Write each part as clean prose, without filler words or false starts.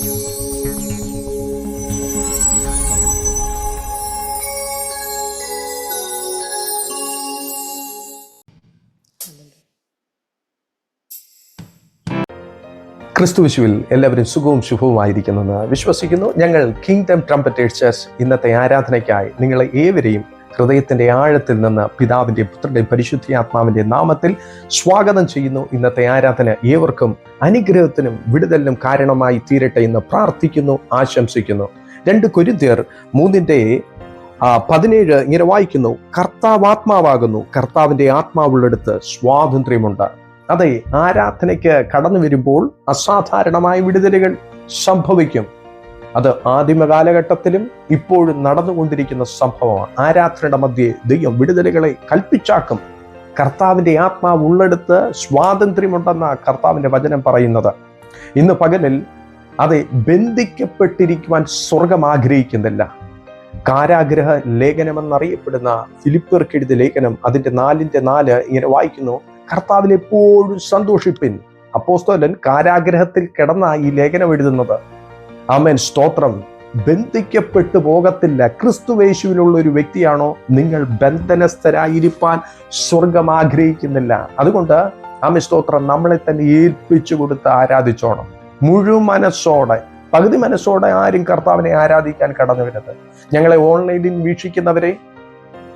ക്രിസ്തുവിശുവിൽ എല്ലാവരും സുഖവും ശുഭവുമായിരിക്കുന്നെന്ന് വിശ്വസിക്കുന്നു. ഞങ്ങൾ കിങ്ഡം ട്രംപറ്റേഴ്സ് ചർച്ച് ഇന്നത്തെ ആരാധനയ്ക്കായി നിങ്ങളെ ഏവരെയും ഹൃദയത്തിന്റെ ആഴത്തിൽ നിന്ന് പിതാവിന്റെ പുത്രന്റെ പരിശുദ്ധാത്മാവിന്റെ നാമത്തിൽ സ്വാഗതം ചെയ്യുന്നു. ഇന്നത്തെ ആരാധന ഏവർക്കും അനുഗ്രഹത്തിനും വിടുതലിനും കാരണമായി തീരട്ടെ എന്ന് പ്രാർത്ഥിക്കുന്നു, ആശംസിക്കുന്നു. 2 കൊരിന്ത്യർ 3:17 ഇങ്ങനെ വായിക്കുന്നു: കർത്താവ് ആത്മാവാകുന്നു, കർത്താവിന്റെ ആത്മാവുള്ളിടത്ത് സ്വാതന്ത്ര്യമുണ്ട്. അതെ, ആരാധനയ്ക്ക് കടന്നു വരുമ്പോൾ അസാധാരണമായ വിടുതലുകൾ സംഭവിക്കും. അത് ആദിമ കാലഘട്ടത്തിലും ഇപ്പോഴും നടന്നുകൊണ്ടിരിക്കുന്ന സംഭവമാണ്. ആരാധനയുടെ മധ്യേ ദൈവം വിടുതലുകളെ കൽപ്പിച്ചാക്കും. കർത്താവിന്റെ ആത്മാവ് ഉള്ളിടത്ത് സ്വാതന്ത്ര്യമുണ്ടെന്ന കർത്താവിന്റെ വചനം പറയുന്നത്. ഇന്ന് പകലിൽ അതെ, ബന്ധിക്കപ്പെട്ടിരിക്കുവാൻ സ്വർഗം ആഗ്രഹിക്കുന്നില്ല. കാരാഗ്രഹ ലേഖനമെന്നറിയപ്പെടുന്ന ഫിലിപ്പിയർക്ക് എഴുതിയ ലേഖനം അതിന്റെ 4:4 ഇങ്ങനെ വായിക്കുന്നു: കർത്താവിൽ എപ്പോഴും സന്തോഷിപ്പിൻ. അപ്പോസ്തലൻ കാരാഗ്രഹത്തിൽ കിടന്ന ഈ ലേഖനം എഴുതുന്നത്. ആമേൻ, സ്തോത്രം. ബന്ധിക്കപ്പെട്ടു പോകത്തില്ല. ക്രിസ്തുവേശുവിലുള്ള ഒരു വ്യക്തിയാണോ നിങ്ങൾ? ബന്ധനസ്ഥരായിരിക്കാൻ സ്വർഗം ആഗ്രഹിക്കുന്നില്ല. അതുകൊണ്ട് ആമേൻ, സ്തോത്രം, നമ്മളെ തന്നെ ഏൽപ്പിച്ചു കൊടുത്ത് ആരാധിച്ചോണം. മുഴുവൻ മനസ്സോടെ. പകുതി മനസ്സോടെ ആരും കർത്താവിനെ ആരാധിക്കാൻ കടന്നു വരുന്നത്. ഞങ്ങളെ ഓൺലൈനിൽ വീക്ഷിക്കുന്നവരെ,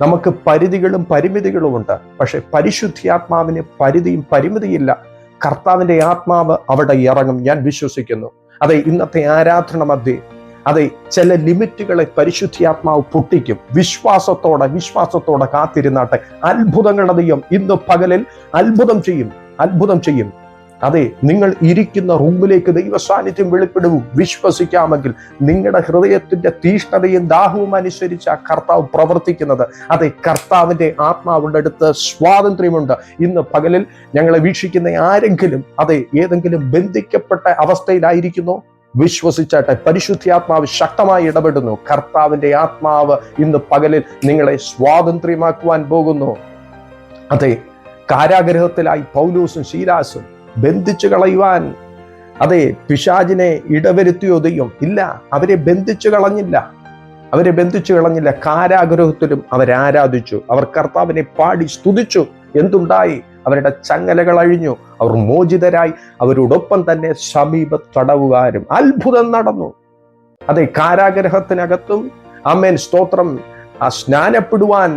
നമുക്ക് പരിധികളും പരിമിതികളും ഉണ്ട്. പക്ഷെ പരിശുദ്ധാത്മാവിന് പരിധിയും പരിമിതിയില്ല. കർത്താവിന്റെ ആത്മാവ് അവിടെ ഇറങ്ങും, ഞാൻ വിശ്വസിക്കുന്നു. അതെ, ഇന്നത്തെ ആരാധന മധ്യേ അതെ, ചില ലിമിറ്റുകളെ പരിശുദ്ധാത്മാവ് പൊട്ടിക്കും. വിശ്വാസത്തോടെ കാത്തിരുന്നാട്ടെ. അത്ഭുതങ്ങളുടെ ദൈവം ഇന്ന് പകലിൽ അത്ഭുതം ചെയ്യും. അതെ, നിങ്ങൾ ഇരിക്കുന്ന റൂമിലേക്ക് ദൈവ സാന്നിധ്യം വെളിപ്പെടും. വിശ്വസിക്കാമെങ്കിൽ നിങ്ങളുടെ ഹൃദയത്തിന്റെ തീഷ്ണതയും ദാഹവും അനുസരിച്ച് ആ കർത്താവ് പ്രവർത്തിക്കുന്നത്. അതെ, കർത്താവിന്റെ ആത്മാവുടെ അടുത്ത് സ്വാതന്ത്ര്യമുണ്ട്. ഇന്ന് പകലിൽ ഞങ്ങളെ വീക്ഷിക്കുന്ന ആരെങ്കിലും അതെ ഏതെങ്കിലും ബന്ധിക്കപ്പെട്ട അവസ്ഥയിലായിരിക്കുന്നു, വിശ്വസിച്ചാട്ടെ. പരിശുദ്ധാത്മാവ് ശക്തമായി ഇടപെടുന്നു. കർത്താവിന്റെ ആത്മാവ് ഇന്ന് പകലിൽ നിങ്ങളെ സ്വാതന്ത്ര്യമാക്കുവാൻ പോകുന്നു. അതെ, കാരാഗ്രഹത്തിലായി പൗലോസും ശീലാസും ബന്ധിച്ചു കളയുവാൻ അതെ പിശാചിനെ ഇടവരുത്തിയോ ദൈവം? ഇല്ല, അവരെ ബന്ധിച്ചു കളഞ്ഞില്ല. കാരാഗ്രഹത്തിലും അവരാരാധിച്ചു. അവർ കർത്താവിനെ പാടി സ്തുതിച്ചു. എന്തുണ്ടായി? അവരുടെ ചങ്ങലകൾ അഴിഞ്ഞു, അവർ മോചിതരായി. അവരോടൊപ്പം തന്നെ സമീപ തടവുകാരും. അത്ഭുതം നടന്നു. അതെ, കാരാഗ്രഹത്തിനകത്തും ആമേൻ, സ്തോത്രം, സ്നാനപ്പെടുവാൻ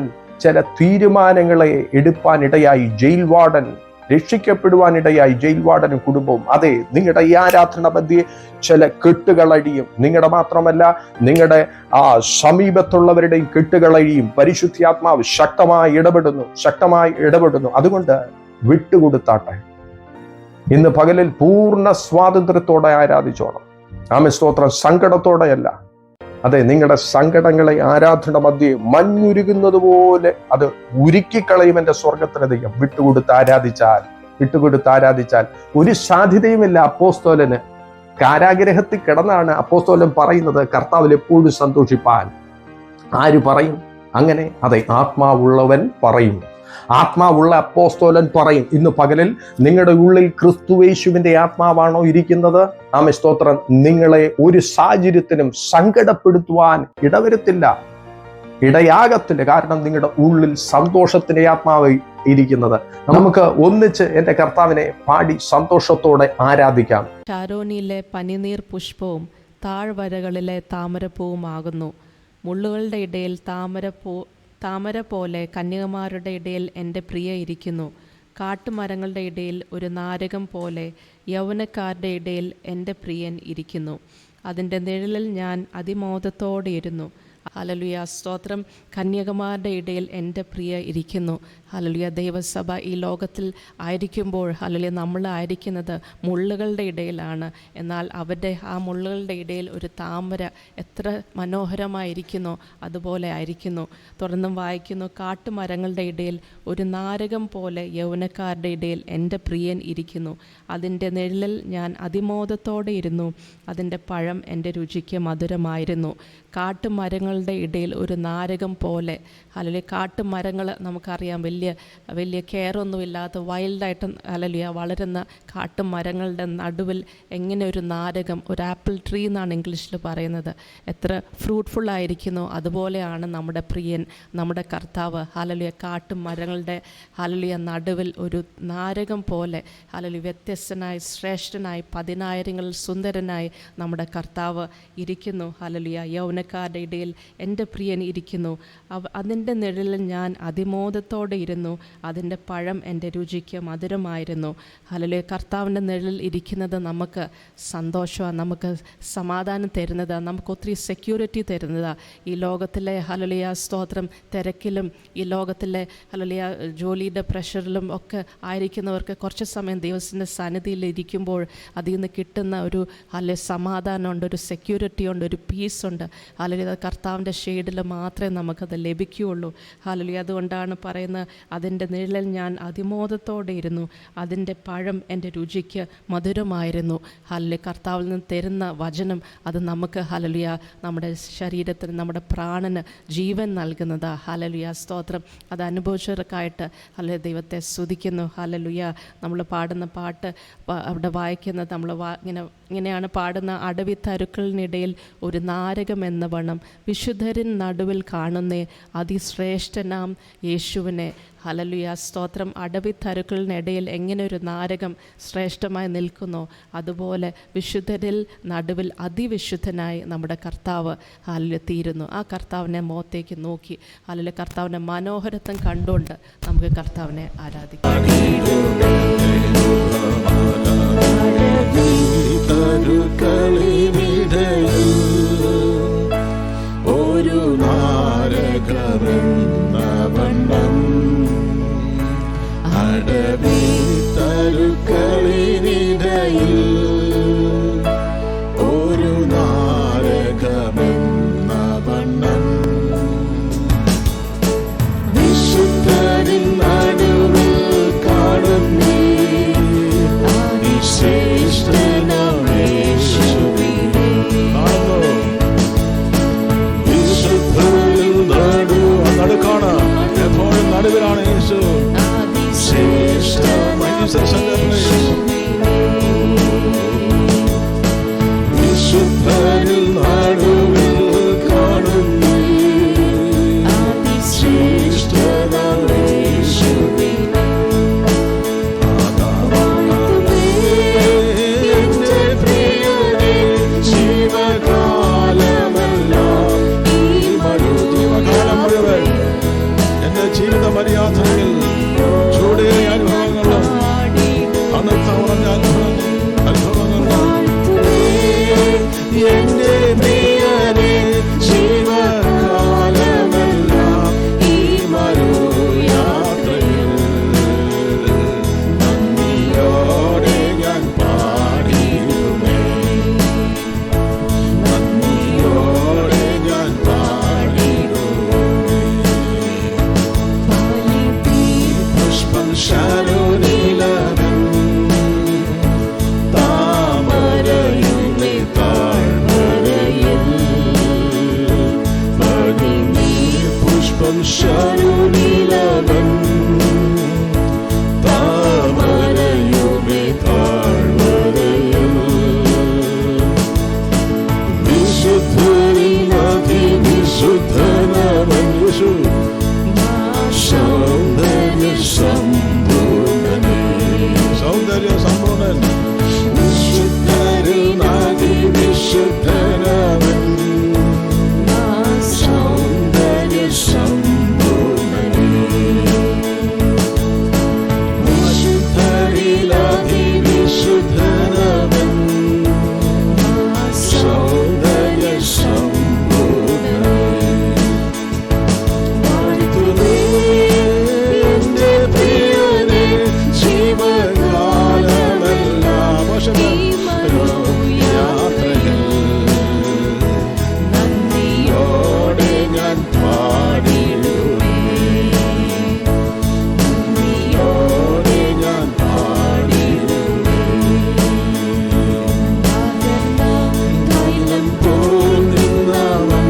ചില തീരുമാനങ്ങളെ എടുപ്പാനിടയായി ജയിൽ വാർഡൻ, രക്ഷിക്കപ്പെടുവാനിടയായി ജയിൽ വാർഡനും കുടുംബവും. അതെ, നിങ്ങളുടെ ഈ ആരാധന മധ്യേ ചില കെട്ടുകളഴിയും. നിങ്ങളുടെ മാത്രമല്ല, നിങ്ങളുടെ സമീപത്തുള്ളവരുടെയും കെട്ടുകളഴിയും. പരിശുദ്ധാത്മാവ് ശക്തമായി ഇടപെടുന്നു. അതുകൊണ്ട് വിട്ടുകൊടുത്താട്ടെ. ഇന്ന് പകലിൽ പൂർണ്ണ സ്വാതന്ത്ര്യത്തോടെ ആരാധിച്ചോണം. ആമേൻ, സ്തോത്രം. സങ്കടത്തോടെയല്ല. അതെ, നിങ്ങളുടെ സങ്കടങ്ങളെ ആരാധന മധ്യേ മഞ്ഞുരുകുന്നത് പോലെ അത് ഉരുക്കിക്കളയും എൻ്റെ സ്വർഗത്തിന് ദൈവം. വിട്ടുകൊടുത്ത് ആരാധിച്ചാൽ ഒരു സാധ്യതയുമില്ല. അപ്പോസ്തലന് കാരാഗ്രഹത്തിൽ കിടന്നാണ് അപ്പോസ്തലൻ പറയുന്നത് കർത്താവിൽ എപ്പോഴും സന്തോഷിപ്പാൻ. ആര് പറയും അങ്ങനെ? അതെ, ആത്മാവുള്ളവൻ പറയും. ആത്മാവുള്ള അപ്പോസ്തലൻ പറയും. ഇന്ന് പകലിൽ നിങ്ങളുടെ ഉള്ളിൽ ക്രിസ്തുവേശുവിന്റെ ആത്മാവാണോ ഇരിക്കുന്നത്? ആമേൻ, സ്തോത്രം. നിങ്ങളെ ഒരു സാഹചര്യത്തിനും സങ്കടപ്പെടുത്തുവാൻ ഇടയാകത്തില്ല. കാരണം നിങ്ങളുടെ ഉള്ളിൽ സന്തോഷത്തിന്റെ ആത്മാവ് ഇരിക്കുന്നത്. നമുക്ക് ഒന്നിച്ച് എൻ്റെ കർത്താവിനെ പാടി സന്തോഷത്തോടെ ആരാധിക്കാം. ശാരോനിലെ പനിനീർ പുഷ്പവും താഴ്വരകളിലെ താമരപ്പൂവുമാകുന്നു. മുള്ളുകളുടെ ഇടയിൽ താമര പോലെ കന്യകമാരുടെ ഇടയിൽ എൻ്റെ പ്രിയ ഇരിക്കുന്നു. കാട്ടുമരങ്ങളുടെ ഇടയിൽ ഒരു നാരകം പോലെ യൗവനക്കാരുടെ ഇടയിൽ എൻ്റെ പ്രിയൻ ഇരിക്കുന്നു. അതിൻ്റെ നിഴലിൽ ഞാൻ അതിമോദത്തോടെ ഇരുന്നു. ഹല്ലേലൂയ, സ്തോത്രം. കന്യകമാരുടെ ഇടയിൽ എൻ്റെ പ്രിയ ഇരിക്കുന്നു. ഹല്ലേലൂയ. ദൈവസഭ ഈ ലോകത്തിൽ ആയിരിക്കുമ്പോൾ ഹല്ലേലൂയ നമ്മളായിരിക്കുന്നത് മുള്ളുകളുടെ ഇടയിലാണ്. എന്നാൽ അവരുടെ ആ മുള്ളുകളുടെ ഇടയിൽ ഒരു താമര എത്ര മനോഹരമായിരിക്കുന്നു അതുപോലെ ആയിരിക്കുന്നു. തുടർന്നും വായിക്കുന്നു: കാട്ടുമരങ്ങളുടെ ഇടയിൽ ഒരു നാരകം പോലെ യൗവനക്കാരുടെ ഇടയിൽ എൻ്റെ പ്രിയൻ ഇരിക്കുന്നു. അതിൻ്റെ നിഴലിൽ ഞാൻ അതിമോദത്തോടെ ഇരുന്നു. അതിൻ്റെ പഴം എൻ്റെ രുചിക്ക് മധുരമായിരുന്നു. കാട്ടുമരങ്ങൾ മരങ്ങളുടെ ഇടയിൽ ഒരു നാരകം പോലെ. ഹല്ലേലൂയ. കാട്ടുമരങ്ങൾ നമുക്കറിയാം, വലിയ വലിയ കെയറൊന്നുമില്ലാത്ത വൈൽഡായിട്ട് ഹല്ലേലൂയ വളരുന്ന കാട്ടുമരങ്ങളുടെ നടുവിൽ എങ്ങനെ ഒരു നാരകം, ഒരു ആപ്പിൾ ട്രീ എന്നാണ് ഇംഗ്ലീഷിൽ പറയുന്നത്, എത്ര ഫ്രൂട്ട്ഫുള്ളായിരിക്കുന്നു അതുപോലെയാണ് നമ്മുടെ പ്രിയൻ, നമ്മുടെ കർത്താവ്. ഹല്ലേലൂയ. കാട്ടുമരങ്ങളുടെ ഹല്ലേലൂയ നടുവിൽ ഒരു നാരകം പോലെ ഹല്ലേലൂയ വ്യത്യസ്തനായി, ശ്രേഷ്ഠനായി, 10,000ങ്ങളിൽ സുന്ദരനായി നമ്മുടെ കർത്താവ് ഇരിക്കുന്നു. ഹല്ലേലൂയ. യൗവനക്കാരുടെ ഇടയിൽ എൻ്റെ പ്രിയൻ ഇരിക്കുന്നു. അതിൻ്റെ നിഴലിൽ ഞാൻ അതിമോദത്തോടെ ഇരുന്നു. അതിൻ്റെ പഴം എൻ്റെ രുചിക്ക് മധുരമായിരുന്നു. ഹല്ലേലൂയ. കർത്താവിൻ്റെ നിഴലിൽ ഇരിക്കുന്നത് നമുക്ക് സന്തോഷമാണ്, നമുക്ക് സമാധാനം തരുന്നതാണ്, നമുക്ക് ഒത്തിരി സെക്യൂരിറ്റി തരുന്നതാണ്. ഈ ലോകത്തിലെ ഹല്ലേലൂയ സ്തോത്രം തിരക്കിലും ഈ ലോകത്തിലെ ഹല്ലേലൂയ ജോലിയുടെ പ്രഷറിലും ഒക്കെ ആയിരിക്കുന്നവർക്ക് കുറച്ച് സമയം ദൈവത്തിൻ്റെ സന്നിധിയിൽ ഇരിക്കുമ്പോൾ അതിൽ നിന്ന് കിട്ടുന്ന ഒരു സമാധാനമുണ്ട്, ഒരു സെക്യൂരിറ്റി ഉണ്ട്, ഒരു പീസുണ്ട്. ഹല്ലേലൂയ. കർത്താവിൻ്റെ ഷെയ്ഡിൽ മാത്രമേ നമുക്കത് ലഭിക്കുകയുള്ളൂ. ഹല്ലേലൂയ. അതുകൊണ്ടാണ് പറയുന്നത്, അതിൻ്റെ നിഴലിൽ ഞാൻ അതിമോദത്തോടെ ഇരുന്നു, അതിൻ്റെ പഴം എൻ്റെ രുചിക്ക് മധുരമായിരുന്നു. ഹല്ലേലൂയ. കർത്താവിൽ നിന്ന് തരുന്ന വചനം അത് നമുക്ക് ഹല്ലേലൂയ നമ്മുടെ ശരീരത്തിന്, നമ്മുടെ പ്രാണന് ജീവൻ നൽകുന്നതാ. ഹല്ലേലൂയ സ്തോത്രം. അത് അനുഭവിച്ചവർക്കായിട്ട് ഹല്ലേലൂയ ദൈവത്തെ സ്തുതിക്കുന്നു. ഹല്ലേലൂയ. നമ്മൾ പാടുന്ന പാട്ട് അവിടെ വായിക്കുന്നത് നമ്മൾ ഇങ്ങനെയാണ് പാടുന്ന: അടവിത്തരുക്കളിനിടയിൽ ഒരു നാരകം എന്ന വണ്ണം വിശുദ്ധരിൻ നടുവിൽ കാണുന്നേ അതിശ്രേഷ്ഠനാം യേശുവിനെ. ഹല്ലേലൂയ സ്തോത്രം. അടവിത്തരുക്കളിനിടയിൽ എങ്ങനെ ഒരു നാരകം ശ്രേഷ്ഠമായി നിൽക്കുന്നോ അതുപോലെ വിശുദ്ധരിൽ നടുവിൽ അതിവിശുദ്ധനായി നമ്മുടെ കർത്താവ് ഹല്ലേലൂയ തീരുന്നു. ആ കർത്താവിനെ മുഖത്തേക്ക് നോക്കി ഹല്ലേലൂയ കർത്താവിൻ്റെ മനോഹരത്വം കണ്ടുകൊണ്ട് നമുക്ക് കർത്താവിനെ ആരാധിക്കാം. ഒരു നാരകമെന്നവണ്ണം അടവിത്തരുക്കളിനിടയിൽ ഒരു നാരകമെന്നവണ്ണം വിശുദ്ധരിൻ നടുവിൽ കാണുന്നേ അതിശ്രേഷ്ഠനാം യേശുവിനെ. വിശുദ്ധരിൽ നടുക്കാണ്, എപ്പോഴും നടുവിലാണ് യേശു. വിശുദ്ധരിൽ നടുവിൽ കാണുന്നു അതിശ്രേഷ്ഠനാം യേശുവിനെ. എന്റെ പ്രിയനേ, ജീവകാലമെല്ലാം ഈ ജീവകാലം മുഴുവൻ എന്റെ ജീവിത മര്യാദയിൽ ചൂടേറിയ അനുഭവങ്ങളും തണുത്ത ഉറഞ്ഞ അനുഭവങ്ങളും എന്റെ പ്രിയനേ, ജീവകാലമെല്ലാം ഈ മരുയാത്രയിൽ നന്ദിയോടെ ഞാൻ പാടിയിടുമേ, നന്ദിയോടെ ഞാൻ പാടിയിടുമേ. പുഷ്പം ശാരോനിലവൻ താമരയുടെ താഴ്വരയിൽ പുഷ്പം ശാരോനിലവൻ താമരയുടെ താഴ്വരയിൽ വിശുദ്ധരിൽ അതിവിശുദ്ധനവൻ യേശു. സൗന്ദര്യ സമ്പൂർണൻ വിശുദ്ധരിൽ അതിവിശുദ്ധനവൻ സൗന്ദര്യ സമ്പൂർണൻ വിശുദ്ധരിൽ അതിവിശുദ്ധനവൻ സൗന്ദര്യ സമ്പൂർണൻ. എന്റെ പ്രിയനേ, ജീവകാലമെല്ലാം യാത്രയിൽ നന്ദിയോടെ ഞാൻ പാടിയിടുമേ, നന്ദിയോടെ ഞാൻ പാടിയിടുമേ. തൈലം പോൽ നിന്നവൻ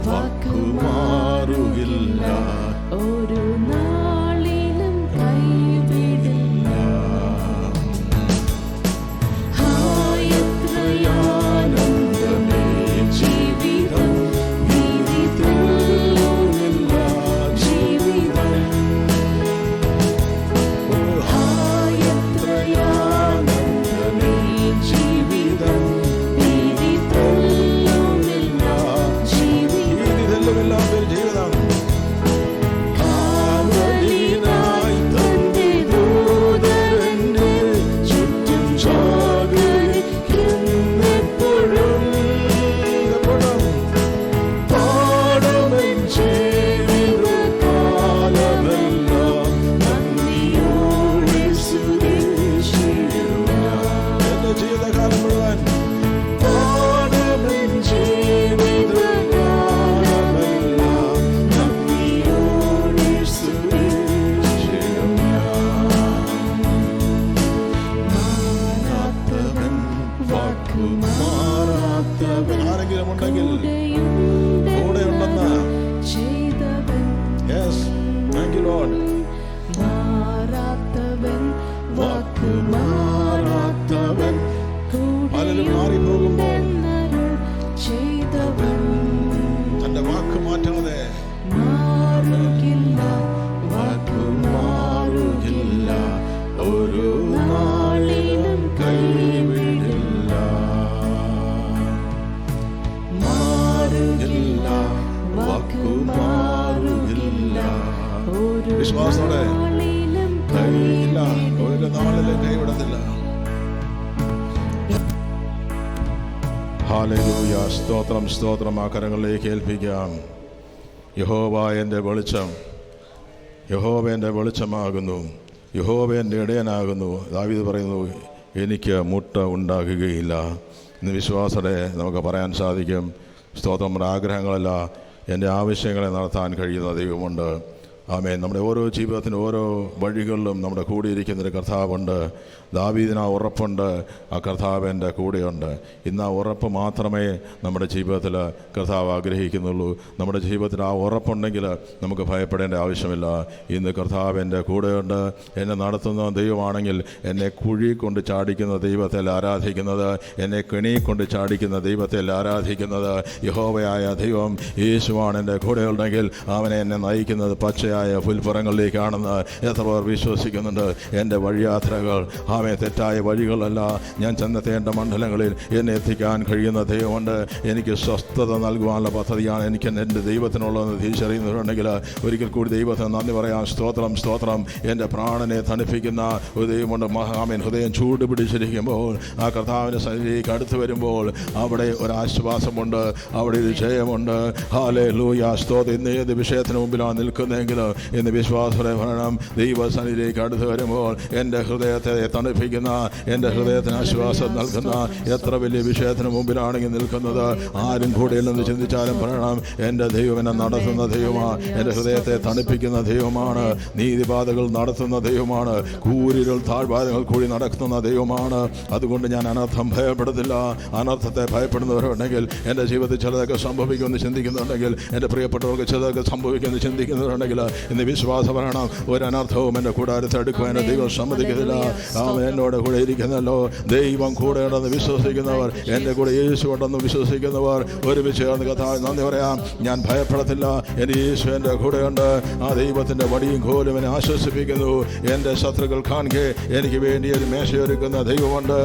വാക്കുമാറുകില്ല. ഒരു നാളിലും കൈവിടില്ല. എത്രയാനന്ദമേ ജീവിതം, ഭീതി തള്ളുന്നില്ല ജീവിതം. എത്രയാനന്ദമേ ജീവിതം, ഭീതി തള്ളുന്നില്ല ജീവിതം. ഭീതി തള്ളുമില്ലാത്തൊരു ജീവിതം. കാവലിനായി തന്റെ ദൂതന്റെ ചുറ്റും ജാഗരിക്കുന്നെപ്പോഴും പാടുമെൻ ജീവിതകാലമെല്ലാം നന്ദിയോടെ സ്തുതിച്ചിടും ഞാൻ. എന്റെ ജീവിതകാലം മുഴുവൻ പാടുമെൻ ജീവിതകാലമെല്ലാം നന്ദിയോടെ സ്തുതിച്ചിടും ഞാൻ. മാറാത്തവൻ, വാക്കുമാറാത്തവൻ. ആരെങ്കിലും ഉണ്ടെങ്കിൽ കൂടെ ഉണ്ടെന്ന്. ചെയ്തവൻ യെസ്, താങ്ക് യു ലോർഡ്. മാറാത്തവൻ, വാക്കുമാറാത്തവൻ. പലരും മാറിപ്പോകുമ്പോൾ ചെയ്തവൻ തന്റെ വാക്ക് മാറ്റാതെ മാറുകില്ല. വാക്കുമാറുകില്ല, ഒരു നാളിലും കൈവിടില്ല. മാറുകില്ല, വാക്കുമാറുകില്ല. ഒരു വിശ്വാസത്തോടെ നാളിലും കൈവിടില്ല, ഒരു നാളിലും കൈവിടത്തില്ല. ഹല്ലേലൂയ. സ്തോത്രം, സ്തോത്രം. ആ കരങ്ങളിലേക്ക് ഏൽപ്പിക്കാം. യഹോവ എൻ്റെ വെളിച്ചം, യഹോവ എൻ്റെ വെളിച്ചമാകുന്നു, യഹോവ എൻ്റെ ഇടയനാകുന്നു. ദാവീദ് പറയുന്നു, എനിക്ക് മുട്ട ഉണ്ടാകുകയില്ല. ഇന്ന് വിശ്വാസത്തോടെ നമുക്ക് പറയാൻ സാധിക്കും, സ്തോത്രം. നമ്മുടെ ആഗ്രഹങ്ങളല്ല, എൻ്റെ ആവശ്യങ്ങളെ നടത്താൻ കഴിയുന്ന ദൈവമുണ്ട്. ആമേൻ. നമ്മുടെ ഓരോ ജീവിതത്തിൻ്റെ ഓരോ വഴികളിലും നമ്മുടെ കൂടിയിരിക്കുന്നൊരു കർത്താവുണ്ട്. ദാവീദിന് ആ ഉറപ്പുണ്ട്, ആ കർത്താവ് എൻ്റെ കൂടെയുണ്ട്. ഇന്ന് ആ ഉറപ്പ് മാത്രമേ നമ്മുടെ ജീവിതത്തിൽ കർത്താവ് ആഗ്രഹിക്കുന്നുള്ളൂ. നമ്മുടെ ജീവിതത്തിൽ ആ ഉറപ്പുണ്ടെങ്കിൽ നമുക്ക് ഭയപ്പെടേണ്ട ആവശ്യമില്ല. ഇന്ന് കർത്താവ് എൻ്റെ കൂടെയുണ്ട്. എന്നെ നടത്തുന്ന ദൈവമാണെങ്കിൽ എന്നെ കുഴി കൊണ്ട് ചാടിക്കുന്ന ദൈവത്തെ ആരാധിക്കുന്നത്, എന്നെ കെണി കൊണ്ട് ചാടിക്കുന്ന ദൈവത്തെ ആരാധിക്കുന്നത് യഹോവയായ ദൈവം യേശുവാണ്. എൻ്റെ കൂടെയുണ്ടെങ്കിൽ അവനെ എന്നെ നയിക്കുന്നത് പച്ചയായ പുൽപ്പുറങ്ങളിലേക്കാണെന്ന് എത്ര പേർ വിശ്വസിക്കുന്നുണ്ട്. എൻ്റെ വഴിയാത്രകൾ തെറ്റായ വഴികളല്ല. ഞാൻ ചെന്നെത്തേണ്ട മണ്ഡലങ്ങളിൽ എന്നെ എത്തിക്കാൻ കഴിയുന്ന ദൈവമുണ്ട്. എനിക്ക് സ്വസ്ഥത നൽകുവാനുള്ള പദ്ധതിയാണ് എനിക്ക് എൻ്റെ ദൈവത്തിനുള്ളതെന്ന് തിരിച്ചറിയുന്നുണ്ടെങ്കിൽ ഒരിക്കൽ കൂടി ദൈവത്തിന് നന്ദി പറയാം. സ്തോത്രം, സ്തോത്രം. എൻ്റെ പ്രാണനെ തണുപ്പിക്കുന്ന ഒരു ദൈവമുണ്ട്. മഹാമേൻ. ഹൃദയം ചൂട് പിടിച്ചിരിക്കുമ്പോൾ ആ കർത്താവിൻ്റെ സന്നിധിയിലേക്ക് അടുത്ത് വരുമ്പോൾ അവിടെ ഒരാശ്വാസമുണ്ട്, അവിടെ ഒരു ജയമുണ്ട്. ഹല്ലേലൂയ. സ്തോത്രം. ഇന്ന് ഏത് വിഷയത്തിന് മുമ്പിലാണ് നിൽക്കുന്നതെങ്കിൽ ഇന്ന് വിശ്വാസത്തോടെ പറയണം, ദൈവസന്നിധിയിലേക്ക് അടുത്ത് വരുമ്പോൾ എൻ്റെ ഹൃദയത്തെ തണുപ്പിക്കുന്ന, എൻ്റെ ഹൃദയത്തിന് ആശ്വാസം നൽകുന്ന, എത്ര വലിയ വിഷയത്തിന് മുമ്പിലാണെങ്കിൽ നിൽക്കുന്നത് ആരും കൂടെയില്ലെന്ന് ചിന്തിച്ചാലും പറയണം, എൻ്റെ ദൈവം എന്നെ നടത്തുന്ന ദൈവമാണ്, എൻ്റെ ഹൃദയത്തെ തണുപ്പിക്കുന്ന ദൈവമാണ്, നീതിപാതകൾ നടത്തുന്ന ദൈവമാണ്, കൂരിരുൾ താഴ്വാരങ്ങൾ കൂടി നടത്തുന്ന ദൈവമാണ്. അതുകൊണ്ട് ഞാൻ അനർത്ഥം ഭയപ്പെടുന്നില്ല. അനർത്ഥത്തെ ഭയപ്പെടുന്നവരുണ്ടെങ്കിൽ, എൻ്റെ ജീവിതത്തിൽ ചിലതൊക്കെ സംഭവിക്കുമെന്ന് ചിന്തിക്കുന്നുണ്ടെങ്കിൽ, എൻ്റെ പ്രിയപ്പെട്ടവർക്ക് ചിലതൊക്കെ സംഭവിക്കുമെന്ന് ചിന്തിക്കുന്നവരുണ്ടെങ്കിൽ ഇന്ന് വിശ്വാസം പറയണം, ഒരു അനർത്ഥവും എൻ്റെ കൂടാരത്തെ അടുക്കുവാൻ ദൈവം സമ്മതിക്കുന്നില്ല. അവൻ എന്നോട് കൂടെ ഇരിക്കുന്നല്ലോ. ദൈവം കൂടെ ഉണ്ടെന്ന് വിശ്വസിക്കുന്നവർ, എൻ്റെ കൂടെ യേശു ഉണ്ടെന്ന് വിശ്വസിക്കുന്നവർ ഒരുമിച്ച് ചേർന്ന് കർത്താവിന് നന്ദി പറയാം. ഞാൻ ഭയപ്പെടത്തില്ല, എൻ്റെ യേശു എൻ്റെ കൂടെയുണ്ട്. ആ ദൈവത്തിൻ്റെ വടിയും കോലും എന്നെ ആശ്വസിപ്പിക്കുന്നു. എൻ്റെ ശത്രുക്കൾ കാണുകെ എനിക്ക് വേണ്ടി ഒരു മേശയൊരുക്കുന്ന ദൈവമുണ്ട്.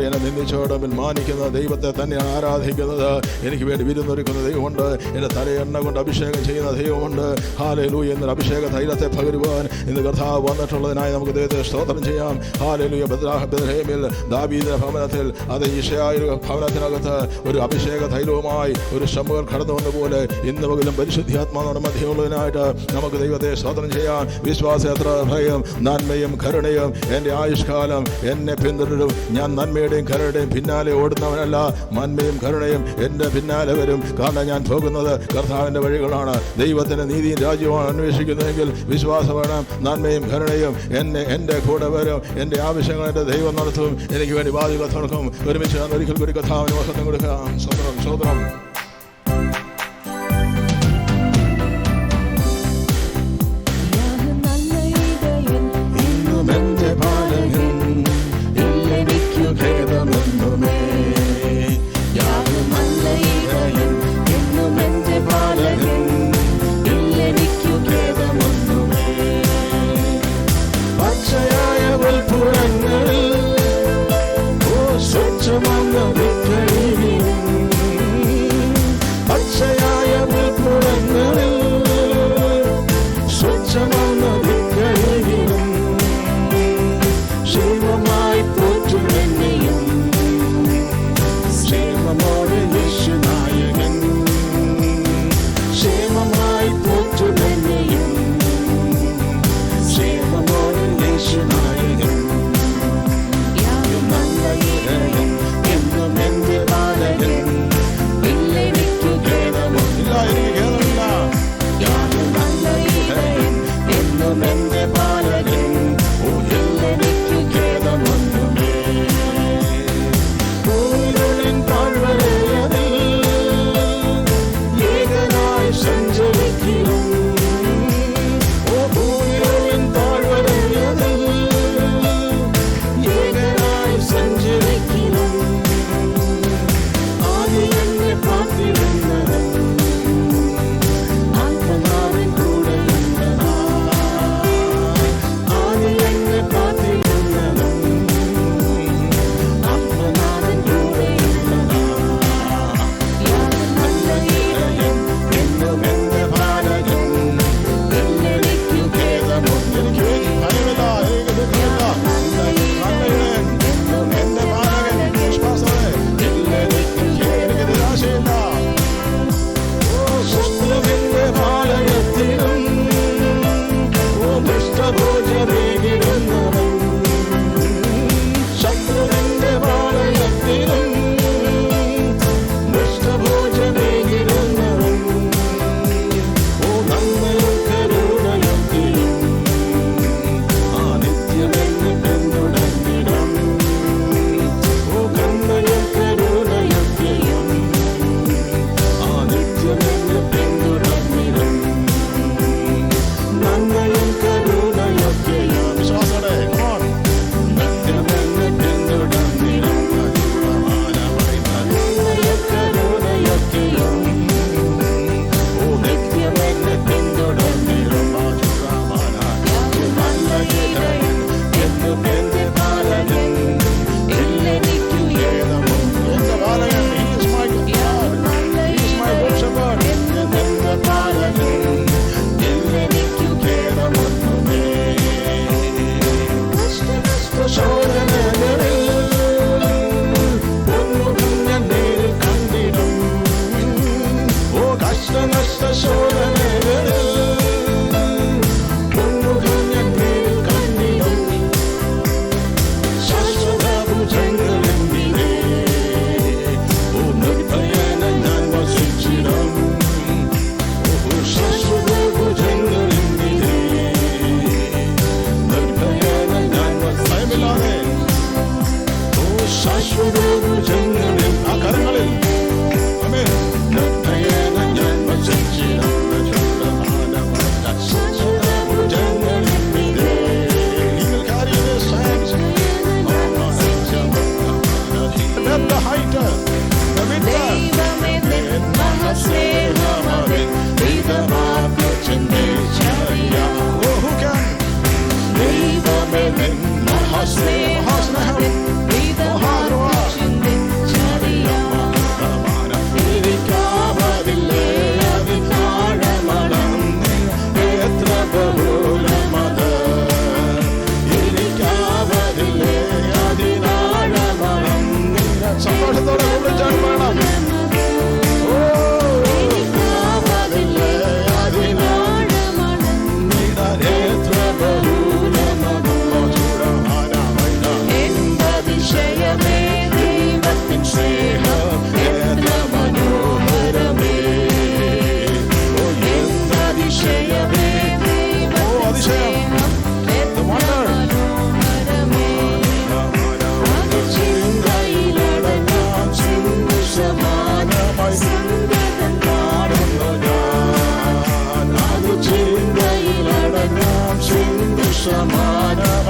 എന്നെ നിന്ദിച്ചോടമ്പിൽ മാനിക്കുന്ന ദൈവത്തെ തന്നെയാണ് ആരാധിക്കുന്നത്. എനിക്ക് വേണ്ടി വിരുന്നൊരുക്കുന്ന ദൈവമുണ്ട്. എൻ്റെ തലയെണ്ണ കൊണ്ട് അഭിഷേകം ചെയ്യുന്ന ദൈവമുണ്ട്. ഹല്ലേലൂയ. എന്നൊരു അഭിഷേക തൈലത്തെ പകരുവാൻ ഇന്ന് കർത്താവ് വന്നിട്ടുള്ളതിനായി നമുക്ക് ദൈവത്തെ സ്തോത്രം ചെയ്യാം. ഹല്ലേലൂയ. ബെത്ലഹേമിൽ ദാവീദിന്റെ ഭവനത്തിൽ, അത് ഈശായുടെ ഭവനത്തിനകത്ത് ഒരു അഭിഷേക തൈലവുമായി ഒരു ശമുവേൽ കടന്നു വന്നപോലെ ഇന്ന് പകലും പരിശുദ്ധാത്മാവിന്റെ മധ്യമുള്ളതിനായിട്ട് നമുക്ക് ദൈവത്തെ സ്തോത്രം ചെയ്യാം. വിശ്വാസയാത്ര ഭയം, നന്മയും കരുണയും എൻ്റെ ആയുഷ്കാലം എന്നെ പിന്തുടരും. ഞാൻ നന്മയുടെയും കരുണയുടെയും പിന്നാലെ ഓടുന്നവനല്ല, നന്മയും കരുണയും എൻ്റെ പിന്നാലെ വരും. കാരണം ഞാൻ പോകുന്നത് കർത്താവിൻ്റെ വഴികളാണ്. ദൈവത്തിൻ്റെ നീതിയും രാജ്യമാണ് അന്വേഷിക്കുന്നതെങ്കിൽ വിശ്വാസം വേണം. നന്മയും കരുണയും എൻ്റെ കൂടെ വരും. എൻ്റെ ആവശ്യങ്ങൾ എൻ്റെ ദൈവം നടത്തും. എനിക്ക് വേണ്ടി വാതിലുകൾ തുറക്കും. ഒരുമിച്ച് ഒരിക്കൽ കൂടി കർത്താവിന് മഹത്വം കൊടുക്കാം. സ്തോത്രം, സ്തോത്രം.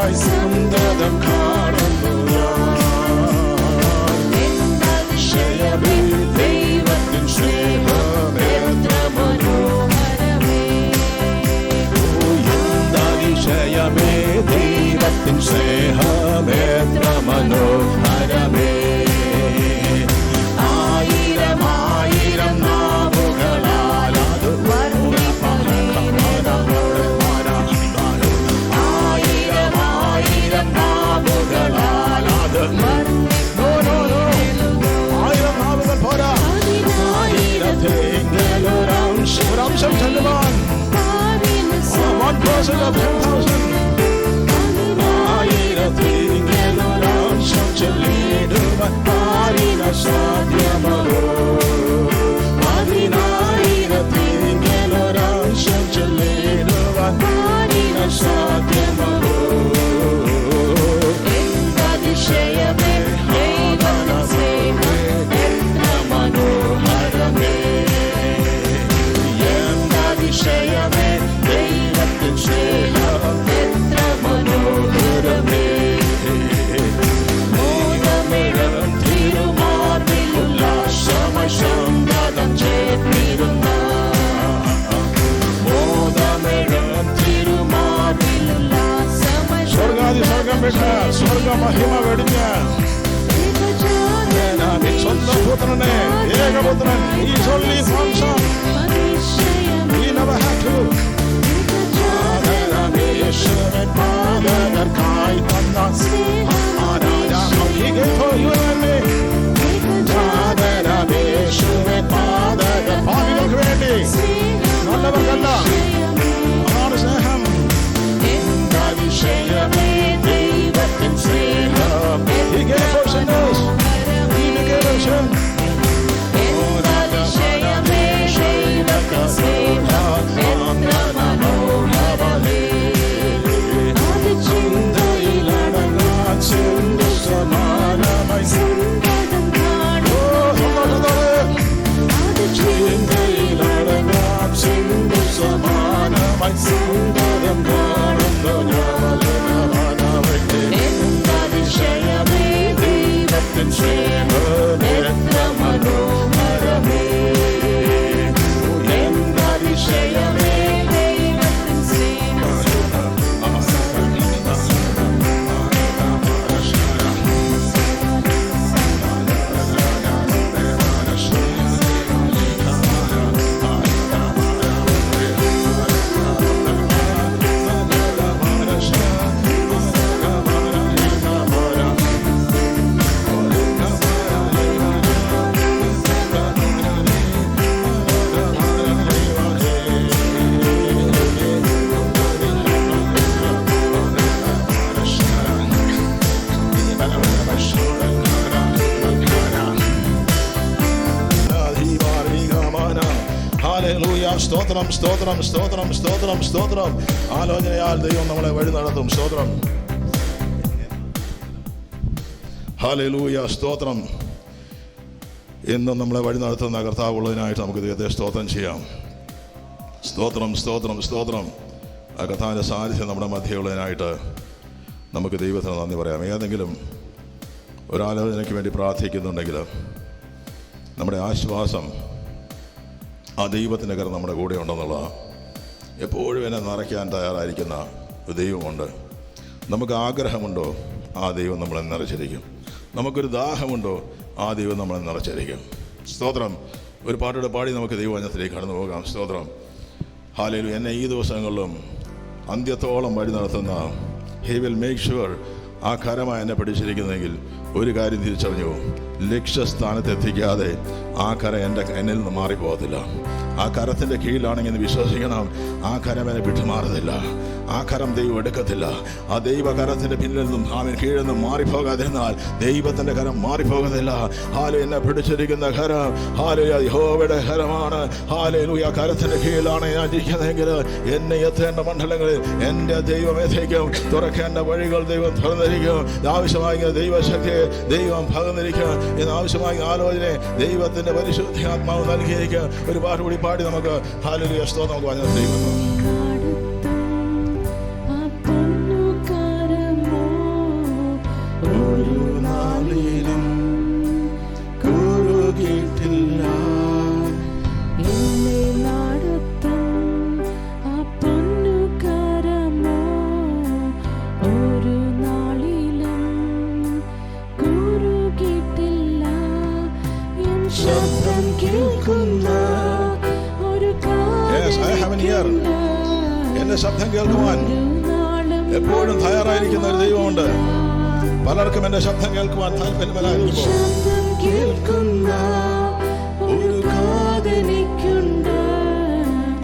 സമാനമായി സന്തതം കാണുന്നു അതിശയമേ ദൈവത്തിൻ സ്നേഹമെത്ര മനോഹരമേ. അതിശയമേ ദൈവത്തിൻ സ്നേഹമെത്ര മനോഹരമേ. ആയിരം ആയിരം നാവുകളാൽ അത് ആയിരം ആയിരം നാവുകളാൽ അത് ആയിരം നാവുകൾ പോരാ. ഒരംശം ചൊല്ലുവാൻ 1% of 10,000. ആയിരത്തിലൊരംശം ചൊല്ലിടുവാൻ ആരിന സാധ്യമോ. പതിനായിരത്തിലൊരംശം ചൊല്ലിടുവാൻ ആരിന സാധ്യമോ. അതിശയമേ ദൈവത്തിൻ സ്നേഹം എത്ര മനോഹരമേ. അതിശയമേ ദൈവത്തിൻ സ്നേഹം എത്ര മനോഹരമേ. മോദമിഴം തിരുമാർവിൽ ഉല്ലാസമായി സംഗതം ചേർന്നിരുന്ന മോദമിഴം തിരുമാർവിൽ ഉല്ലാസമായി സ്വർഗാദി സ്വർഗം വിട്ട് സ്വർഗമഹിമ വെടിഞ്ഞ് സ്വന്തം പുത്രനെ ഏകപുത്രൻ ഈ ചൊല്ലി സംശം We never had to. പാതകർക്കായി തന്ന He gave for you and me. പാപികൾക്ക് വേണ്ടി നല്ലവർക്കല്ല. അതാണ് സ്നേഹം. അതിശയമേ ദൈവത്തിൻ സ്നേഹം. He gave for sinners. He gave for sin. അതിശയമേ ദൈവത്തിൻ സ്നേഹം എത്ര മനോഹരമേ. ചിന്തയിലടങ്ങാൻ ചിന്ത സമാനമായി സന്തതം കാണുന്നു. ചിന്തയിലടങ്ങാൻ ചിന്ത സമാനമായി സന്തതം കാണുന്നു അതിശയമേ ദൈവത്തിൻ സ്നേഹം എത്ര മനോഹരമേ. അതിശയമേ ദൈവത്തിൻ സ്നേഹം. സ്തോത്രം സ്തോത്രം സ്തോത്രം സ്തോത്രം സ്തോത്രം. ആലോചനയാൽ ദൈവം നമ്മളെ വഴി നടത്തും. സ്തോത്രം. ഹല്ലേലൂയ സ്തോത്രം. എന്നും നമ്മളെ വഴി നടത്തുന്ന കർത്താവുള്ളതിനായിട്ട് നമുക്ക് ദൈവത്തെ സ്തോത്രം ചെയ്യാം. സ്തോത്രം സ്തോത്രം സ്തോത്രം. ആ കർത്താവിൻ്റെ സാന്നിധ്യം നമ്മുടെ മധ്യയുള്ളതിനായിട്ട് നമുക്ക് ദൈവത്തിന് നന്ദി പറയാം. ഏതെങ്കിലും ഒരാലോചനയ്ക്ക് വേണ്ടി പ്രാർത്ഥിക്കുന്നുണ്ടെങ്കിൽ നമ്മുടെ ആശ്വാസം ആ ദൈവത്തിൻ്റെ കരം നമ്മുടെ കൂടെ ഉണ്ടെന്നുള്ളതാണ്. എപ്പോഴും എന്നെ നിറയ്ക്കാൻ തയ്യാറായിരിക്കുന്ന ഒരു ദൈവമുണ്ട്. നമുക്ക് ആഗ്രഹമുണ്ടോ ആ ദൈവം നമ്മളെ നിറച്ചിരിക്കും. നമുക്കൊരു ദാഹമുണ്ടോ ആ ദൈവം നമ്മളെ നിറച്ചിരിക്കും. സ്തോത്രം. ഒരു പാട്ടോടെ പാടി നമുക്ക് ദൈവവചനത്തിലേക്ക് കടന്നു പോകാം. സ്തോത്രം. ഹല്ലേലൂയ. എന്നെ ഈ ദിവസങ്ങളിലും അന്ത്യത്തോളം വഴി നടത്തുന്ന ഹി വിൽ മേക്ക് ഷുവർ ആ കരമായി എന്നെ പിടിച്ചിരിക്കുന്നെങ്കിൽ ഒരു കാര്യം തിരിച്ചറിഞ്ഞു, ലക്ഷ്യസ്ഥാനത്തെത്തിക്കാതെ ആ കര എന്നിൽ നിന്ന് മാറിപ്പോകത്തില്ല. ആ കരത്തിൻ്റെ കീഴിലാണെങ്കിൽ വിശ്വസിക്കണം, ആ കരം എന്നെ വിട്ടുമാറുന്നില്ല. ആ കരം ദൈവം എടുക്കത്തില്ല. ആ ദൈവകരത്തിൻ്റെ പിന്നിൽ നിന്നും അവൻ കീഴിൽ നിന്നും മാറിപ്പോകാതിരുന്നാൽ ദൈവത്തിൻ്റെ കരം മാറിപ്പോകുന്നില്ല. ഹാലു എന്നെ പിടിച്ചിരിക്കുന്ന കരം ഹാലു യഹോവയുടെ കരമാണ്. ഹാലൂയ കരത്തിൻ്റെ കീഴിലാണ് ഞാൻ ഇരിക്കുന്നതെങ്കിൽ എന്നെ എത്തേണ്ട മണ്ഡലങ്ങളിൽ എൻ്റെ ദൈവം എത്തിക്കും. തുറക്കേണ്ട വഴികൾ ദൈവം തുറന്നിരിക്കും. ആവശ്യമായ ദൈവശക്തിയെ ദൈവം പകർന്നിരിക്കും. എന്നാവശ്യമായ ആലോചനയെ ദൈവത്തിൻ്റെ പരിശുദ്ധാത്മാവ് നൽകിയിരിക്കും. ഒരു പാട്ട് കൂടി പാടി നമുക്ക് ഹല്ലേലൂയ സ്തോത്രം നമുക്ക് വചനം ചെയ്യുന്നു. Yes, I have an ear. എന്റെ ശബ്ദം കേൾക്കുവാൻ എപ്പോഴും തയ്യാറായിരിക്കുന്ന ഒരു ദൈവമുണ്ട്. പലർക്കും എന്റെ ശബ്ദം കേൾക്കുവാൻ താല്പര്യമില്ലായിരിക്കും.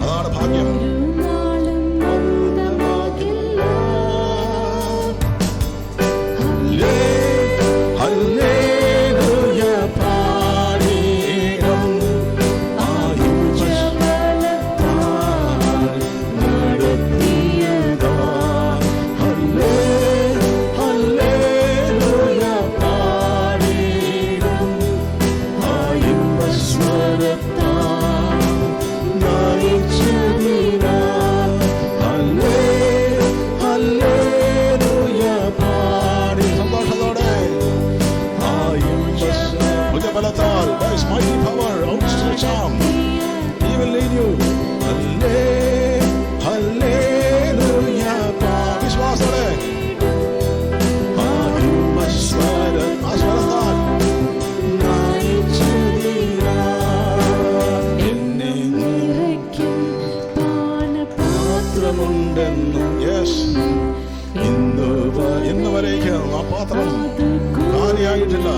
അതാണ് ഭാഗ്യം. ഇന്ന് വരേക്കും ആ പാത്രം കാലിയായിട്ടില്ല.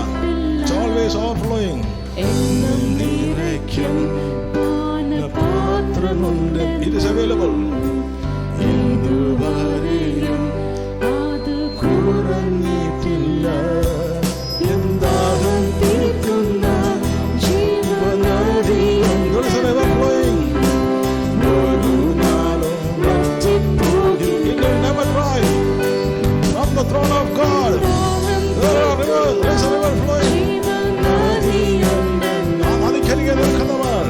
It's always overflowing. It is available. The throne of God, there are rivers, there is a river flowing. നദിക്കരികെ നിൽക്കുന്നവർ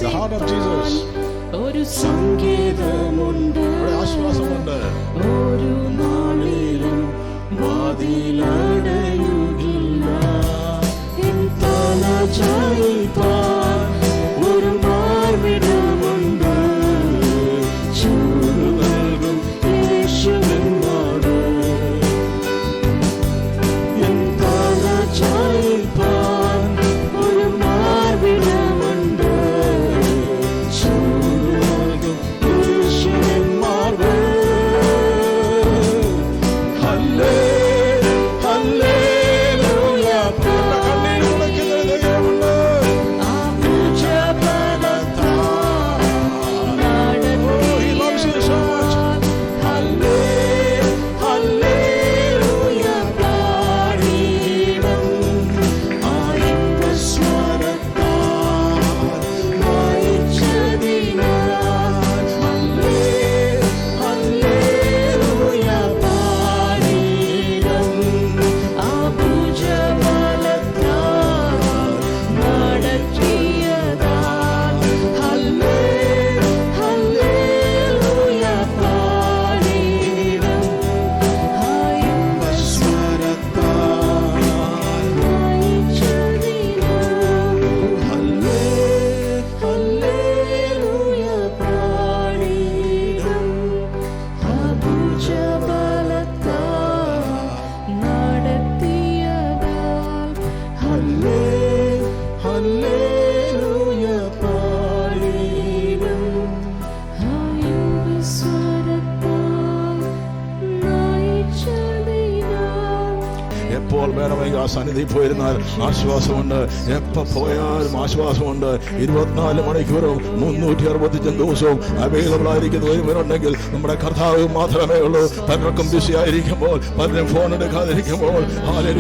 The heart of Jesus. ഒരു സംഗീതമുണ്ട്, ഒരു ആശ്വാസമുണ്ട്. ഒരു നാളിലും വാതിലടയുകില്ല. ഒരു മാർവിടമുണ്ട്. ചൂട് നൽകും യേശുവിനോട്. ഒരു മാർവിടമുണ്ട്. ചൂട് നൽകും യേശുവിനോട്. എപ്പോൾ വേണമെങ്കിൽ ആ സന്നിധി പോയിരുന്നാൽ ആശ്വാസമുണ്ട്. എപ്പോൾ പോയാലും ആശ്വാസമുണ്ട്. 24 മണിക്കൂറും 365 ദിവസവും അവൈലബിൾ ആയിരിക്കുന്ന ഒരുവരുണ്ടെങ്കിൽ നമ്മുടെ കർത്താവ് മാത്രമേ ഉള്ളൂ. പലർക്കും ബിസി ആയിരിക്കുമ്പോൾ, പലരും ഫോൺ എടുക്കാതിരിക്കുമ്പോൾ,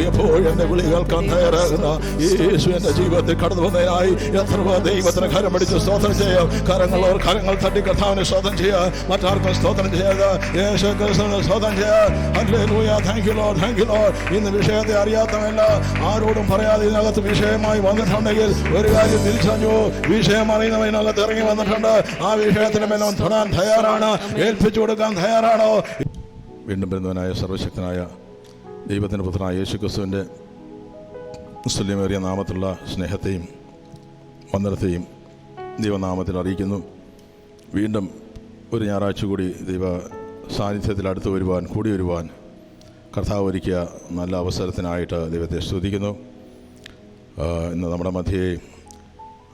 എപ്പോഴും എന്റെ വിളി കേൾക്കാൻ തയ്യാറാകുന്ന യേശു എന്റെ ജീവിതത്തിൽ കടന്നു വന്നതിനായി എത്ര ദൈവത്തിന് കരം പിടിച്ച് സ്തോത്രം ചെയ്യാം. കരങ്ങൾ തട്ടി കർത്താവിനെ സ്തോത്രം ചെയ്യാം. മറ്റാർക്കും സ്തോത്രം ചെയ്യാതെ യേശു ക്രിസ്തുവിനെ സ്തോത്രം ചെയ്യാം. Hallelujah. Thank you Lord, thank you Lord. ഇന്ന് വിഷയത്തെ അറിയാത്തവല്ല, ആരോടും പറയാതെ ഇതിനകത്ത് വിഷയമായി വന്നിട്ടുണ്ടെങ്കിൽ ഒരു കാര്യം തിരിച്ചറിഞ്ഞു, വിഷയം അറിയുന്നവനകത്ത് ഇറങ്ങി വന്നിട്ടുണ്ട്. ആ വിഷയത്തിന് മേലെ തൊടാൻ തയ്യാറാണ്, ഏൽപ്പിച്ചു കൊടുക്കാൻ തയ്യാറാണോ? വീണ്ടും വരുന്നവനായ സർവശക്തനായ ദൈവത്തിൻ്റെ പുത്രനായ യേശു ക്രിസ്തുവിൻ്റെ തുല്യമേറിയ നാമത്തിലുള്ള സ്നേഹത്തെയും വന്ദനത്തെയും ദൈവനാമത്തിൽ അറിയിക്കുന്നു. വീണ്ടും ഒരു ഞായറാഴ്ച കൂടി ദൈവ സാന്നിധ്യത്തിൽ അടുത്ത് വരുവാൻ, കൂടി വരുവാൻ കർത്താവ് ഒരുക്കിയ നല്ല അവസരത്തിനായിട്ട് ദൈവത്തെ സ്തുതിക്കുന്നു. ഇന്ന് നമ്മുടെ മധ്യേ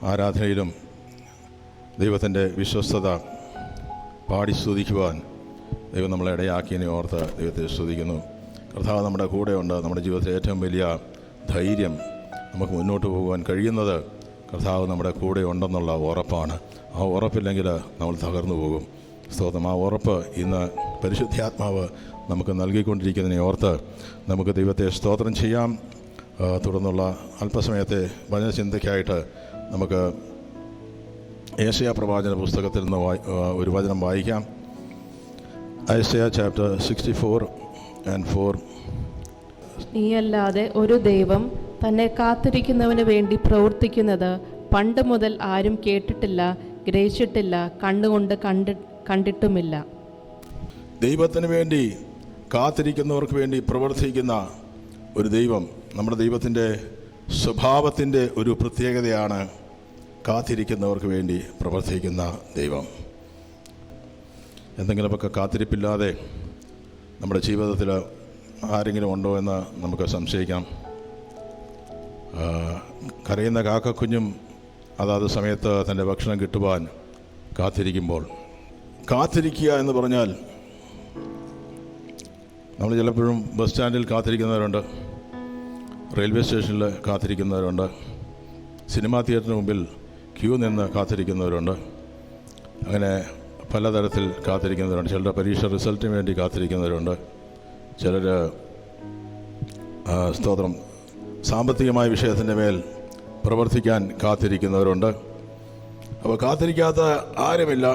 ആരാധനയിലും ദൈവത്തിൻ്റെ വിശ്വസ്തത പാടി സ്തുതിക്കുവാൻ ദൈവം നമ്മളെ ഇടയാക്കിയതിനെ ഓർത്ത് ദൈവത്തെ സ്തുതിക്കുന്നു. കർത്താവ് നമ്മുടെ കൂടെയുണ്ട്. നമ്മുടെ ജീവിതത്തിലെ ഏറ്റവും വലിയ ധൈര്യം നമുക്ക് മുന്നോട്ട് പോകുവാൻ കഴിയുന്നത് കർത്താവ് നമ്മുടെ കൂടെ ഉണ്ടെന്നുള്ള ഉറപ്പാണ്. ആ ഉറപ്പില്ലെങ്കിൽ നമ്മൾ തകർന്നു പോകും. സ്തോത്രം. ആ ഉറപ്പ് ഇന്ന് പരിശുദ്ധാത്മാവ് നമുക്ക് നൽകിക്കൊണ്ടിരിക്കുന്നതിനെ ഓർത്ത് നമുക്ക് ദൈവത്തെ സ്തോത്രം ചെയ്യാം. തുടർന്നുള്ള അല്പസമയത്തെ വചനചിന്തയ്ക്കായിട്ട് നമുക്ക് ഏശയ്യാ പ്രവാചന പുസ്തകത്തിൽ നിന്ന് ഒരു വചനം വായിക്കാം. Isaiah chapter 64:4. നീയല്ലാതെ ഒരു ദൈവം തന്നെ കാത്തിരിക്കുന്നവന് വേണ്ടി പ്രവർത്തിക്കുന്നത് പണ്ട് മുതൽ ആരും കേട്ടിട്ടില്ല, ഗ്രഹിച്ചിട്ടില്ല, കണ്ണുകൊണ്ട് കണ്ടിട്ടുമില്ല. ദൈവത്തിന് വേണ്ടി കാത്തിരിക്കുന്നവർക്ക് വേണ്ടി പ്രവർത്തിക്കുന്ന ഒരു ദൈവം. നമ്മുടെ ദൈവത്തിൻ്റെ സ്വഭാവത്തിൻ്റെ ഒരു പ്രത്യേകതയാണ് കാത്തിരിക്കുന്നവർക്ക് വേണ്ടി പ്രവർത്തിക്കുന്ന ദൈവം. എന്തെങ്കിലുമൊക്കെ കാത്തിരിപ്പില്ലാതെ നമ്മുടെ ജീവിതത്തിൽ ആരെങ്കിലും ഉണ്ടോ എന്ന് നമുക്ക് സംശയിക്കാം. കരയുന്ന കാക്കക്കുഞ്ഞും അതാത് സമയത്ത് തൻ്റെ ഭക്ഷണം കിട്ടുവാൻ കാത്തിരിക്കുമ്പോൾ, കാത്തിരിക്കുക എന്ന് പറഞ്ഞാൽ നമ്മൾ ചിലപ്പോഴും ബസ് സ്റ്റാൻഡിൽ കാത്തിരിക്കുന്നവരുണ്ട്, റെയിൽവേ സ്റ്റേഷനിൽ കാത്തിരിക്കുന്നവരുണ്ട്, സിനിമാ തിയേറ്ററിന് മുമ്പിൽ ക്യൂ നിന്ന് കാത്തിരിക്കുന്നവരുണ്ട്. അങ്ങനെ പലതരത്തിൽ കാത്തിരിക്കുന്നവരുണ്ട്. ചിലർ പരീക്ഷ റിസൾട്ടിന് വേണ്ടി കാത്തിരിക്കുന്നവരുണ്ട്. ചിലർ സ്തോത്രം സാമ്പത്തികമായ വിഷയത്തിൻ്റെ മേൽ പ്രവർത്തിക്കാൻ കാത്തിരിക്കുന്നവരുണ്ട്. അപ്പോൾ കാത്തിരിക്കാത്ത ആരുമില്ല.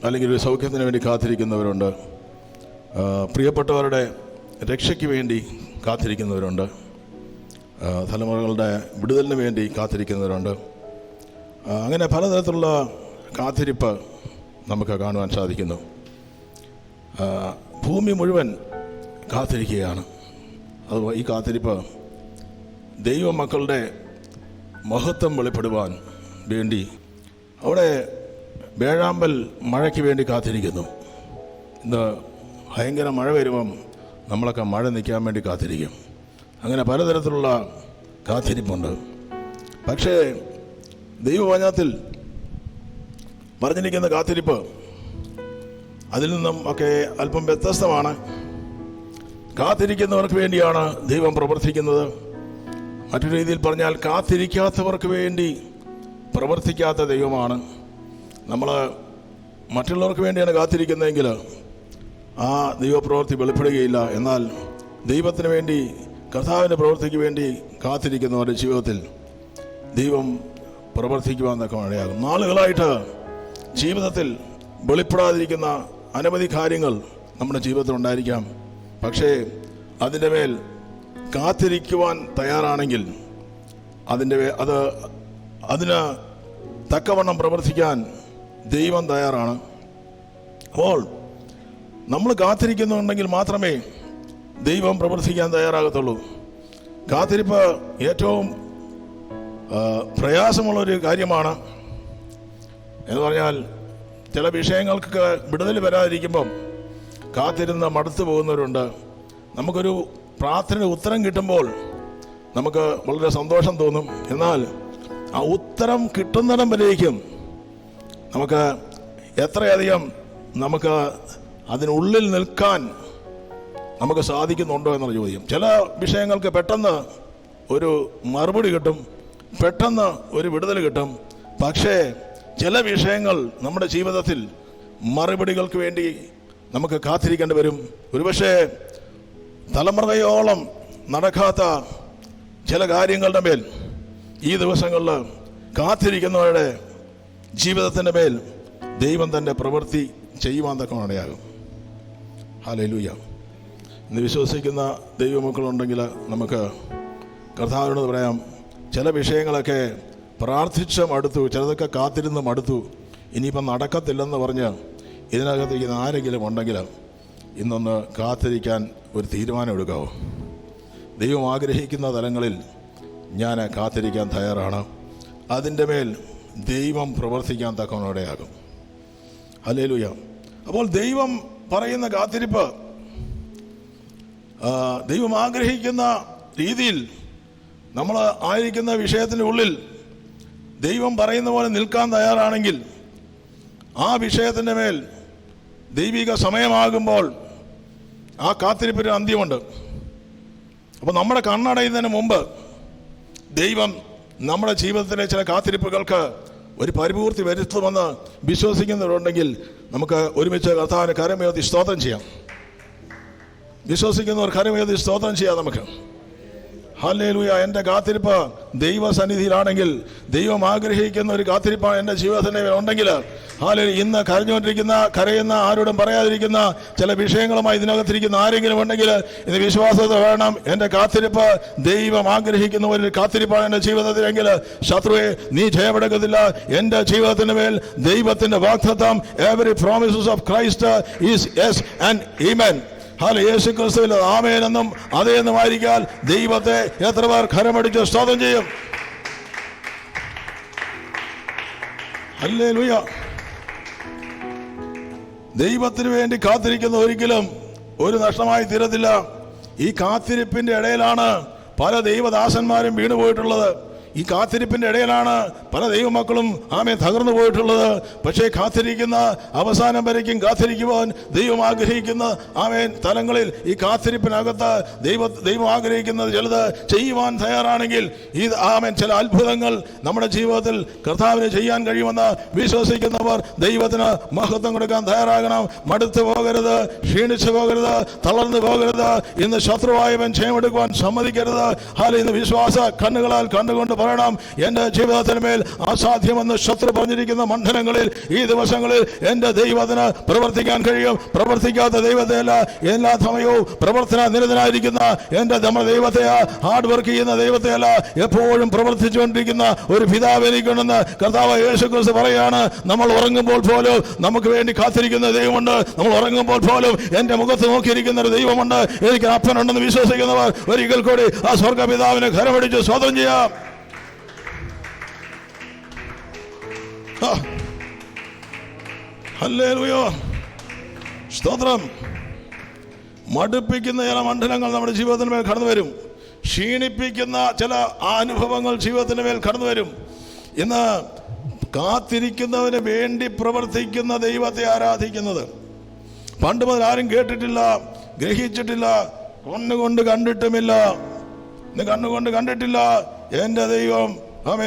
അല്ലെങ്കിൽ ഒരു സൗഖ്യത്തിന് വേണ്ടി കാത്തിരിക്കുന്നവരുണ്ട്. പ്രിയപ്പെട്ടവരുടെ രക്ഷയ്ക്ക് വേണ്ടി കാത്തിരിക്കുന്നവരുണ്ട്. തലമുറകളുടെ വിടുതലിന് വേണ്ടി കാത്തിരിക്കുന്നവരുണ്ട്. അങ്ങനെ പലതരത്തിലുള്ള കാത്തിരിപ്പ് നമുക്ക് കാണുവാൻ സാധിക്കുന്നു. ഭൂമി മുഴുവൻ കാത്തിരിക്കുകയാണ്. അത് ഈ കാത്തിരിപ്പ് ദൈവമക്കളുടെ മഹത്വം വെളിപ്പെടുവാൻ വേണ്ടി അവിടെ വേഴാമ്പൽ മഴയ്ക്ക് വേണ്ടി കാത്തിരിക്കുന്നു. ഇന്ന് ഭയങ്കര മഴ വരുമ്പം നമ്മളൊക്കെ മഴ നിൽക്കാൻ വേണ്ടി കാത്തിരിക്കും. അങ്ങനെ പലതരത്തിലുള്ള കാത്തിരിപ്പുണ്ട്. പക്ഷേ ദൈവവചനത്തിൽ പറഞ്ഞിരിക്കുന്ന കാത്തിരിപ്പ് അതിൽ നിന്നും ഒക്കെ അല്പം വ്യത്യസ്തമാണ്. കാത്തിരിക്കുന്നവർക്ക് വേണ്ടിയാണ് ദൈവം പ്രവർത്തിക്കുന്നത്. മറ്റൊരു രീതിയിൽ പറഞ്ഞാൽ കാത്തിരിക്കാത്തവർക്ക് വേണ്ടി പ്രവർത്തിക്കാത്ത ദൈവമാണ്. നമ്മൾ മറ്റുള്ളവർക്ക് വേണ്ടിയാണ് കാത്തിരിക്കുന്നതെങ്കിൽ ആ ദൈവപ്രവൃത്തി വെളിപ്പെടുകയില്ല. എന്നാൽ ദൈവത്തിന് വേണ്ടി, കർത്താവിൻ്റെ പ്രവൃത്തിക്ക് വേണ്ടി കാത്തിരിക്കുന്നവരുടെ ജീവിതത്തിൽ ദൈവം പ്രവർത്തിക്കുവാനൊക്കെ മഴയാകും. നാളുകളായിട്ട് ജീവിതത്തിൽ വെളിപ്പെടാതിരിക്കുന്ന അനവധി കാര്യങ്ങൾ നമ്മുടെ ജീവിതത്തിൽ ഉണ്ടായിരിക്കാം. പക്ഷേ അതിൻ്റെ മേൽ കാത്തിരിക്കുവാൻ തയ്യാറാണെങ്കിൽ അതിന് തക്കവണ്ണം പ്രവർത്തിക്കാൻ ദൈവം തയ്യാറാണ്. അപ്പോൾ നമ്മൾ കാത്തിരിക്കുന്നുണ്ടെങ്കിൽ മാത്രമേ ദൈവം പ്രവർത്തിക്കാൻ തയ്യാറാകത്തുള്ളൂ. കാത്തിരിപ്പ് ഏറ്റവും പ്രയാസമുള്ളൊരു കാര്യമാണ്. എന്ന് പറഞ്ഞാൽ ചില വിഷയങ്ങൾക്ക് വിടുതൽ വരാതിരിക്കുമ്പം കാത്തിരുന്ന് മടുത്തു പോകുന്നവരുണ്ട്. നമുക്കൊരു പ്രാർത്ഥന ഉത്തരം കിട്ടുമ്പോൾ നമുക്ക് വളരെ സന്തോഷം തോന്നും. എന്നാൽ ആ ഉത്തരം കിട്ടുന്നിടം വരേക്കും നമുക്ക് എത്രയധികം നമുക്ക് അതിനുള്ളിൽ നിൽക്കാൻ നമുക്ക് സാധിക്കുന്നുണ്ടോ എന്നുള്ള ചോദ്യം. ചില വിഷയങ്ങൾക്ക് പെട്ടെന്ന് ഒരു മറുപടി കിട്ടും, പെട്ടെന്ന് ഒരു വിടുതൽ കിട്ടും. പക്ഷേ ചില വിഷയങ്ങൾ നമ്മുടെ ജീവിതത്തിൽ മറുപടികൾക്ക് വേണ്ടി നമുക്ക് കാത്തിരിക്കേണ്ടി വരും. ഒരുപക്ഷെ തലമുറയോളം നടക്കാത്ത ചില കാര്യങ്ങളുടെ മേൽ ഈ ദിവസങ്ങളിൽ കാത്തിരിക്കുന്നവരുടെ ജീവിതത്തിൻ്റെ മേൽ ദൈവം തൻ്റെ പ്രവൃത്തി ചെയ്യുവാൻ തക്കവണ്ണയാകും. ഹല്ലേലൂയ. ഇന്ന് വിശ്വസിക്കുന്ന ദൈവമക്കളുണ്ടെങ്കിൽ നമുക്ക് കർത്താവിനോട് പറയാം, ചില വിഷയങ്ങളൊക്കെ പ്രാർത്ഥിച്ച് മടുത്തു, ചിലതൊക്കെ കാത്തിരുന്ന് മടുത്തു, ഇനിയിപ്പം നടക്കത്തില്ലെന്ന് പറഞ്ഞ് ഇതിനകത്തിരിക്കുന്ന ആരെങ്കിലും ഉണ്ടെങ്കിൽ ഇന്നൊന്ന് കാത്തിരിക്കാൻ ഒരു തീരുമാനം എടുക്കാവോ? ദൈവം ആഗ്രഹിക്കുന്ന തലങ്ങളിൽ ഞാൻ കാത്തിരിക്കാൻ തയ്യാറാണ്. അതിൻ്റെ മേൽ ദൈവം പ്രവർത്തിക്കാൻ തക്കവണ്ണയാകും. ഹല്ലേലൂയ. അപ്പോൾ ദൈവം പറയുന്ന കാത്തിരിപ്പ് ദൈവം ആഗ്രഹിക്കുന്ന രീതിയിൽ നമ്മൾ ആയിരിക്കുന്ന വിഷയത്തിൻ്റെ ഉള്ളിൽ ദൈവം പറയുന്ന പോലെ നിൽക്കാൻ തയ്യാറാണെങ്കിൽ ആ വിഷയത്തിൻ്റെ മേൽ ദൈവിക സമയമാകുമ്പോൾ ആ കാത്തിരിപ്പിന് അന്ത്യമുണ്ട്. അപ്പോൾ നമ്മുടെ കണ്ണടയുന്നതിന് മുമ്പ് ദൈവം നമ്മുടെ ജീവിതത്തിലെ ചില കാത്തിരിപ്പുകൾക്ക് ഒരു പരിപൂർത്തി വരുത്തുമെന്ന് വിശ്വസിക്കുന്നവരുണ്ടെങ്കിൽ നമുക്ക് ഒരുമിച്ച് കർത്താവിന് കരമുയർത്തി സ്തോത്രം ചെയ്യാം. വിശ്വസിക്കുന്നവർ കരമുയർത്തി സ്തോത്രം ചെയ്യാം നമുക്ക്. ഹല്ലേലൂയ. എൻ്റെ കാത്തിരിപ്പ് ദൈവസന്നിധിയിലാണെങ്കിൽ, ദൈവം ആഗ്രഹിക്കുന്ന ഒരു കാത്തിരിപ്പാണ് എൻ്റെ ജീവിതത്തിൻ്റെ ഉണ്ടെങ്കിൽ, ഹല്ലേലൂയ, ഇന്ന് കരയുന്ന ആരോടും പറയാതിരിക്കുന്ന ചില വിഷയങ്ങളുമായി ഇതിനകത്തിരിക്കുന്ന ആരെങ്കിലും ഉണ്ടെങ്കിൽ ഇന്ന് വിശ്വാസത്തെ വേണം. എൻ്റെ കാത്തിരിപ്പ് ദൈവം ആഗ്രഹിക്കുന്ന ഒരു കാത്തിരിപ്പാണ് എൻ്റെ ജീവിതത്തിലെങ്കിൽ ശത്രുവെ നീ ജയമെടുക്കത്തില്ല. എൻ്റെ ജീവിതത്തിൻ്റെ മേൽ ദൈവത്തിൻ്റെ വാഗ്ദത്തം, every promises of Christ is yes and amen. യേശു ക്രിസ്തുവിൽ ആമേൻ എന്നും അതേ എന്നുമായിരിക്കാൻ ദൈവത്തെ എത്ര പേർ കരമടിച്ച് സ്തോത്രം ചെയ്യും? ഹല്ലേലൂയ. ദൈവത്തിന് വേണ്ടി കാത്തിരിക്കുന്ന ഒരിക്കലും ഒരു നഷ്ടമായി തീരത്തില്ല. ഈ കാത്തിരിപ്പിന്റെ ഇടയിലാണ് പല ദൈവദാസന്മാരും വീണുപോയിട്ടുള്ളത്. ഈ കാത്തിരിപ്പിന്റെ ഇടയിലാണ് പല ദൈവമക്കളും തകർന്നു പോയിട്ടുള്ളത്. പക്ഷേ കാത്തിരിക്കുന്ന അവസാനം വരയ്ക്കും കാത്തിരിക്കുവാൻ ദൈവം ആഗ്രഹിക്കുന്ന തലങ്ങളിൽ ഈ കാത്തിരിപ്പിനകത്ത് ദൈവം ആഗ്രഹിക്കുന്നത് ചിലത് ചെയ്യുവാൻ തയ്യാറാണെങ്കിൽ ഈ ചില അത്ഭുതങ്ങൾ നമ്മുടെ ജീവിതത്തിൽ കർത്താവിന് ചെയ്യാൻ കഴിയുമെന്ന് വിശ്വസിക്കുന്നവർ ദൈവത്തിന് മഹത്വം കൊടുക്കാൻ തയ്യാറാകണം. മടുത്തു പോകരുത്, ക്ഷീണിച്ചു പോകരുത്, തളർന്നു പോകരുത്. ഇന്ന് ശത്രുവായവൻ ജയമെടുക്കുവാൻ സമ്മതിക്കരുത്. ഇന്ന് വിശ്വാസ കണ്ണുകളാൽ കണ്ടുകൊണ്ട് പറയണം, എൻ്റെ ജീവിതത്തിന് മേൽ അസാധ്യമെന്ന് ശത്രു പറഞ്ഞിരിക്കുന്ന മണ്ഡലങ്ങളിൽ ഈ ദിവസങ്ങളിൽ എൻ്റെ ദൈവത്തിന് പ്രവർത്തിക്കാൻ കഴിയും. പ്രവർത്തിക്കാത്ത ദൈവത്തെയല്ല, എല്ലാ സമയവും പ്രവർത്തന നിരതനായിരിക്കുന്ന എൻ്റെ നമ്മുടെ ദൈവത്തെ, ഹാർഡ് വർക്ക് ചെയ്യുന്ന ദൈവത്തെയല്ല, എപ്പോഴും പ്രവർത്തിച്ചുകൊണ്ടിരിക്കുന്ന ഒരു പിതാവ് എനിക്കുണ്ടെന്ന് കർത്താവ് യേശു ക്രിസ്തു പറയുകയാണ്. നമ്മൾ ഉറങ്ങുമ്പോൾ പോലും നമുക്ക് വേണ്ടി കാത്തിരിക്കുന്ന ദൈവമുണ്ട്. നമ്മൾ ഉറങ്ങുമ്പോൾ പോലും എൻ്റെ മുഖത്ത് നോക്കിയിരിക്കുന്ന ഒരു ദൈവമുണ്ട്. എനിക്ക് അപ്പനുണ്ടെന്ന് വിശ്വസിക്കുന്നവർ ഒരിക്കൽ കൂടി ആ സ്വർഗപിതാവിനെ കരമടിച്ച് സ്തോത്രം ചെയ്യാം. ഹല്ലേലൂയ. സ്തോത്രം. മടുപ്പിക്കുന്ന ചില മണ്ഡലങ്ങൾ നമ്മുടെ ജീവിതത്തിന് മേൽ കടന്നു വരും. ക്ഷീണിപ്പിക്കുന്ന ചില അനുഭവങ്ങൾ ജീവിതത്തിന് മേൽ കടന്നു വരും. ഇന്ന് കാത്തിരിക്കുന്നവന് വേണ്ടി പ്രവർത്തിക്കുന്ന ദൈവത്തെ ആരാധിക്കുന്നത് പണ്ട് മുതൽ ആരും കേട്ടിട്ടില്ല, ഗ്രഹിച്ചിട്ടില്ല, കണ്ണുകൊണ്ട് കണ്ടിട്ടുമില്ല. ഇന്ന് കണ്ണുകൊണ്ട് കണ്ടിട്ടില്ല എൻ്റെ ദൈവം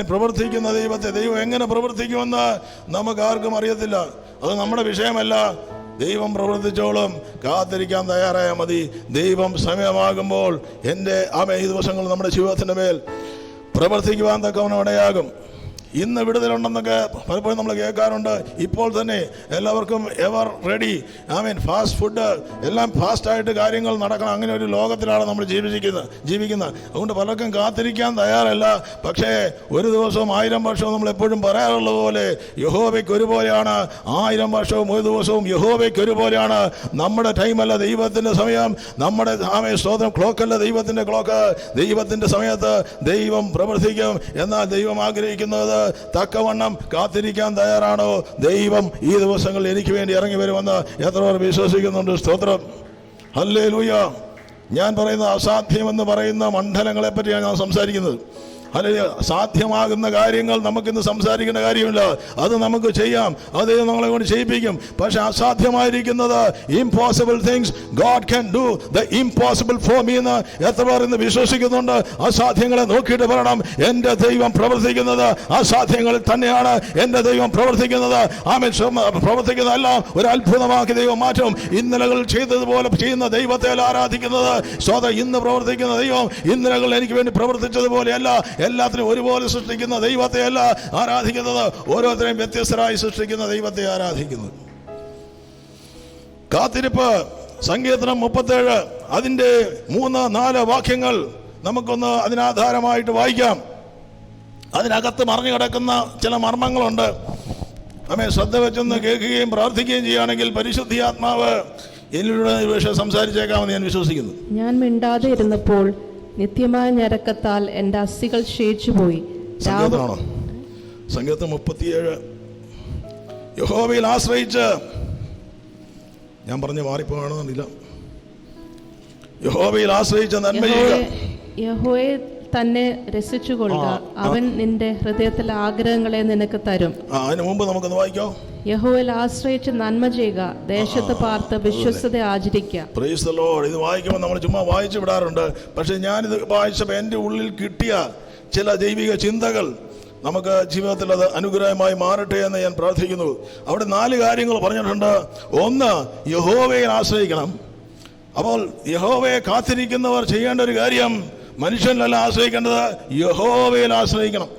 പ്രവർത്തിക്കുന്ന ദൈവത്തെ. ദൈവം എങ്ങനെ പ്രവർത്തിക്കുമെന്ന് നമുക്ക് ആർക്കും അറിയത്തില്ല. അത് നമ്മുടെ വിഷയമല്ല. ദൈവം പ്രവർത്തിച്ചോളും. കാത്തിരിക്കാൻ തയ്യാറായാൽ മതി. ദൈവം സമയമാകുമ്പോൾ എൻ്റെ ഈ ദിവസങ്ങൾ നമ്മുടെ ജീവിതത്തിൻ്റെ മേൽ പ്രവർത്തിക്കുവാൻ തക്കവണ്ണം ഇടയാകും. ഇന്ന് വിടുതലുണ്ടെന്നൊക്കെ പലപ്പോഴും നമ്മൾ കേൾക്കാറുണ്ട്. ഇപ്പോൾ തന്നെ എല്ലാവർക്കും എവർ റെഡി, ഫാസ്റ്റ് ഫുഡ്, എല്ലാം ഫാസ്റ്റായിട്ട് കാര്യങ്ങൾ നടക്കണം. അങ്ങനെ ഒരു ലോകത്തിലാണ് നമ്മൾ ജീവിക്കുന്നത്. അതുകൊണ്ട് പലർക്കും കാത്തിരിക്കാൻ തയ്യാറല്ല. പക്ഷേ ഒരു ദിവസവും 1000 വർഷവും നമ്മൾ എപ്പോഴും പറയാറുള്ളത് പോലെ യഹോവയ്ക്ക് ഒരുപോലെയാണ്. 1000 വർഷവും ഒരു ദിവസവും യഹോവയ്ക്ക് ഒരുപോലെയാണ്. നമ്മുടെ ടൈമല്ല ദൈവത്തിൻ്റെ സമയം. നമ്മുടെ സ്തോത്രം ക്ലോക്കല്ല ദൈവത്തിൻ്റെ ക്ലോക്ക്. ദൈവത്തിൻ്റെ സമയത്ത് ദൈവം പ്രവർത്തിക്കും. എന്നാൽ ദൈവം ആഗ്രഹിക്കുന്നത് തക്കവണ്ണം കാത്തിരിക്കാൻ തയ്യാറാണോ? ദൈവം ഈ ദിവസങ്ങളിൽ എനിക്ക് വേണ്ടി ഇറങ്ങി വരുമെന്ന് എത്ര പേർ വിശ്വസിക്കുന്നുണ്ട്? സ്തോത്രം. ഹല്ലേലൂയ. ഞാൻ പറയുന്ന അസാധ്യമെന്ന് പറയുന്ന മണ്ഡലങ്ങളെ പറ്റിയാണ് ഞാൻ സംസാരിക്കുന്നത്. അല്ലെങ്കിൽ സാധ്യമാകുന്ന കാര്യങ്ങൾ നമുക്കിന്ന് സംസാരിക്കേണ്ട കാര്യമില്ല, അത് നമുക്ക് ചെയ്യാം, അത് നമ്മളെ കൊണ്ട് ചെയ്യിപ്പിക്കും. പക്ഷെ അസാധ്യമായിരിക്കുന്നത്, impossible things God can do the impossible for me എന്ന് എത്ര പേർ ഇന്ന് വിശ്വസിക്കുന്നുണ്ട്? അസാധ്യങ്ങളെ നോക്കിയിട്ട് പറയണം, എൻ്റെ ദൈവം പ്രവർത്തിക്കുന്നത് അസാധ്യങ്ങളിൽ തന്നെയാണ് എൻ്റെ ദൈവം പ്രവർത്തിക്കുന്നത്. ആമേൻ. പ്രവർത്തിക്കുന്നതെല്ലാം ഒരു അത്ഭുതമാക്കി ദൈവം മാറ്റും. ഇന്നലകൾ ചെയ്തതുപോലെ ചെയ്യുന്ന ദൈവത്തെ ആരാധിക്കുന്നത്. ഇന്ന് പ്രവർത്തിക്കുന്ന ദൈവം ഇന്നലകൾ എനിക്ക് വേണ്ടി പ്രവർത്തിച്ചതുപോലെയല്ല, എല്ലാത്തിനും ഒരുപോലെ സൃഷ്ടിക്കുന്ന ദൈവത്തെയല്ല ആരാധിക്കുന്നത്, ഓരോരുത്തരെയും വ്യത്യസ്തരായി സൃഷ്ടിക്കുന്ന ദൈവത്തെ ആരാധിക്കുന്നത്. കാത്തിരിപ്പ്. സങ്കീർത്തനം 37 അതിൻ്റെ 3-4 വാക്യങ്ങൾ നമുക്കൊന്ന് അതിനാധാരമായിട്ട് വായിക്കാം. അതിനകത്ത് മറിഞ്ഞു കിടക്കുന്ന ചില മർമ്മങ്ങളുണ്ട്. നമ്മെ ശ്രദ്ധ വെച്ചൊന്ന് കേൾക്കുകയും പ്രാർത്ഥിക്കുകയും ചെയ്യുകയാണെങ്കിൽ പരിശുദ്ധാത്മാവ് എന്നിലൂടെ ഈ വിഷയം സംസാരിച്ചേക്കാമെന്ന് ഞാൻ വിശ്വസിക്കുന്നു. ഞാൻ മിണ്ടാതെ ഇരുന്നപ്പോൾ നിത്യമായ ഞരക്കത്താൽ എൻ്റെ അസ്ഥികൾ ക്ഷയിച്ചുപോയി. സങ്കീർത്തനം 37 യഹോവയിൽ ആശ്രയിച്ച്, ഞാൻ പറഞ്ഞ് മാറിപ്പോകണമെന്നില്ല, യഹോവയിൽ ആശ്രയിച്ച് നന്മ ചെയ്യുക. യഹോവയെ തന്നെ രസിച്ചുകൊള്ളുക, അവൻ നിന്റെ ഹൃദയത്തിലെ ആഗ്രഹങ്ങളെ നിനക്ക് തരും. അതിനു മുമ്പ് നമുക്കൊന്ന് വായിക്കാം. യഹോവയിൽ ആശ്രയിച്ച് നന്മ ചെയ്യുക, ദേശത്ത് പാർത്ത് വിശ്വസ്തത ആചരിക്കുക. Praise the Lord. ഇത് വായിക്കുമ്പോൾ നമ്മൾ ചുമ്മാ വായിച്ചു വിടാറുണ്ട്. പക്ഷെ ഞാനിത് വായിച്ചപ്പോൾ എൻ്റെ ഉള്ളിൽ കിട്ടിയ ചില ദൈവിക ചിന്തകൾ നമുക്ക് ജീവിതത്തിൽ അത് അനുഗ്രഹമായി മാറട്ടെ എന്ന് ഞാൻ പ്രാർത്ഥിക്കുന്നു. അവിടെ 4 കാര്യങ്ങൾ പറഞ്ഞിട്ടുണ്ട്. ഒന്ന്, യഹോവയെ ആശ്രയിക്കണം. അപ്പോൾ യഹോവയെ കാത്തിരിക്കുന്നവർ ചെയ്യേണ്ട ഒരു കാര്യം, മനുഷ്യനിലല്ല ആശ്രയിക്കേണ്ടത്, യഹോവയിൽ ആശ്രയിക്കണം.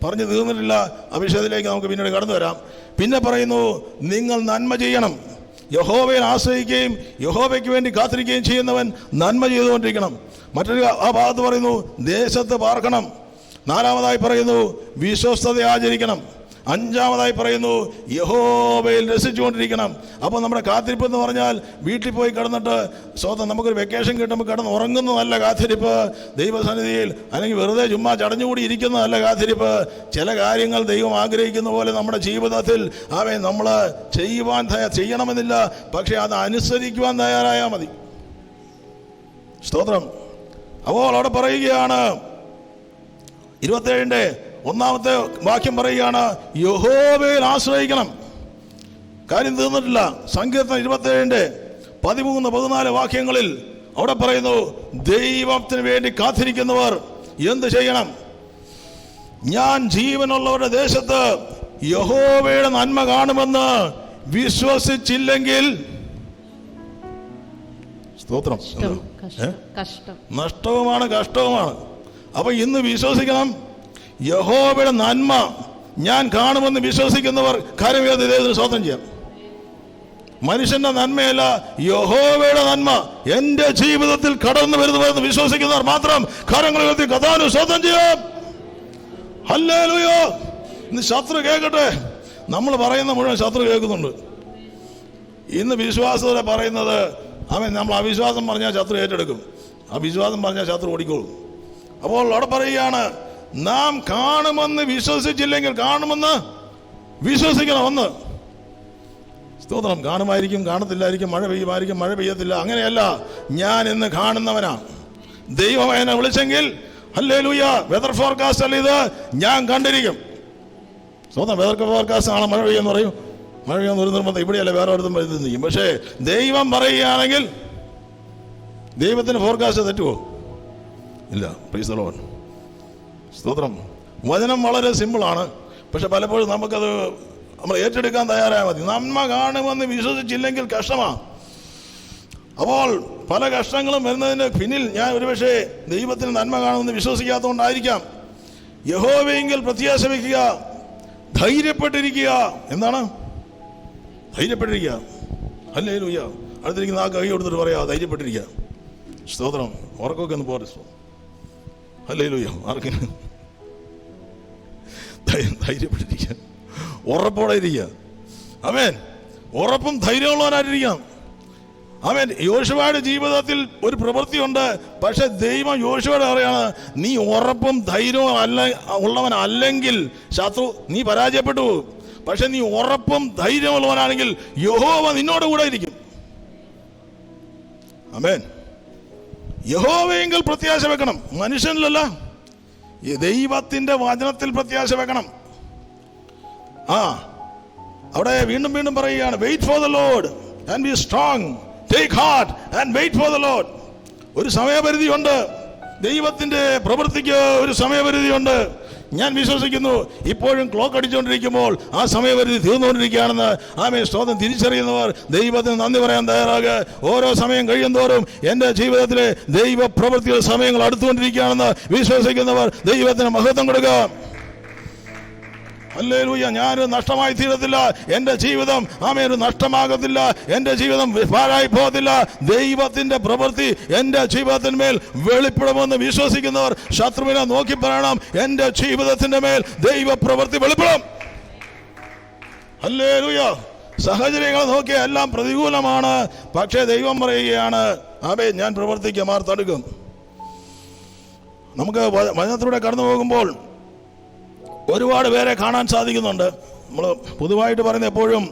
പറഞ്ഞു തീർന്നിട്ടില്ല, ആ വിഷയത്തിലേക്ക് നമുക്ക് പിന്നീട് കടന്നു വരാം. പിന്നെ പറയുന്നു, നിങ്ങൾ നന്മ ചെയ്യണം. യഹോവയിൽ ആശ്രയിക്കുകയും യഹോവയ്ക്ക് വേണ്ടി കാത്തിരിക്കുകയും ചെയ്യുന്നവൻ നന്മ ചെയ്തുകൊണ്ടിരിക്കണം. മറ്റൊരു ആ ഭാഗത്ത് പറയുന്നു, ദേശത്ത് പാർക്കണം. 4-മതായി പറയുന്നു, വിശ്വസ്തത ആചരിക്കണം. 5-മതായി പറയുന്നു, യഹോവയിൽ രസിച്ചുകൊണ്ടിരിക്കണം. അപ്പോൾ നമ്മുടെ കാത്തിരിപ്പ് എന്ന് പറഞ്ഞാൽ വീട്ടിൽ പോയി കിടന്നിട്ട് നമുക്കൊരു വെക്കേഷൻ കിട്ടുമ്പോൾ കിടന്ന് ഉറങ്ങുന്നതല്ല കാത്തിരിപ്പ്. ദൈവസന്നിധിയിൽ അല്ലെങ്കിൽ വെറുതെ ചുമ്മാ ചടഞ്ഞുകൂടി ഇരിക്കുന്നതല്ല കാത്തിരിപ്പ്. ചില കാര്യങ്ങൾ ദൈവം ആഗ്രഹിക്കുന്ന പോലെ നമ്മുടെ ജീവിതത്തിൽ നമ്മൾ ചെയ്യണമെന്നില്ല, പക്ഷെ അത് അനുസരിക്കുവാൻ തയ്യാറായാൽ മതി. സ്തോത്രം. അപ്പോൾ അവിടെ പറയുകയാണ്, 27-ന്റെ 1-മത്തെ വാക്യം പറയുകയാണ്, യഹോവയിൽ ആശ്രയിക്കണം. കാര്യം തീർന്നിട്ടില്ല. സങ്കീർത്തനം 27-ന്റെ 13-14 വാക്യങ്ങളിൽ അവിടെ പറയുന്നു, ദൈവത്തിന് വേണ്ടി കാത്തിരിക്കുന്നവർ എന്ത് ചെയ്യണം? ഞാൻ ജീവനുള്ളവരുടെ ദേശത്ത് യഹോവയുടെ നന്മ കാണുമെന്ന് വിശ്വസിച്ചില്ലെങ്കിൽ സ്തോത്രം, നഷ്ടവുമാണ്, കഷ്ടവുമാണ്. അപ്പൊ ഇന്ന് വിശ്വസിക്കണം, യഹോവയുടെ നന്മ ഞാൻ കാണുമെന്ന് വിശ്വസിക്കുന്നവർ കരമേത് ദൈവത്തിന് സ്തോത്രം ചെയ്യാം. മനുഷ്യന്റെ നന്മയല്ല, യഹോവയുടെ നന്മ എൻ്റെ ജീവിതത്തിൽ കടന്നു വരുന്നുവെന്ന് വിശ്വസിക്കുന്നവർ മാത്രം കരങ്ങൾ ഉയർത്തി കഥാനു സ്തോത്രം ചെയ്യാം. ഹല്ലേലൂയ. ഇന്ന് ശത്രു കേൾക്കട്ടെ. നമ്മൾ പറയുന്ന മുഴുവൻ ശത്രു കേൾക്കുന്നുണ്ട്. ഇന്ന് വിശ്വാസത്തോടെ പറയുന്നത് നമ്മൾ അവിശ്വാസം പറഞ്ഞാൽ ശത്രു ഏറ്റെടുക്കും, അവിശ്വാസം പറഞ്ഞാൽ ശത്രു ഓടിക്കോളും. അപ്പോൾ അവിടെ പറയുകയാണ്, നാം കാണുമെന്ന് വിശ്വസിച്ചില്ലെങ്കിൽ കാണുമെന്ന് വിശ്വസിക്കണം. ഒന്ന് സ്തോത്രം. കാണുമായിരിക്കും, കാണത്തില്ലായിരിക്കും, മഴ പെയ്യുമായിരിക്കും, മഴ പെയ്യത്തില്ല, അങ്ങനെയല്ല. ഞാൻ ഇന്ന് കാണുന്നവനാണ്. ദൈവം എന്നെ വിളിച്ചെങ്കിൽ ഹല്ലേലൂയ, വെതർ ഫോർകാസ്റ്റ് അല്ല ഇത്, ഞാൻ കണ്ടിരിക്കും. സ്വന്തം വെതർ ഫോർകാസ്റ്റ് ആണ് മഴ പെയ്യെന്ന് പറയും. മഴ പെയ്യാന്ന് ഒരു നിർബന്ധം ഇവിടെയല്ല, വേറെ ഒരിടത്തും ചെയ്യും. പക്ഷേ ദൈവം പറയുകയാണെങ്കിൽ ദൈവത്തിന് ഫോർകാസ്റ്റ് തെറ്റുമോ? ഇല്ല. Praise the Lord. സ്തോത്രം. വചനം വളരെ സിമ്പിളാണ്, പക്ഷെ പലപ്പോഴും നമുക്കത് നമ്മൾ ഏറ്റെടുക്കാൻ തയ്യാറായാൽ മതി. നന്മ കാണുമെന്ന് വിശ്വസിച്ചില്ലെങ്കിൽ കഷ്ടമാണ്. അപ്പോൾ പല കഷ്ടങ്ങളും വരുന്നതിന് പിന്നിൽ ഞാൻ ഒരുപക്ഷെ ദൈവത്തിന് നന്മ കാണുമെന്ന് വിശ്വസിക്കാത്തതുകൊണ്ടായിരിക്കാം. യഹോവയെങ്കിൽ പ്രത്യാശ വയ്ക്കുക, ധൈര്യപ്പെട്ടിരിക്കുക. എന്താണ് ധൈര്യപ്പെട്ടിരിക്കുക? ഹല്ലേലൂയ. അടുത്തിരിക്കുന്ന ആ കൈ കൊടുത്തിട്ട് പറയാ, ധൈര്യപ്പെട്ടിരിക്കുക. സ്തോത്രം. ഉറക്കമൊക്കെ ഒന്ന് പോരെ. ഹല്ലേലൂയ. ആർക്കും ധൈര്യപ്പെട്ടിരിക്കുക, ഉറപ്പോടെ ഇരിക്കുക. ആമേൻ. ഉറപ്പും ധൈര്യമുള്ളവനായിട്ടിരിക്കാം. ആമേൻ. യോശുവയുടെ ജീവിതത്തിൽ ഒരു പ്രവൃത്തിയുണ്ട്, പക്ഷെ ദൈവം യോശുവയോട് പറയാണ്, നീ ഉറപ്പും ധൈര്യവും ഉള്ളവനല്ലെങ്കിൽ ശത്രു നീ പരാജയപ്പെട്ടു പോകും. പക്ഷെ നീ ഉറപ്പും ധൈര്യമുള്ളവനാണെങ്കിൽ യഹോവ നിന്നോട് കൂടെ ഇരിക്കും. ആമേൻ. യഹോവയെങ്കിൽ പ്രത്യാശ വെക്കണം, മനുഷ്യനിലല്ല. ഈ ദൈവത്തിന്റെ വചനത്തിൽ പ്രത്യാശ വെക്കണം. അവിടെ വീണ്ടും വീണ്ടും പറയുകയാണ്, wait for the Lord and be strong, take heart and wait for the Lord. ഒരു സമയപരിധിയുണ്ട്, ദൈവത്തിന്റെ പ്രവൃത്തിക്ക് ഒരു സമയപരിധിയുണ്ട്. ഞാൻ വിശ്വസിക്കുന്നു ഇപ്പോഴും ക്ലോക്ക് അടിച്ചുകൊണ്ടിരിക്കുമ്പോൾ ആ സമയപരിധി തീർന്നുകൊണ്ടിരിക്കുകയാണെന്ന്. ആമേൻ. സ്തോത്രം. തിരിച്ചറിയുന്നവർ ദൈവത്തിന് നന്ദി പറയാൻ തയ്യാറാകുക. ഓരോ സമയം കഴിയുന്തോറും എൻ്റെ ജീവിതത്തിലെ ദൈവ പ്രവൃത്തിയുടെ സമയങ്ങൾ അടുത്തുകൊണ്ടിരിക്കുകയാണെന്ന് വിശ്വസിക്കുന്നവർ ദൈവത്തിന് മഹത്വം കൊടുക്കുക. ഹല്ലേലൂയ. ഞാനൊരു നഷ്ടമായി തീരത്തില്ല, എൻ്റെ ജീവിതം ഒരു നഷ്ടമാകത്തില്ല, എൻ്റെ ജീവിതം പാഴായി പോകത്തില്ല. ദൈവത്തിന്റെ പ്രവൃത്തി എൻ്റെ ജീവിതത്തിന്മേൽ വെളിപ്പെടുമെന്ന് വിശ്വസിക്കുന്നവർ ശത്രുവിനെ നോക്കി പറയണം, എൻ്റെ ജീവിതത്തിന്റെ മേൽ ദൈവ പ്രവൃത്തി വെളിപ്പെടും. ഹല്ലേലൂയ. സാഹചര്യങ്ങൾ നോക്കിയ എല്ലാം പ്രതികൂലമാണ്, പക്ഷേ ദൈവം പറയുകയാണ്, ഞാൻ പ്രവർത്തിക്കുക, മാർ തടുക്കും. നമുക്ക് വചനത്തിലൂടെ കടന്നു പോകുമ്പോൾ ഒരുപാട് പേരെ കാണാൻ സാധിക്കുന്നുണ്ട്. നമ്മൾ പൊതുവായിട്ട് പറയുന്ന എപ്പോഴും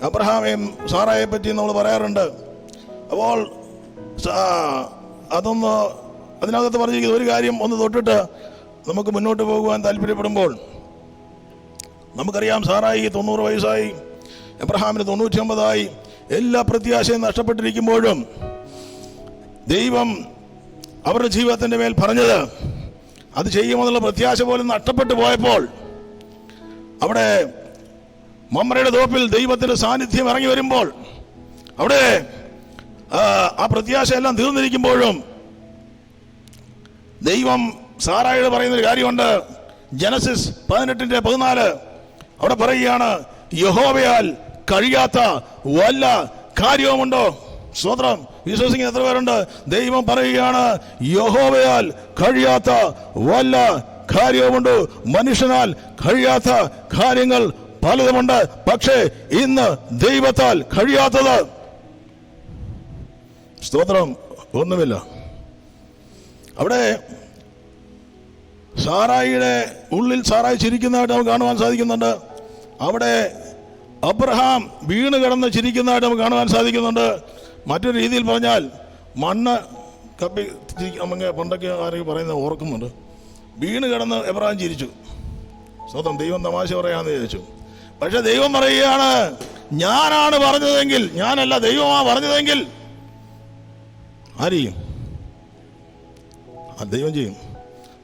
അബ്രഹാമേയും സാറായെ പറ്റി നമ്മൾ പറയാറുണ്ട്. അപ്പോൾ അതിനകത്ത് പറഞ്ഞിരിക്കുന്ന ഒരു കാര്യം ഒന്ന് തൊട്ടിട്ട് നമുക്ക് മുന്നോട്ട് പോകുവാൻ താല്പര്യപ്പെടുമ്പോൾ, നമുക്കറിയാം സാറായി 90 വയസ്സായി, അബ്രഹാമിന് 99 എല്ലാ പ്രത്യാശയും നഷ്ടപ്പെട്ടിരിക്കുമ്പോഴും ദൈവം അവരുടെ ജീവിതത്തിന്റെ മേൽ പറഞ്ഞത് അത് ചെയ്യുമെന്നുള്ള പ്രത്യാശ പോലും നഷ്ടപ്പെട്ടു പോയപ്പോൾ, അവിടെ മമ്രയുടെ തോപ്പിൽ ദൈവത്തിന്റെ സാന്നിധ്യം ഇറങ്ങി വരുമ്പോൾ, അവിടെ ആ പ്രത്യാശ എല്ലാം തീർന്നിരിക്കുമ്പോഴും ദൈവം സാറായോട് പറയുന്നൊരു കാര്യമുണ്ട്. ജനസിസ് 18:14 അവിടെ പറയുകയാണ്, യഹോവയാൽ കഴിയാത്ത വല്ല കാര്യവുമുണ്ടോ? സ്തോത്രം. വിശ്വസിക്കുന്ന എത്ര പേരുണ്ട്? ദൈവം പറയുകയാണ്, യഹോവയാൽ കഴിയാത്ത വല്ല കാര്യവുമുണ്ട്. മനുഷ്യനാൽ കഴിയാത്ത കാര്യങ്ങൾ പലതുമുണ്ട്, പക്ഷേ ഇന്ന് ദൈവത്താൽ കഴിയാത്തത്, സ്തോത്രം, ഒന്നുമില്ല. അവിടെ സാറായിയുടെ ഉള്ളിൽ സാറായി ചിരിക്കുന്നതായിട്ട് നമുക്ക് കാണുവാൻ സാധിക്കുന്നുണ്ട്. അവിടെ അബ്രഹാം വീണ് കിടന്ന് ചിരിക്കുന്നതായിട്ട് നമുക്ക് കാണുവാൻ സാധിക്കുന്നുണ്ട്. മറ്റൊരു രീതിയിൽ പറഞ്ഞാൽ മണ്ണ് കപ്പി പണ്ടൊക്കെ ആരെങ്കിലും പറയുന്നത് ഓർക്കുന്നുണ്ട്. വീണ് കിടന്ന് എബ്രഹാം ചിരിച്ചു. സ്വന്തം ദൈവം തമാശ പറയാമെന്ന് വിചാരിച്ചു. പക്ഷെ ദൈവം പറയുകയാണ്, ഞാനാണ് പറഞ്ഞതെങ്കിൽ, ഞാനല്ല ദൈവമാണ് പറഞ്ഞതെങ്കിൽ ആരെയും ദൈവം ചെയ്യും.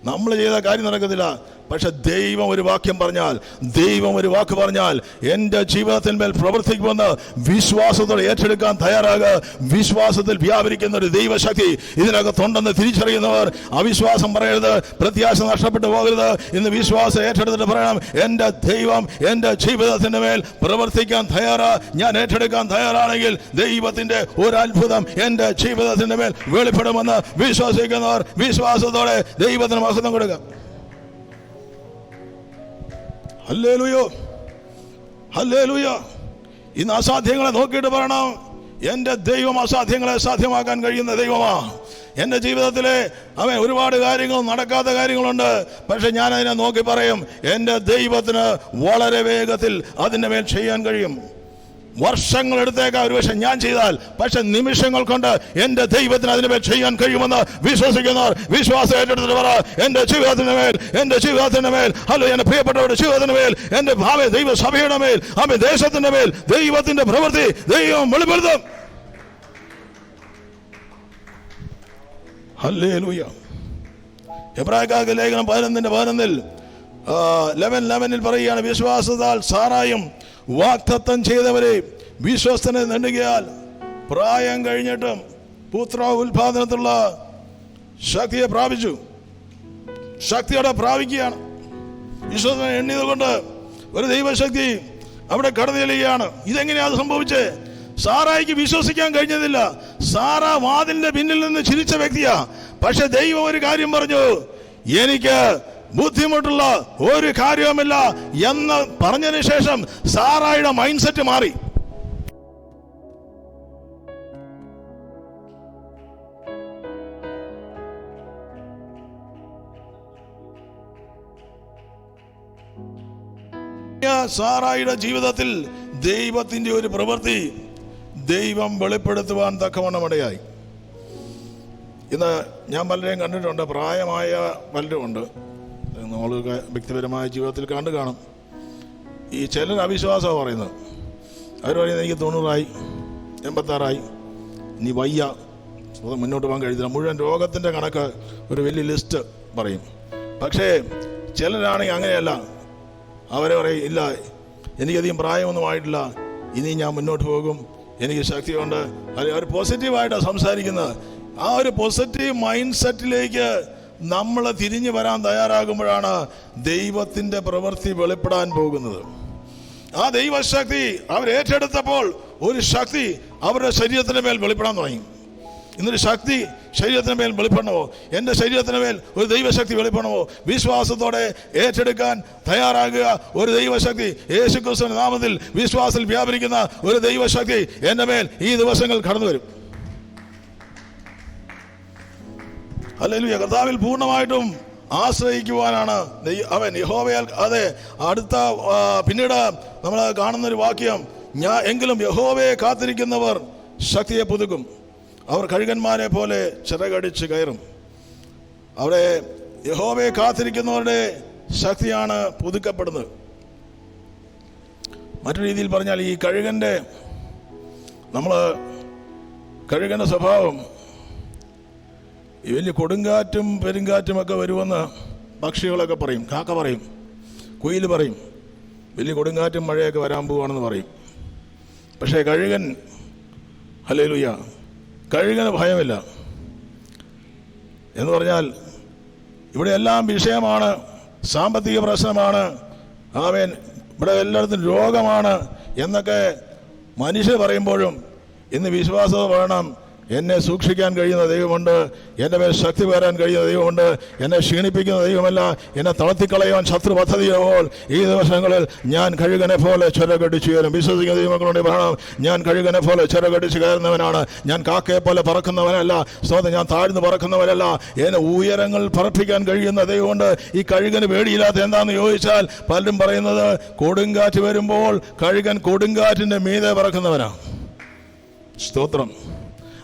നമ്മൾ ചെയ്ത കാര്യം നടക്കത്തില്ല. പക്ഷെ ദൈവം ഒരു വാക്യം പറഞ്ഞാൽ, ദൈവം ഒരു വാക്ക് പറഞ്ഞാൽ എൻ്റെ ജീവിതത്തിന്മേൽ പ്രവർത്തിക്കുമെന്ന് വിശ്വാസത്തോടെ ഏറ്റെടുക്കാൻ തയ്യാറാകുക. വിശ്വാസത്തിൽ വ്യാപരിക്കുന്ന ഒരു ദൈവശക്തി ഇതിനകത്തുണ്ടെന്ന് തിരിച്ചറിയുന്നവർ അവിശ്വാസം പറയരുത്, പ്രത്യാശ നഷ്ടപ്പെട്ടു പോകരുത്. ഇന്ന് വിശ്വാസം ഏറ്റെടുത്തിട്ട് പറയണം, എൻ്റെ ദൈവം എൻ്റെ ജീവിതത്തിൻ്റെ മേൽ പ്രവർത്തിക്കാൻ തയ്യാറാ. ഞാൻ ഏറ്റെടുക്കാൻ തയ്യാറാണെങ്കിൽ ദൈവത്തിൻ്റെ ഒരു അത്ഭുതം എൻ്റെ ജീവിതത്തിൻ്റെ മേൽ വെളിപ്പെടുമെന്ന് വിശ്വസിക്കുന്നവർ വിശ്വാസത്തോടെ ദൈവത്തിന് മഹത്വം കൊടുക്കുക. Hallelujah, hallelujah. ഇന്ന് അസാധ്യങ്ങളെ നോക്കിയിട്ട് പറയണം, എൻ്റെ ദൈവം അസാധ്യങ്ങളെ സാധ്യമാക്കാൻ കഴിയുന്ന ദൈവമാ. എൻ്റെ ജീവിതത്തിലെ ഒരുപാട് കാര്യങ്ങൾ, നടക്കാത്ത കാര്യങ്ങളുണ്ട്. പക്ഷെ ഞാൻ അതിനെ നോക്കി പറയും, എൻ്റെ ദൈവത്തിന് വളരെ വേഗത്തിൽ അതിൻ്റെ മേൽ ചെയ്യാൻ കഴിയും. വർഷങ്ങൾ എടുത്തേക്കാം ഒരുപക്ഷെ ഞാൻ ചെയ്താൽ, പക്ഷെ നിമിഷങ്ങൾ കൊണ്ട് എൻ്റെ ദൈവത്തിന് അതിനുമേൽ ചെയ്യാൻ കഴിയുമെന്ന് വിശ്വസിക്കുന്നവർ വിശ്വാസം ഏറ്റെടുത്തിട്ട് പറ, എൻ്റെ ജീവിതത്തിന് മേൽ, എൻ്റെ ജീവിതത്തിന്റെ മേൽ, അല്ലോ എൻ്റെ പ്രിയപ്പെട്ടവരുടെ ജീവിതത്തിന് മേൽ, എൻ്റെ ദൈവസഭയുടെ മേൽ, ദേശത്തിന്റെ മേൽ ദൈവത്തിന്റെ പ്രവൃത്തി ദൈവം വെളിപ്പെടുത്തും. ഹല്ലേലൂയ. എബ്രായക്കാർക്ക് ലേഖനം 11:11 പറയുകയാണ്, വിശ്വാസത്താൽ സാറായും വാഗ്ദത്തം ചെയ്തവരെ വിശ്വസ്തനെ നെടുകയാൽ പ്രായം കഴിഞ്ഞിട്ടും പുത്ര ഉൽപാദനത്തിലുള്ള ശക്തിയെ പ്രാപിച്ചു. ശക്തിയോടെ പ്രാപിക്കുകയാണ്. വിശ്വസ്തനെ എണ്ണിയത് കൊണ്ട് ഒരു ദൈവശക്തി അവിടെ കടന്നു ചെല്ലുകയാണ്. ഇതെങ്ങനെയാണ് സംഭവിച്ചത്? സാറായിക്ക് വിശ്വസിക്കാൻ കഴിഞ്ഞതില്ല. സാറ വാതിലിന്റെ പിന്നിൽ നിന്ന് ചിരിച്ച വ്യക്തിയാ. പക്ഷെ ദൈവം ഒരു കാര്യം പറഞ്ഞു, എനിക്ക് ബുദ്ധിമുട്ടുള്ള ഒരു കാര്യവുമില്ല എന്ന് പറഞ്ഞതിന് ശേഷം സാറായുടെ മൈൻഡ് സെറ്റ് മാറി. സാറായുടെ ജീവിതത്തിൽ ദൈവത്തിന്റെ ഒരു പ്രവൃത്തി ദൈവം വെളിപ്പെടുത്തുവാൻ തക്കവണ്ണം ഇടയായി. ഇന്ന് ഞാൻ പലരെയും കണ്ടിട്ടുണ്ട്, പ്രായമായ പലരും ഉണ്ട്. നമ്മളൊക്കെ വ്യക്തിപരമായ ജീവിതത്തിൽ കണ്ടു കാണും. ഈ ചിലർ അവിശ്വാസമാണ് പറയുന്നത്. അവർ പറയുന്നത് എനിക്ക് 90 86 ഇനി വയ്യ, മുന്നോട്ട് പോകാൻ കഴിയില്ല, മുഴുവൻ രോഗത്തിൻ്റെ കണക്ക് ഒരു വലിയ ലിസ്റ്റ് പറയും. പക്ഷേ ചിലരാണെങ്കിൽ അങ്ങനെയല്ല. അവരെ പറയും, ഇല്ല എനിക്കധികം പ്രായമൊന്നും ആയിട്ടില്ല, ഇനി ഞാൻ മുന്നോട്ട് പോകും, എനിക്ക് ശക്തിയുണ്ട്. അല്ലെങ്കിൽ അവർ പോസിറ്റീവായിട്ടാണ് സംസാരിക്കുന്നത്. ആ ഒരു പോസിറ്റീവ് മൈൻഡ് സെറ്റിലേക്ക് നമ്മൾ തിരിഞ്ഞു വരാൻ തയ്യാറാകുമ്പോഴാണ് ദൈവത്തിൻ്റെ പ്രവൃത്തി വെളിപ്പെടാൻ പോകുന്നത്. ആ ദൈവശക്തി അവരേറ്റെടുത്തപ്പോൾ ഒരു ശക്തി അവരുടെ ശരീരത്തിന് മേൽ വെളിപ്പെടാൻ തുടങ്ങി. ഇന്നൊരു ശക്തി ശരീരത്തിന് മേൽ വെളിപ്പെടണമോ? എൻ്റെ ശരീരത്തിന് മേൽ ഒരു ദൈവശക്തി വെളിപ്പെടണമോ? വിശ്വാസത്തോടെ ഏറ്റെടുക്കാൻ തയ്യാറാകുക. ഒരു ദൈവശക്തി, യേശുക്രിസ്തുവിന്റെ നാമത്തിൽ വിശ്വാസത്തിൽ വ്യാപരിക്കുന്ന ഒരു ദൈവശക്തി എൻ്റെ മേൽ ഈ ദിവസങ്ങൾ കടന്നു വരും. ഹല്ലേലൂയ. കർത്താവിൽ പൂർണ്ണമായിട്ടും ആശ്രയിക്കുവാനാണ് അവൻ യഹോവയാൽ. അതെ, അടുത്ത പിന്നീട് നമ്മൾ കാണുന്നൊരു വാക്യം, എങ്കിലും യഹോവയെ കാത്തിരിക്കുന്നവർ ശക്തിയെ പുതുക്കും, അവർ കഴുകന്മാരെ പോലെ ചിറകടിച്ച് കയറും. അവിടെ യഹോവയെ കാത്തിരിക്കുന്നവരുടെ ശക്തിയാണ് പുതുക്കപ്പെടുന്നത്. മറ്റൊരു രീതിയിൽ പറഞ്ഞാൽ ഈ കഴുകൻ്റെ സ്വഭാവം, ഈ വലിയ കൊടുങ്കാറ്റും പെരുങ്കാറ്റും ഒക്കെ വരുമെന്ന് പക്ഷികളൊക്കെ പറയും, കാക്ക പറയും, കുയിൽ പറയും, വലിയ കൊടുങ്കാറ്റും മഴയൊക്കെ വരാൻ പോവുകയാണെന്ന് പറയും. പക്ഷേ കഴുകൻ, ഹല്ലേലൂയ, കഴുകന് ഭയമില്ല. എന്ന് പറഞ്ഞാൽ ഇവിടെ എല്ലാം വിഷയമാണ്, സാമ്പത്തിക പ്രശ്നമാണ്, ഇവിടെ എല്ലായിടത്തും രോഗമാണ് എന്നൊക്കെ മനുഷ്യർ പറയുമ്പോഴും ഇന്ന് വിശ്വാസത വേണം. എന്നെ സൂക്ഷിക്കാൻ കഴിയുന്ന ദൈവമുണ്ട്, എൻ്റെ മേൽ ശക്തി വരാൻ കഴിയുന്ന ദൈവമുണ്ട്, എന്നെ ക്ഷീണിപ്പിക്കുന്ന ദൈവമല്ല, എന്നെ തളർത്തിക്കളയാൻ ശത്രു പദ്ധതിയുമ്പോൾ ഈ ദിവസങ്ങളിൽ ഞാൻ കഴുകനെ പോലെ ചിറകടിച്ചു കയറും. വിശ്വസിക്കുന്ന ദൈവമക്കളുടെ പറയണം, ഞാൻ കഴുകനെ പോലെ ചിറകടിച്ചു കയറുന്നവനാണ്. ഞാൻ കാക്കയെ പോലെ പറക്കുന്നവനല്ല, സ്വന്തം ഞാൻ താഴ്ന്നു പറക്കുന്നവനല്ല, എന്നെ ഉയരങ്ങൾ പറപ്പിക്കാൻ കഴിയുന്ന ദൈവമുണ്ട്. ഈ കഴുകന് പേടിയില്ലാത്ത എന്താണെന്ന് ചോദിച്ചാൽ പലരും പറയുന്നത് കൊടുങ്കാറ്റ് വരുമ്പോൾ കഴുകൻ കൊടുങ്കാറ്റിൻ്റെ മീതെ പറക്കുന്നവനാണ്. സ്തോത്രം.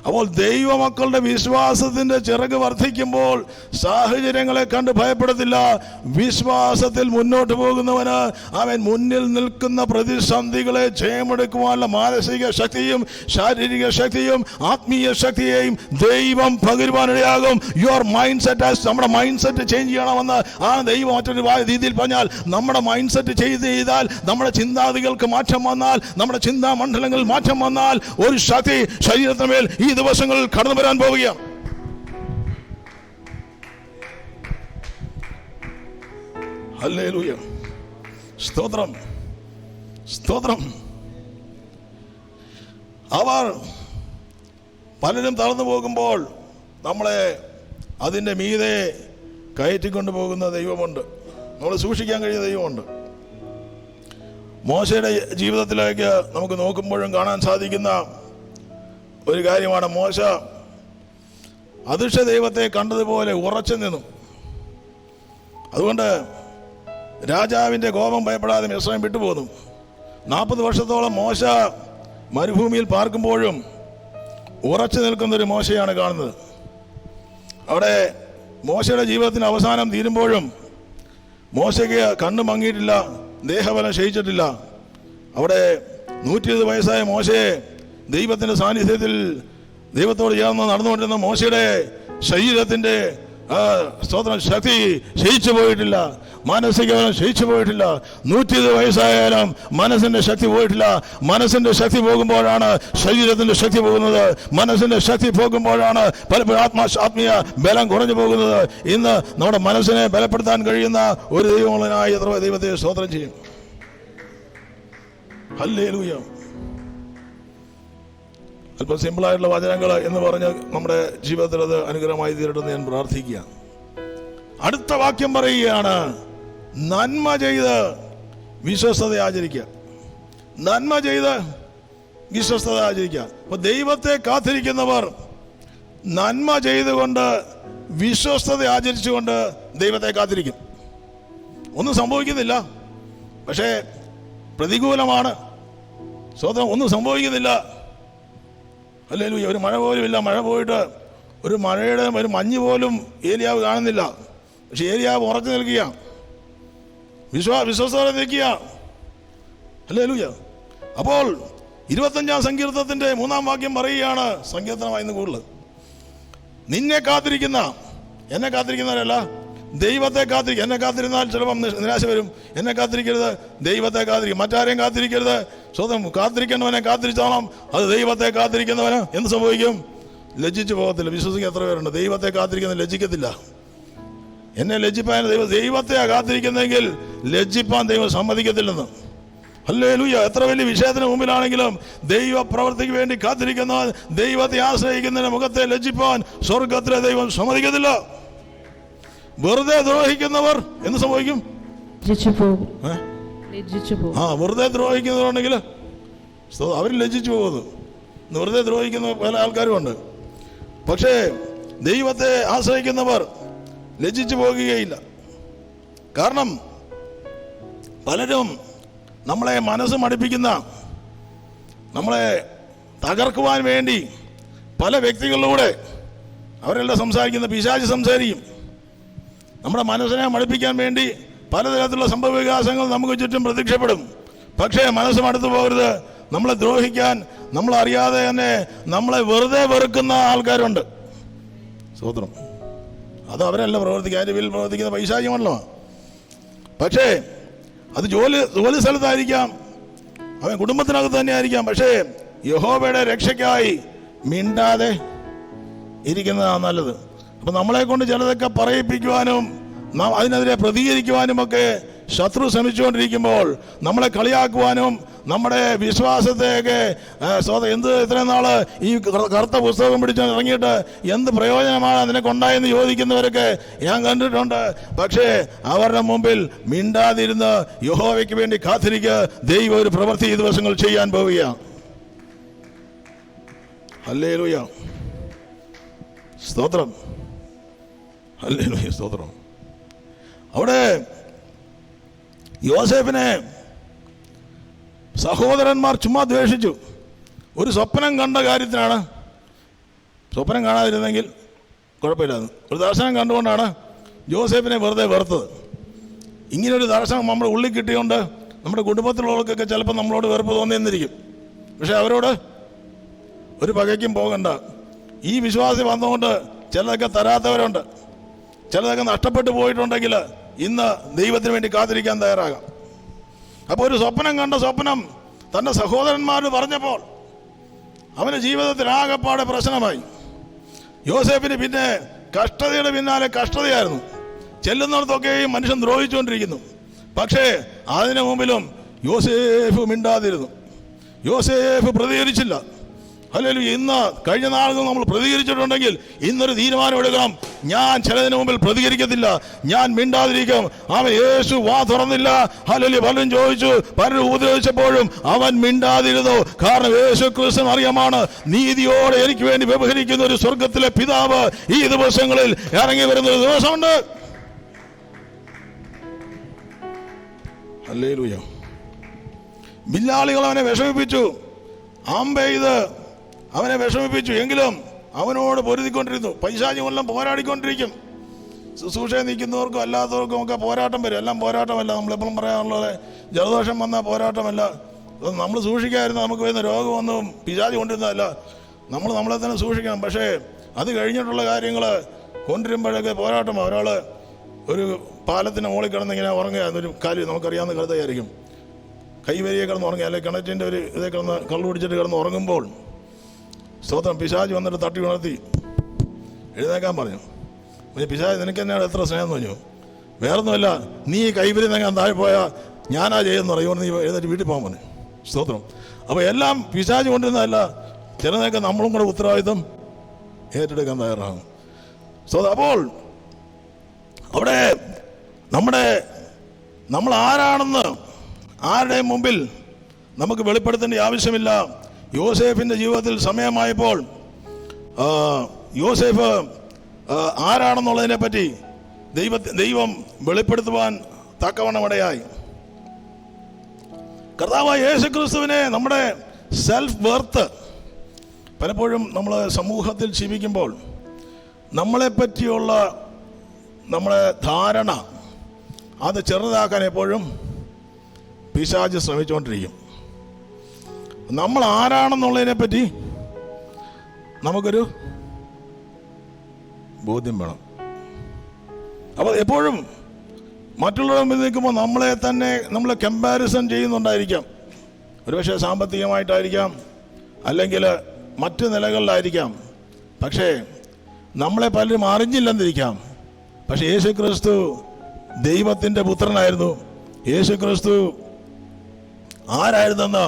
അപ്പോൾ ദൈവമക്കളുടെ വിശ്വാസത്തിന്റെ ചിറക് വർദ്ധിക്കുമ്പോൾ സാഹചര്യങ്ങളെ കണ്ട് ഭയപ്പെടത്തില്ല. വിശ്വാസത്തിൽ മുന്നോട്ട് പോകുന്നവന് അവൻ മുന്നിൽ നിൽക്കുന്ന പ്രതിസന്ധികളെ ജയമെടുക്കുവാനുള്ള മാനസിക ശക്തിയും ശാരീരിക ശക്തിയും ആത്മീയ ശക്തിയെയും ദൈവം പകരുവാനിടയാകും. യുവർ മൈൻഡ് സെറ്റ്, നമ്മുടെ മൈൻഡ് സെറ്റ് ചേഞ്ച് ചെയ്യണമെന്ന് ആ ദൈവം മറ്റൊരു രീതിയിൽ പറഞ്ഞാൽ, നമ്മുടെ മൈൻഡ് സെറ്റ് ചെയ്താൽ, നമ്മുടെ ചിന്താഗതികൾക്ക് മാറ്റം വന്നാൽ, നമ്മുടെ ചിന്താ മണ്ഡലങ്ങളിൽ മാറ്റം വന്നാൽ ഒരു ശക്തി ശരീരത്തിന് മേൽ ഈ ദിവസങ്ങളിൽ കടന്നു വരാൻ പോവുകയാണ്. ഹല്ലേലൂയ. സ്തോത്രം, സ്തോത്രം. അവർ പലരും തളർന്നു പോകുമ്പോൾ നമ്മളെ അതിൻ്റെ മീതെ കയറ്റിക്കൊണ്ടു പോകുന്ന ദൈവമുണ്ട്, നമ്മളെ സൂക്ഷിക്കാൻ കഴിയുന്ന ദൈവമുണ്ട്. മോശയുടെ ജീവിതത്തിലേക്ക് നമുക്ക് നോക്കുമ്പോഴും കാണാൻ സാധിക്കുന്ന ഒരു കാര്യമാണ്, മോശ അദൃശ്യ ദൈവത്തെ കണ്ടതുപോലെ ഉറച്ചു നിന്നു. അതുകൊണ്ട് രാജാവിൻ്റെ കോപം ഭയപ്പെടാതെ മിസ്രയീം വിട്ടുപോന്നു. 40 വർഷത്തോളം മോശ മരുഭൂമിയിൽ പാർക്കുമ്പോഴും ഉറച്ചു നിൽക്കുന്നൊരു മോശയാണ് കാണുന്നത്. അവിടെ മോശയുടെ ജീവിതത്തിന് അവസാനം തീരുമ്പോഴും മോശയ്ക്ക് കണ്ണു മങ്ങിയിട്ടില്ല, ദേഹബലം ക്ഷയിച്ചിട്ടില്ല. അവിടെ 120 വയസ്സായ മോശയെ ദൈവത്തിൻ്റെ സാന്നിധ്യത്തിൽ ദൈവത്തോട് ചേർന്ന് നടന്നുകൊണ്ടിരുന്ന മോശയുടെ ശരീരത്തിൻ്റെ സ്തോത്രം ശക്തി ക്ഷയിച്ചു പോയിട്ടില്ല, മാനസികബലം ക്ഷയിച്ചു പോയിട്ടില്ല. 120 വയസ്സായാലും മനസ്സിൻ്റെ ശക്തി പോയിട്ടില്ല. മനസ്സിൻ്റെ ശക്തി പോകുമ്പോഴാണ് ശരീരത്തിൻ്റെ ശക്തി പോകുന്നത്. മനസ്സിൻ്റെ ശക്തി പോകുമ്പോഴാണ് പലപ്പോഴും ആത്മീയ ബലം കുറഞ്ഞു പോകുന്നത്. ഇന്ന് നമ്മുടെ മനസ്സിനെ ബലപ്പെടുത്താൻ കഴിയുന്ന ഒരു ദൈവമുള്ളതിനായി എത്ര ദൈവത്തെ സ്തോത്രം ചെയ്യും. ഹല്ലേലൂയ. അല്പം സിമ്പിളായിട്ടുള്ള വചനങ്ങൾ എന്ന് പറഞ്ഞ് നമ്മുടെ ജീവിതത്തിൽ അത് അനുഗ്രഹമായി തീരട്ടെന്ന് ഞാൻ പ്രാർത്ഥിക്കുക. അടുത്ത വാക്യം പറയുകയാണ്, നന്മ ചെയ്ത് വിശ്വസ്തത ആചരിക്കുക. നന്മ ചെയ്ത് വിശ്വസ്തത ആചരിക്കുക. അപ്പൊ ദൈവത്തെ കാത്തിരിക്കുന്നവർ നന്മ ചെയ്തുകൊണ്ട് വിശ്വസ്തത ആചരിച്ചുകൊണ്ട് ദൈവത്തെ കാത്തിരിക്കും. ഒന്നും സംഭവിക്കുന്നില്ല, പക്ഷേ പ്രതികൂലമാണ്. സ്വതന്ത്രം ഒന്നും സംഭവിക്കുന്നില്ല. ഹല്ലേലൂയ. ഒരു മഴ പോലും ഇല്ല. മഴ പോയിട്ട് ഒരു മഴയുടെ ഒരു മഞ്ഞ് പോലും ഏലിയാവ് കാണുന്നില്ല. പക്ഷെ ഏലിയാവ് ഉറച്ചു നിൽക്കുക, വിശ്വസ്തയോടെ നിൽക്കുക. ഹല്ലേലൂയ. അപ്പോൾ 25-ാം സങ്കീർത്തനത്തിന്റെ 3-ാം വാക്യം പറയുകയാണ്, സങ്കീർത്തനമായിരുന്നു കൂടുതൽ, നിന്നെ കാത്തിരിക്കുന്ന, എന്നെ കാത്തിരിക്കുന്നവരല്ല, ദൈവത്തെ കാത്തിരിക്കുക. എന്നെ കാത്തിരുന്നാൽ ചിലപ്പം നിരാശ വരും. എന്നെ കാത്തിരിക്കരുത്, ദൈവത്തെ കാത്തിരിക്കും. മറ്റാരെയും കാത്തിരിക്കരുത്. സ്വന്തം കാത്തിരിക്കേണ്ടവനെ കാത്തിരിച്ചോണം. അത് ദൈവത്തെ കാത്തിരിക്കുന്നവന് എന്ത് സംഭവിക്കും? ലജ്ജിച്ചു പോകത്തില്ല. വിശ്വസിക്കുക എത്ര പേരുണ്ട്? ദൈവത്തെ കാത്തിരിക്കുന്ന ലജ്ജിക്കത്തില്ല. എന്നെ ലജ്ജിപ്പാൻ ദൈവത്തെയാ കാത്തിരിക്കുന്നെങ്കിൽ ലജ്ജിപ്പാൻ ദൈവം സമ്മതിക്കത്തില്ലെന്ന്. ഹല്ലേലൂയ. എത്ര വലിയ വിഷയത്തിന് മുമ്പിലാണെങ്കിലും ദൈവ പ്രവൃത്തിക്ക് വേണ്ടി കാത്തിരിക്കുന്ന, ദൈവത്തെ ആശ്രയിക്കുന്നതിന് മുഖത്തെ ലജ്ജിപ്പാൻ സ്വർഗത്തിലെ ദൈവം സമ്മതിക്കത്തില്ല. വെറുതെ ദ്രോഹിക്കുന്നവർ എന്ത് സംഭവിക്കും? വെറുതെ ദ്രോഹിക്കുന്നവരുണ്ടെങ്കിൽ അവർ ലജ്ജിച്ചു പോകുന്നു. വെറുതെ ദ്രോഹിക്കുന്ന പല ആൾക്കാരുമുണ്ട്. പക്ഷേ ദൈവത്തെ ആശ്രയിക്കുന്നവർ ലജ്ജിച്ചു പോകുകയില്ല. കാരണം പലരും നമ്മളെ മനസ്സ് മടുപ്പിക്കുന്ന, നമ്മളെ തകർക്കുവാൻ വേണ്ടി പല വ്യക്തികളിലൂടെ അവരെല്ലാം സംസാരിക്കുന്ന പിശാച് സംസാരിക്കും. നമ്മുടെ മനസ്സിനെ മടുപ്പിക്കാൻ വേണ്ടി പലതരത്തിലുള്ള സംഭവ വികാസങ്ങൾ നമുക്ക് ചുറ്റും പ്രത്യക്ഷപ്പെടും. പക്ഷേ മനസ്സ് മടുത്തു പോകരുത്. നമ്മളെ ദ്രോഹിക്കാൻ, നമ്മളറിയാതെ തന്നെ നമ്മളെ വെറുതെ വെറുക്കുന്ന ആൾക്കാരുണ്ട്. സ്തോത്രം. അത് അവരല്ല പ്രവർത്തിക്കുക, അതിൻ്റെ പേരിൽ പ്രവർത്തിക്കുന്ന പൈശാചികമല്ലോ. പക്ഷേ അത് ജോലി സ്ഥലത്തായിരിക്കാം, അവൻ കുടുംബത്തിനകത്ത് തന്നെ ആയിരിക്കാം. പക്ഷേ യഹോവയുടെ രക്ഷയ്ക്കായി മിണ്ടാതെ ഇരിക്കുന്നതാണ് നല്ലത്. അപ്പം നമ്മളെ കൊണ്ട് ചിലതൊക്കെ പറയിപ്പിക്കുവാനും അതിനെതിരെ പ്രതികരിക്കുവാനുമൊക്കെ ശത്രു ശ്രമിച്ചുകൊണ്ടിരിക്കുമ്പോൾ, നമ്മളെ കളിയാക്കുവാനും നമ്മുടെ വിശ്വാസത്തെയൊക്കെ എന്ത് ഇത്രയും നാള് ഈ കറുത്ത പുസ്തകം പിടിച്ച് ഇറങ്ങിയിട്ട് എന്ത് പ്രയോജനമാണ് അതിനെക്കൊണ്ടായെന്ന് ചോദിക്കുന്നവരൊക്കെ ഞാൻ കണ്ടിട്ടുണ്ട്. പക്ഷേ അവരുടെ മുമ്പിൽ മിണ്ടാതിരുന്ന് യഹോവയ്ക്ക് വേണ്ടി കാത്തിരിക്കുക. ദൈവം ഒരു പ്രവൃത്തി ഈ ദിവസങ്ങൾ ചെയ്യാൻ പോവുകയാണ്. ഹല്ലേലൂയ. സ്തോത്രം. ഹല്ലേലൂയ. സ്തോത്രം. അവിടെ യോസേഫിനെ സഹോദരന്മാർ ചുമ്മാ ദ്വേഷിച്ചു. ഒരു സ്വപ്നം കണ്ട കാര്യത്തിനാണ്. സ്വപ്നം കാണാതിരുന്നെങ്കിൽ കുഴപ്പമില്ലായിരുന്നു. ഒരു ദർശനം കണ്ടുകൊണ്ടാണ് യോസേഫിനെ വെറുതെ വെറുത്തത്. ഇങ്ങനൊരു ദർശനം നമ്മുടെ ഉള്ളിൽ കിട്ടിയോണ്ട് നമ്മുടെ കുടുംബത്തിലുള്ളവർക്കൊക്കെ ചിലപ്പോൾ നമ്മളോട് വെറുപ്പ് തോന്നിയെന്നിരിക്കും. പക്ഷെ അവരോട് ഒരു പകയ്ക്കും പോകണ്ട. ഈ വിശ്വാസി വന്നുകൊണ്ട് ചിലതൊക്കെ തരാത്തവരുണ്ട്. ചിലതൊക്കെ നഷ്ടപ്പെട്ടു പോയിട്ടുണ്ടെങ്കിൽ ഇന്ന് ദൈവത്തിന് വേണ്ടി കാത്തിരിക്കാൻ തയ്യാറാകാം. അപ്പോൾ ഒരു സ്വപ്നം കണ്ട സ്വപ്നം തൻ്റെ സഹോദരന്മാർ പറഞ്ഞപ്പോൾ അവന് ജീവിതത്തിൽ ആകെപ്പാടെ പ്രശ്നമായി. യോസേഫിന് പിന്നെ കഷ്ടതയുടെ പിന്നാലെ കഷ്ടതയായിരുന്നു. ചെല്ലുന്നിടത്തൊക്കെയും മനുഷ്യൻ ദ്രോഹിച്ചുകൊണ്ടിരിക്കുന്നു. പക്ഷേ അതിനു മുമ്പിലും യോസേഫ് മിണ്ടാതിരുന്നു. യോസേഫ് പ്രതികരിച്ചില്ല. ഹല്ലേലൂയ. ഇന്ന് കഴിഞ്ഞ നാളുകൾ നമ്മൾ പ്രതികരിച്ചിട്ടുണ്ടെങ്കിൽ ഇന്നൊരു തീരുമാനം എടുക്കണം. ഞാൻ ചിലതിന് മുമ്പിൽ പ്രതികരിക്കത്തില്ല, ഞാൻ മിണ്ടാതിരിക്കും. അവൻ യേശു വാ തുറന്നില്ല. ഹല്ലേലൂയ. പലരും ചോദിച്ചു, പലരും ഉപദ്രവിച്ചപ്പോഴും അവൻ മിണ്ടാതിരുന്നു. കാരണം യേശു ക്രിസ്തു അറിയാമാണ്, നീതിയോടെ എനിക്ക് വേണ്ടി വ്യവഹരിക്കുന്ന ഒരു സ്വർഗത്തിലെ പിതാവ് ഈ ദിവസങ്ങളിൽ ഇറങ്ങി വരുന്ന ഒരു ദിവസമുണ്ട്. ഹല്ലേലൂയ. ബില്ലാളികൾ അവനെ വിഷമിപ്പിച്ചു, ആമ്പെയ്ത് അവനെ വിഷമിപ്പിച്ചു. എങ്കിലും അവനോട് പൊരുതിക്കൊണ്ടിരുന്നു. പൈശാചികളെല്ലാം പോരാടിക്കൊണ്ടിരിക്കും. ശുശ്രൂഷയെ നിൽക്കുന്നവർക്കും അല്ലാത്തവർക്കും ഒക്കെ പോരാട്ടം വരും. എല്ലാം പോരാട്ടമല്ല. നമ്മളെപ്പോഴും പറയാനുള്ളത് ജലദോഷം വന്നാൽ പോരാട്ടമല്ല. നമ്മൾ സൂക്ഷിക്കാതിരുന്ന നമുക്ക് വരുന്ന രോഗമൊന്നും പിശാചി കൊണ്ടിരുന്നതല്ല. നമ്മളെ തന്നെ സൂക്ഷിക്കണം. പക്ഷേ അത് കഴിഞ്ഞിട്ടുള്ള കാര്യങ്ങൾ കൊണ്ടുവരുമ്പോഴൊക്കെ പോരാട്ടമാണ്. ഒരാൾ ഒരു പാലത്തിന് മുകളിൽ കിടന്ന് ഇങ്ങനെ ഉറങ്ങുക എന്നൊരു കാര്യം നമുക്കറിയാവുന്ന കരുതായിരിക്കും. കൈവരിയെ കിടന്ന് ഉറങ്ങുക, അല്ലെങ്കിൽ കിണറ്റിൻ്റെ ഒരു ഇതേ കിടന്ന് കള്ളു പിടിച്ചിട്ട് കിടന്ന് ഉറങ്ങുമ്പോൾ സ്തോത്രം പിശാച് വന്നിട്ട് തട്ടി ഉണർത്തി എഴുന്നേക്കാൻ പറഞ്ഞു. പിശാച് നിനക്ക് തന്നെയാണ് എത്ര സ്നേഹം എന്ന് പറഞ്ഞു. വേറൊന്നുമല്ല, നീ കൈവരി നിങ്ങാൻ താഴെ പോയാൽ ഞാനാ ചെയ്യുമെന്ന് പറയും. നീ എഴുന്നേറ്റ് വീട്ടിൽ പോകാൻ പറഞ്ഞു. സ്തോത്രം. അപ്പോൾ എല്ലാം പിശാച് കൊണ്ടിരുന്നതല്ല, ചിലതൊക്കെ നമ്മളും കൂടെ ഉത്തരവാദിത്വം ഏറ്റെടുക്കാൻ തയ്യാറാണ്. അപ്പോൾ അവിടെ നമ്മൾ ആരാണെന്ന് ആരുടെയും മുമ്പിൽ നമുക്ക് വെളിപ്പെടുത്തേണ്ട ആവശ്യമില്ല. യോസേഫിൻ്റെ ജീവിതത്തിൽ സമയമായപ്പോൾ യോസേഫ് ആരാണെന്നുള്ളതിനെ പറ്റി ദൈവം വെളിപ്പെടുത്തുവാൻ തക്കവണ്ണമിടയായി. കർത്താവായ യേശുക്രിസ്തുവിനെ നമ്മുടെ സെൽഫ് വർത്ത് പലപ്പോഴും നമ്മൾ സമൂഹത്തിൽ ജീവിക്കുമ്പോൾ നമ്മളെപ്പറ്റിയുള്ള നമ്മുടെ ധാരണ അത് ചെറുതാക്കാൻ എപ്പോഴും പിശാച് ശ്രമിച്ചുകൊണ്ടിരിക്കും. നമ്മൾ ആരാണെന്നുള്ളതിനെ പറ്റി നമുക്കൊരു ബോധ്യം വേണം. അപ്പോൾ എപ്പോഴും മറ്റുള്ളവരുടെ മുമ്പിൽ നിൽക്കുമ്പോൾ നമ്മളെ തന്നെ നമ്മൾ കമ്പാരിസൺ ചെയ്യുന്നുണ്ടായിരിക്കാം. ഒരുപക്ഷെ സാമ്പത്തികമായിട്ടായിരിക്കാം, അല്ലെങ്കിൽ മറ്റു നിലകളിലായിരിക്കാം. പക്ഷേ നമ്മളെ പലരും അറിഞ്ഞില്ലെന്നിരിക്കാം. പക്ഷെ യേശു ക്രിസ്തു ദൈവത്തിൻ്റെ പുത്രനായിരുന്നു. യേശു ക്രിസ്തു ആരായിരുന്നെന്ന്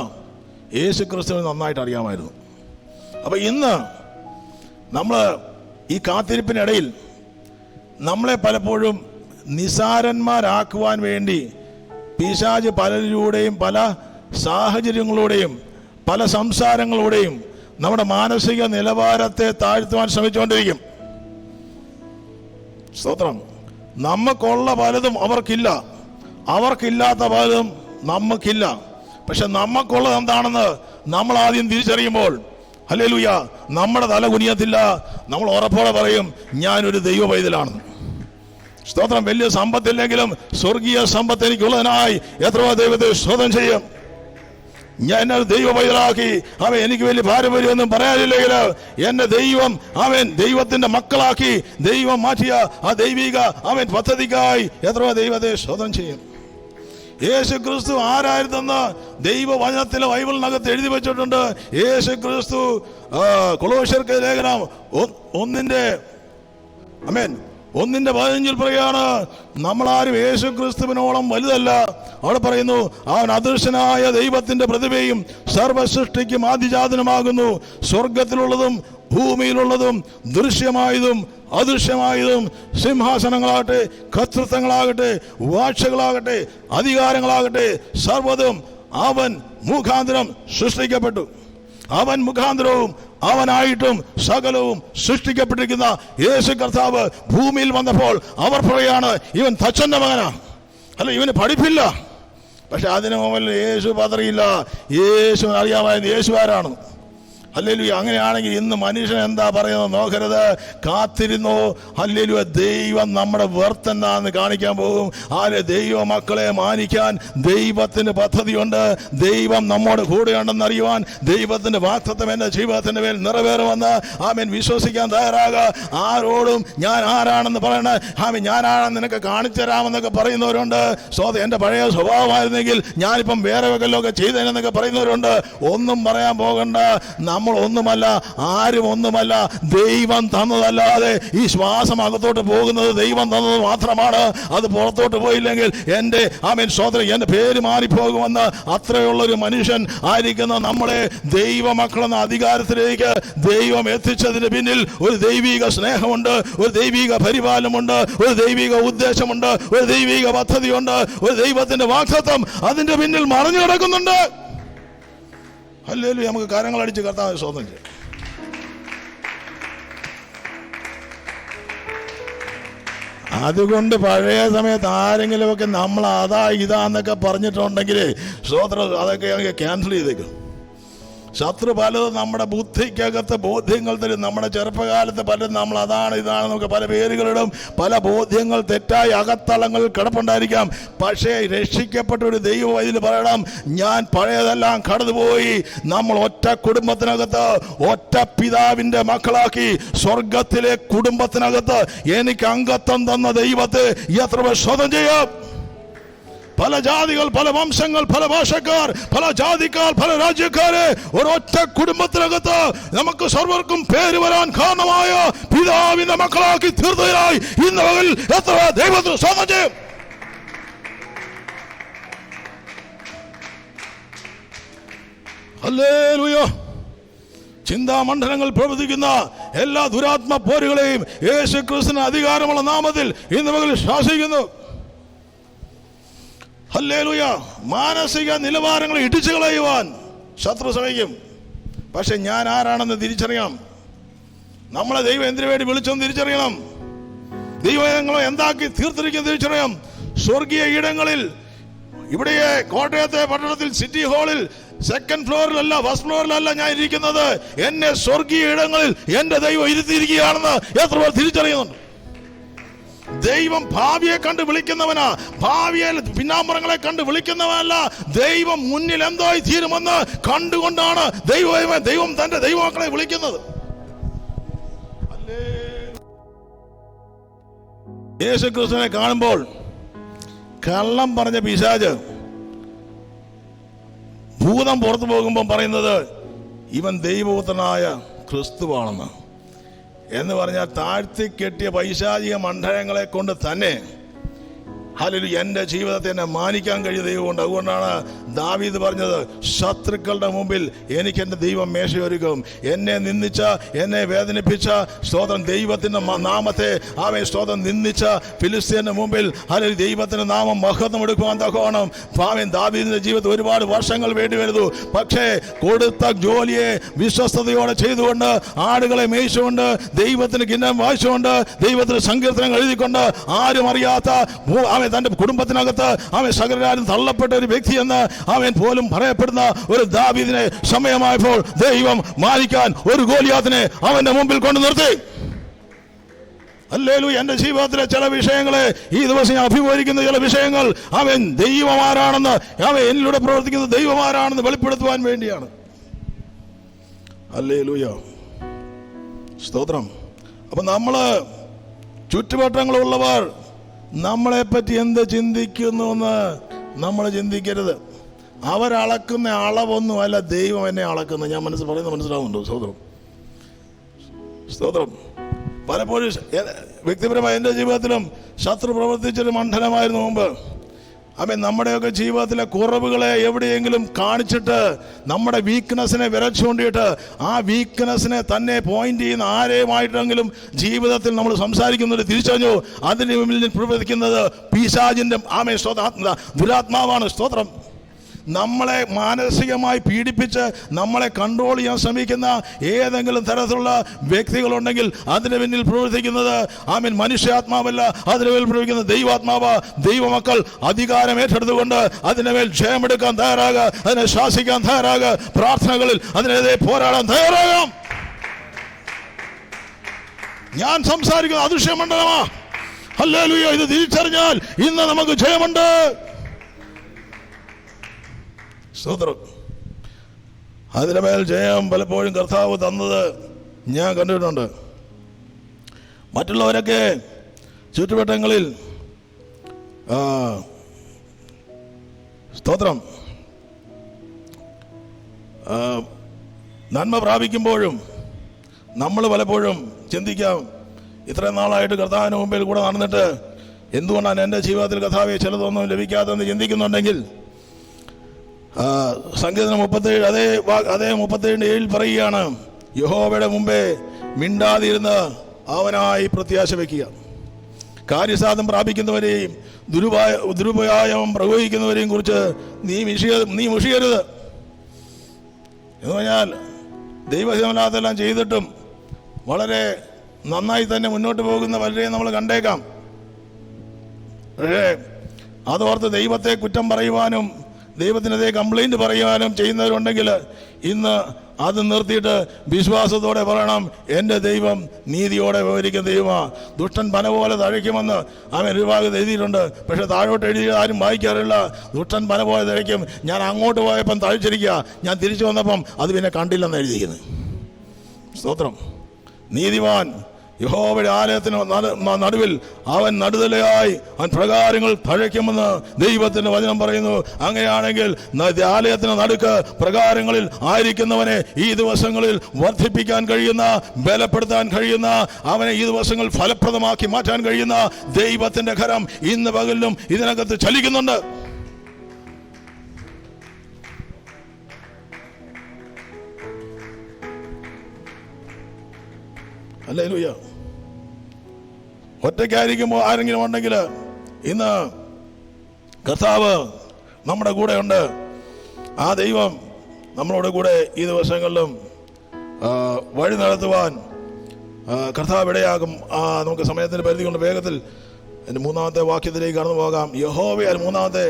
യേശു ക്രിസ്തുവിന് നന്നായിട്ട് അറിയാമായിരുന്നു. അപ്പോൾ ഇന്ന് നമ്മൾ ഈ കാത്തിരിപ്പിനിടയിൽ നമ്മളെ പലപ്പോഴും നിസാരന്മാരാക്കുവാൻ വേണ്ടി പിശാച് പലരിലൂടെയും പല സാഹചര്യങ്ങളിലൂടെയും പല സംസാരങ്ങളിലൂടെയും നമ്മുടെ മാനസിക നിലവാരത്തെ താഴ്ത്തുവാൻ ശ്രമിച്ചുകൊണ്ടിരിക്കും. സ്തോത്രം. നമുക്കുള്ള പലതും അവർക്കില്ല, അവർക്കില്ലാത്ത പലതും നമുക്കില്ല. പക്ഷെ നമുക്കുള്ളത് എന്താണെന്ന് നമ്മൾ ആദ്യം തിരിച്ചറിയുമ്പോൾ ഹല്ലേലൂയ, നമ്മുടെ തല കുനിയത്തില്ല. നമ്മൾ ഉറപ്പോടെ പറയും, ഞാനൊരു ദൈവ പൈതലാണെന്ന്. സ്തോത്രം. വലിയ സമ്പത്തില്ലെങ്കിലും സ്വർഗീയ സമ്പത്ത് എനിക്കുള്ളതിനായി എത്രയോ ദൈവത്തെ സ്തോത്രം ചെയ്യും. ഞാൻ എന്നെ ദൈവ പൈതലാക്കി, അവൻ എനിക്ക് വലിയ പാരമ്പര്യമൊന്നും പറയാനില്ലെങ്കിൽ എന്നെ ദൈവം ദൈവത്തിന്റെ മക്കളാക്കി ദൈവം മാറ്റിയ ആ ദൈവിക പദ്ധതിക്കായി എത്രയോ ദൈവത്തെ സ്തോത്രം ചെയ്യും. യേശു ക്രിസ്തു ആരായിരുന്നെന്ന് ദൈവവചനത്തിൽ ബൈബിളിനകത്ത് എഴുതി വെച്ചിട്ടുണ്ട്. യേശു ക്രിസ്തു കൊളോസ്യർക്ക് ലേഖനം 1:15 പറയുകയാണ്, നമ്മളാരും യേശു ക്രിസ്തുവിനോളം വലുതല്ല. അവിടെ പറയുന്നു, അവൻ അദൃശ്യനായ ദൈവത്തിന്റെ പ്രതിഭയും സർവസൃഷ്ടിക്കും ആദിജാതനുമാകുന്നു. സ്വർഗത്തിലുള്ളതും ഭൂമിയിലുള്ളതും ദൃശ്യമായതും അദൃശ്യമായതും സിംഹാസനങ്ങളാകട്ടെ, കർത്തൃത്വങ്ങളാകട്ടെ, വാഴ്ചകളാകട്ടെ, അധികാരങ്ങളാകട്ടെ, സർവ്വതും അവൻ മുഖാന്തരം സൃഷ്ടിക്കപ്പെട്ടു. അവൻ മുഖാന്തരവും അവനായിട്ടും സകലവും സൃഷ്ടിക്കപ്പെട്ടിരിക്കുന്ന യേശു കർത്താവ് ഭൂമിയിൽ വന്നപ്പോൾ അവർ പറയാണ്, ഇവൻ തച്ചന്റെ മകനാ, അല്ല ഇവന് പഠിപ്പില്ല. പക്ഷെ അതിനു മുമ്പിൽ യേശു പതറിയില്ല. യേശുവിന് അറിയാമായിരുന്നു യേശു ആരാണ്. ഹല്ലേലൂയ. അങ്ങനെയാണെങ്കിൽ ഇന്ന് മനുഷ്യൻ എന്താ പറയുന്നത് നോക്കരുത്, കാത്തിരുന്നോ. ഹല്ലേലൂയ. ദൈവം നമ്മുടെ വർത്തനാന്ന് കാണിക്കാൻ പോകും. ആരെ ദൈവ മക്കളെ മാനിക്കാൻ ദൈവത്തിന് പദ്ധതിയുണ്ട്. ദൈവം നമ്മോട് കൂടെയുണ്ടെന്ന് അറിയുവാൻ ദൈവത്തിന്റെ വാഗ്ദത്തം എന്റെ ജീവിതത്തിന്റെ മേൽ നിറവേറുമെന്ന് വിശ്വസിക്കാൻ തയ്യാറാകുക. ആരോടും ഞാൻ ആരാണെന്ന് പറയണ, ഞാനാണെന്ന് നിനക്ക് കാണിച്ചു തരാമെന്നൊക്കെ പറയുന്നവരുണ്ട്. എന്റെ പഴയ സ്വഭാവമായിരുന്നെങ്കിൽ ഞാനിപ്പം വേറെ വകലൊക്കെ ചെയ്തതെന്നൊക്കെ പറയുന്നവരുണ്ട്. ഒന്നും പറയാൻ പോകണ്ട. നമ്മൾ ഒന്നുമല്ല, ആരും ഒന്നുമല്ല. ദൈവം തന്നതല്ലാതെ ഈ ശ്വാസം അകത്തോട്ട് പോകുന്നത് ദൈവം തന്നത് മാത്രമാണ്. അത് പുറത്തോട്ട് പോയില്ലെങ്കിൽ എൻ്റെ സ്വതന്ത്രം എൻ്റെ പേര് മാറിപ്പോകുമെന്ന് അത്രയുള്ളൊരു മനുഷ്യൻ ആയിരിക്കുന്ന നമ്മളെ ദൈവമക്കളെന്ന അധികാരത്തിലേക്ക് ദൈവം എത്തിച്ചതിന് പിന്നിൽ ഒരു ദൈവിക സ്നേഹമുണ്ട്, ഒരു ദൈവിക പരിപാലനമുണ്ട്, ഒരു ദൈവിക ഉദ്ദേശമുണ്ട്, ഒരു ദൈവിക പദ്ധതിയുണ്ട്, ഒരു ദൈവത്തിന്റെ വാഗ്ദത്തം അതിന്റെ പിന്നിൽ മറഞ്ഞു കിടക്കുന്നുണ്ട്. ഹല്ലേലൂയ. നമുക്ക് കരങ്ങൾ അടിച്ച് കർത്താവിനെ സ്തോത്രം ചെയ്യാം. അതുകൊണ്ട് പഴയ സമയത്ത് ആരെങ്കിലുമൊക്കെ നമ്മൾ അതാ ഇതാന്നൊക്കെ പറഞ്ഞിട്ടുണ്ടെങ്കിൽ സ്തോത്രം അതൊക്കെ ക്യാൻസൽ ചെയ്തേക്കും. ശത്രു പലതും നമ്മുടെ ബുദ്ധിക്കകത്ത് ബോധ്യങ്ങൾ തരും. നമ്മുടെ ചെറുപ്പകാലത്ത് പലരും നമ്മൾ അതാണ് ഇതാണ് നമുക്ക് പല പേരുകളിടും. പല ബോധ്യങ്ങൾ തെറ്റായ അകത്തളങ്ങളിൽ കിടപ്പുണ്ടായിരിക്കാം. പക്ഷേ രക്ഷിക്കപ്പെട്ട ഒരു ദൈവം ഇതിൽ പറയണം, ഞാൻ പഴയതെല്ലാം കടന്നുപോയി. നമ്മൾ ഒറ്റ കുടുംബത്തിനകത്ത് ഒറ്റ പിതാവിന്റെ മക്കളാക്കി സ്വർഗത്തിലെ കുടുംബത്തിനകത്ത് എനിക്ക് അംഗത്വം തന്ന ദൈവത്തെ എത്ര സ്വതം ചെയ്യാം. പല ജാതികൾ, പല വംശങ്ങൾ, പല ഭാഷക്കാർ, പല ജാതിക്കാർ, പല രാജ്യക്കാരെ ഒരൊറ്റ കുടുംബത്തിനകത്ത് നമുക്ക് സർവർക്കും പേര് വരാൻ കാരണമായ പിതാവിന്റെ മക്കളാക്കി തീർത്തതിനായി ഇന്ന് പകൽ എത്ര ദൈവത്തിന് സ്തോത്രം ചെയ്യും. ഹല്ലേലൂയ. ചിന്താമണ്ഡലങ്ങൾ പ്രവർത്തിക്കുന്ന എല്ലാ ദുരാത്മ പോരുകളെയും യേശു ക്രിസ്തുവിന്റെ അധികാരമുള്ള നാമത്തിൽ ഇന്ന് പകൽ ശാസിക്കുന്നു. ഹല്ലേലൂയ. മാനസിക നിലവാരങ്ങളെ ഇടിച്ചു കളയുവാൻ ശത്രു ശ്രമിക്കും. പക്ഷെ ഞാൻ ആരാണെന്ന് തിരിച്ചറിയണം. നമ്മളെ ദൈവം എന്തിനു വേണ്ടി വിളിച്ചെന്ന് തിരിച്ചറിയണം. ദൈവങ്ങളെ എന്താക്കി തീർത്തിരിക്കുന്ന തിരിച്ചറിയാം. സ്വർഗീയ ഇടങ്ങളിൽ, ഇവിടെ കോട്ടയത്തെ പട്ടണത്തിൽ സിറ്റി ഹാളിൽ സെക്കൻഡ് ഫ്ലോറിലല്ല, ഫസ്റ്റ് ഫ്ലോറിലല്ല ഞാൻ ഇരിക്കുന്നത്. എന്നെ സ്വർഗീയ ഇടങ്ങളിൽ എന്റെ ദൈവം ഇരുത്തിയിരിക്കുകയാണെന്ന് എത്ര പേർ തിരിച്ചറിയുന്നുണ്ട്. ദൈവം ഭാവിയെ കണ്ട് വിളിക്കുന്നവനാ. ഭാവിയെ പിന്നാമ്പുറങ്ങളെ കണ്ട് വിളിക്കുന്നവനല്ല. ദൈവം മുന്നിൽ എന്തായി തീരുമെന്ന് കണ്ടുകൊണ്ടാണ് ദൈവം തന്റെ ദൈവമക്കളെ വിളിക്കുന്നത്. യേശുക്രിസ്തുവിനെ കാണുമ്പോൾ കള്ളം പറഞ്ഞ പിശാച് ഭൂതം പുറത്തു പോകുമ്പോൾ പറയുന്നത് ഇവൻ ദൈവപുത്രനായ ക്രിസ്തുവാണെന്ന് എന്ന് പറഞ്ഞാൽ താഴ്ത്തി കെട്ടിയ പൈശാചിക മണ്ഡലങ്ങളെ കൊണ്ട് തന്നെ ഹല്ലേലൂയ എൻ്റെ ജീവിതത്തെ എന്നെ മാനിക്കാൻ കഴിയുന്ന ദൈവമുണ്ട്. അതുകൊണ്ടാണ് ദാവീദ് പറഞ്ഞത്, ശത്രുക്കളുടെ മുമ്പിൽ എനിക്ക് എൻ്റെ ദൈവം മേശയൊരുക്കും. എന്നെ നിന്ദിച്ച, എന്നെ വേദനിപ്പിച്ച, സ്തോത്രം ദൈവത്തിൻ്റെ നാമത്തെ സ്തോത്രം നിന്ദിച്ച ഫിലിസ്ത്യന്റെ മുമ്പിൽ ഹല്ലേലൂയ ദൈവത്തിൻ്റെ നാമം മഹത്വം എടുക്കുവാൻ തക്കോണം ദാവീദിന്റെ ജീവിതത്തിൽ ഒരുപാട് വർഷങ്ങൾ വേണ്ടി വരുന്നു. പക്ഷേ കൊടുത്ത ജോലിയെ വിശ്വസ്തയോടെ ചെയ്തുകൊണ്ട്, ആടുകളെ മേയിച്ചുകൊണ്ട്, ദൈവത്തിന് കിന്നം വായിച്ചുകൊണ്ട്, ദൈവത്തിന് സങ്കീർത്തനങ്ങൾ എഴുതിക്കൊണ്ട്, ആരും അറിയാത്ത തന്റെ കുടുംബത്തിനകത്ത് സകലരാലും തള്ളപ്പെട്ട ഒരു വ്യക്തി എന്ന് പോലും പറയപ്പെടുന്ന ഒരു ദാവീദിനെ സമയമായപ്പോൾ ദൈവം മാനിക്കാൻ ഒരു ഗോലിയാത്തിനെ അവന്റെ മുമ്പിൽ കൊണ്ടു നിർത്തി. ഹല്ലേലൂയ. എന്റെ ജീവിതത്തിലെ ചില വിഷയങ്ങളെ ഈ ദിവസം ഞാൻ അഭിമുഖീകരിക്കുന്ന ചില വിഷയങ്ങൾ ദൈവമാരാണെന്ന് എന്നിലൂടെ പ്രവർത്തിക്കുന്ന ദൈവമാരാണെന്ന് വെളിപ്പെടുത്തുവാൻ വേണ്ടിയാണ്. ഹല്ലേലൂയ, സ്തോത്രം. അപ്പൊ നമ്മള് ചുറ്റുവട്ടങ്ങളുള്ളവർ നമ്മളെപ്പറ്റി എന്ത് ചിന്തിക്കുന്നു എന്ന് നമ്മൾ ചിന്തിക്കരുത്. അവരളക്കുന്ന അളവൊന്നുമല്ല ദൈവം എന്നെ അളക്കുന്നത്. ഞാൻ മനസ്സിലാവുന്നുണ്ടോ? സ്തോത്രം, സ്തോത്രം. പലപ്പോഴും വ്യക്തിപരമായ എൻ്റെ ജീവിതത്തിലും ശത്രു പ്രവർത്തിച്ചൊരു മണ്ഡലമായിരുന്നു മുമ്പ്. നമ്മുടെയൊക്കെ ജീവിതത്തിലെ കുറവുകളെ എവിടെയെങ്കിലും കാണിച്ചിട്ട് നമ്മുടെ വീക്ക്നെസ്സിനെ വിരച്ചുകൊണ്ടിട്ട് ആ വീക്ക്നെസ്സിനെ തന്നെ പോയിന്റ് ചെയ്യുന്ന ആരെയുമായിട്ടെങ്കിലും ജീവിതത്തിൽ നമ്മൾ സംസാരിക്കുന്നത് തിരിച്ചറിഞ്ഞു. അതിന് മുന്നിൽ പ്രവർത്തിക്കുന്നത് പിശാചിന്റെ ദുരാത്മാവാണ്. സ്തോത്രം. നമ്മളെ മാനസികമായി പീഡിപ്പിച്ച് നമ്മളെ കൺട്രോൾ ചെയ്യാൻ ശ്രമിക്കുന്ന ഏതെങ്കിലും തരത്തിലുള്ള വ്യക്തികളുണ്ടെങ്കിൽ അതിന് പിന്നിൽ പ്രവർത്തിക്കുന്നത് മനുഷ്യാത്മാവല്ല, അതിന് മേൽ പ്രവർത്തിക്കുന്ന ദൈവാത്മാവ്. ദൈവമക്കൾ അധികാരം ഏറ്റെടുത്തുകൊണ്ട് അതിനുമേൽ ജയമെടുക്കാൻ തയ്യാറാകുക, അതിനെ ശാസിക്കാൻ തയ്യാറാകുക, പ്രാർത്ഥനകളിൽ അതിനെതിരെ പോരാടാൻ തയ്യാറാകാം. ഞാൻ സംസാരിക്കുന്നത് അദൃശ്യമണ്ഡലമാ. ഹല്ലേലൂയ. ഇത് തിരിച്ചറിഞ്ഞാൽ ഇന്ന് നമുക്ക് ജയമുണ്ട്. സ്തോത്രം. അതിന് മേൽ ജയം പലപ്പോഴും കർത്താവ് തന്നത് ഞാൻ കണ്ടിട്ടുണ്ട്. മറ്റുള്ളവരൊക്കെ ചുറ്റുവട്ടങ്ങളിൽ സ്തോത്രം നന്മ പ്രാപിക്കുമ്പോഴും നമ്മൾ പലപ്പോഴും ചിന്തിക്കാം, ഇത്രയും നാളായിട്ട് കർത്താവിന് മുമ്പിൽ കൂടെ നടന്നിട്ട് എന്തുകൊണ്ടാണ് എൻ്റെ ജീവിതത്തിൽ കർത്താവെ ചിലതൊന്നും ലഭിക്കാത്തതെന്ന് ചിന്തിക്കുന്നുണ്ടെങ്കിൽ സങ്കീർത്തനം 37 അതേ 37 പറയുകയാണ്, യഹോവയുടെ മുമ്പേ മിണ്ടാതിരുന്ന് അവനായി പ്രത്യാശ വയ്ക്കുക. കാര്യസാധനം പ്രാപിക്കുന്നവരെയും ദുരുപയോഗം പ്രയോഗിക്കുന്നവരെയും കുറിച്ച് നീ മുഷിയരുത്. എന്ന് പറഞ്ഞാൽ ദൈവഹിതമല്ലാത്തെല്ലാം ചെയ്തിട്ടും വളരെ നന്നായി തന്നെ മുന്നോട്ട് പോകുന്ന പലരെയും നമ്മൾ കണ്ടേക്കാം. പക്ഷേ അതോർത്ത് ദൈവത്തെ കുറ്റം പറയുവാനും ദൈവത്തിനെതിരെ കംപ്ലൈൻറ്റ് പറയുവാനും ചെയ്യുന്നവരുണ്ടെങ്കിൽ ഇന്ന് അത് നിർത്തിയിട്ട് വിശ്വാസത്തോടെ പറയണം, എൻ്റെ ദൈവം നീതിയോടെ വിവരിക്കുന്ന ദൈവമാണ്. ദുഷ്ടൻ പന പോലെ തഴയ്ക്കുമെന്ന് ഒരു ഭാഗത്ത് എഴുതിയിട്ടുണ്ട്. പക്ഷെ താഴോട്ട് എഴുതി ആരും വായിക്കാറില്ല. ദുഷ്ടൻ പന പോലെ തഴയ്ക്കും. ഞാൻ അങ്ങോട്ട് പോയപ്പം തഴച്ചിരിക്കുക, ഞാൻ തിരിച്ചു വന്നപ്പം അത് പിന്നെ കണ്ടില്ലെന്ന് എഴുതിയിരിക്കുന്നത്. സ്തോത്രം. നീതിമാൻ യഹോവയുടെ ആലയത്തിന് നടുവിൽ അവൻ നടുതലയായി അവൻ പ്രകാരങ്ങൾ തഴയ്ക്കുമെന്ന് ദൈവത്തിന്റെ വചനം പറയുന്നു. അങ്ങനെയാണെങ്കിൽ ആലയത്തിന് നടുക്ക് പ്രകാരങ്ങളിൽ ആയിരിക്കുന്നവനെ ഈ ദിവസങ്ങളിൽ വർദ്ധിപ്പിക്കാൻ കഴിയുന്ന, ബലപ്പെടുത്താൻ കഴിയുന്ന, അവനെ ഈ ദിവസങ്ങൾ ഫലപ്രദമാക്കി മാറ്റാൻ കഴിയുന്ന ദൈവത്തിന്റെ കരം ഇന്ന് പകലിലും ഇതിനകത്ത് ചലിക്കുന്നുണ്ട്. ഹല്ലേലൂയ. ഒറ്റയ്ക്കായിരിക്കുമ്പോൾ ആരെങ്കിലും ഉണ്ടെങ്കിൽ ഇന്ന് കർത്താവ് നമ്മുടെ കൂടെ ഉണ്ട്. ആ ദൈവം നമ്മളോട് കൂടെ ഈ ദിവസങ്ങളിലും വഴി നടത്തുവാൻ കർത്താവ് ഇടയാകും. നമുക്ക് സമയത്തിന് പരിധി കൊണ്ട് വേഗത്തിൽ എൻ്റെ 3-ാമത്തെ വാക്യത്തിലേക്ക് കടന്നു പോകാം. യഹോവയിൽ 3-ാമത്തെ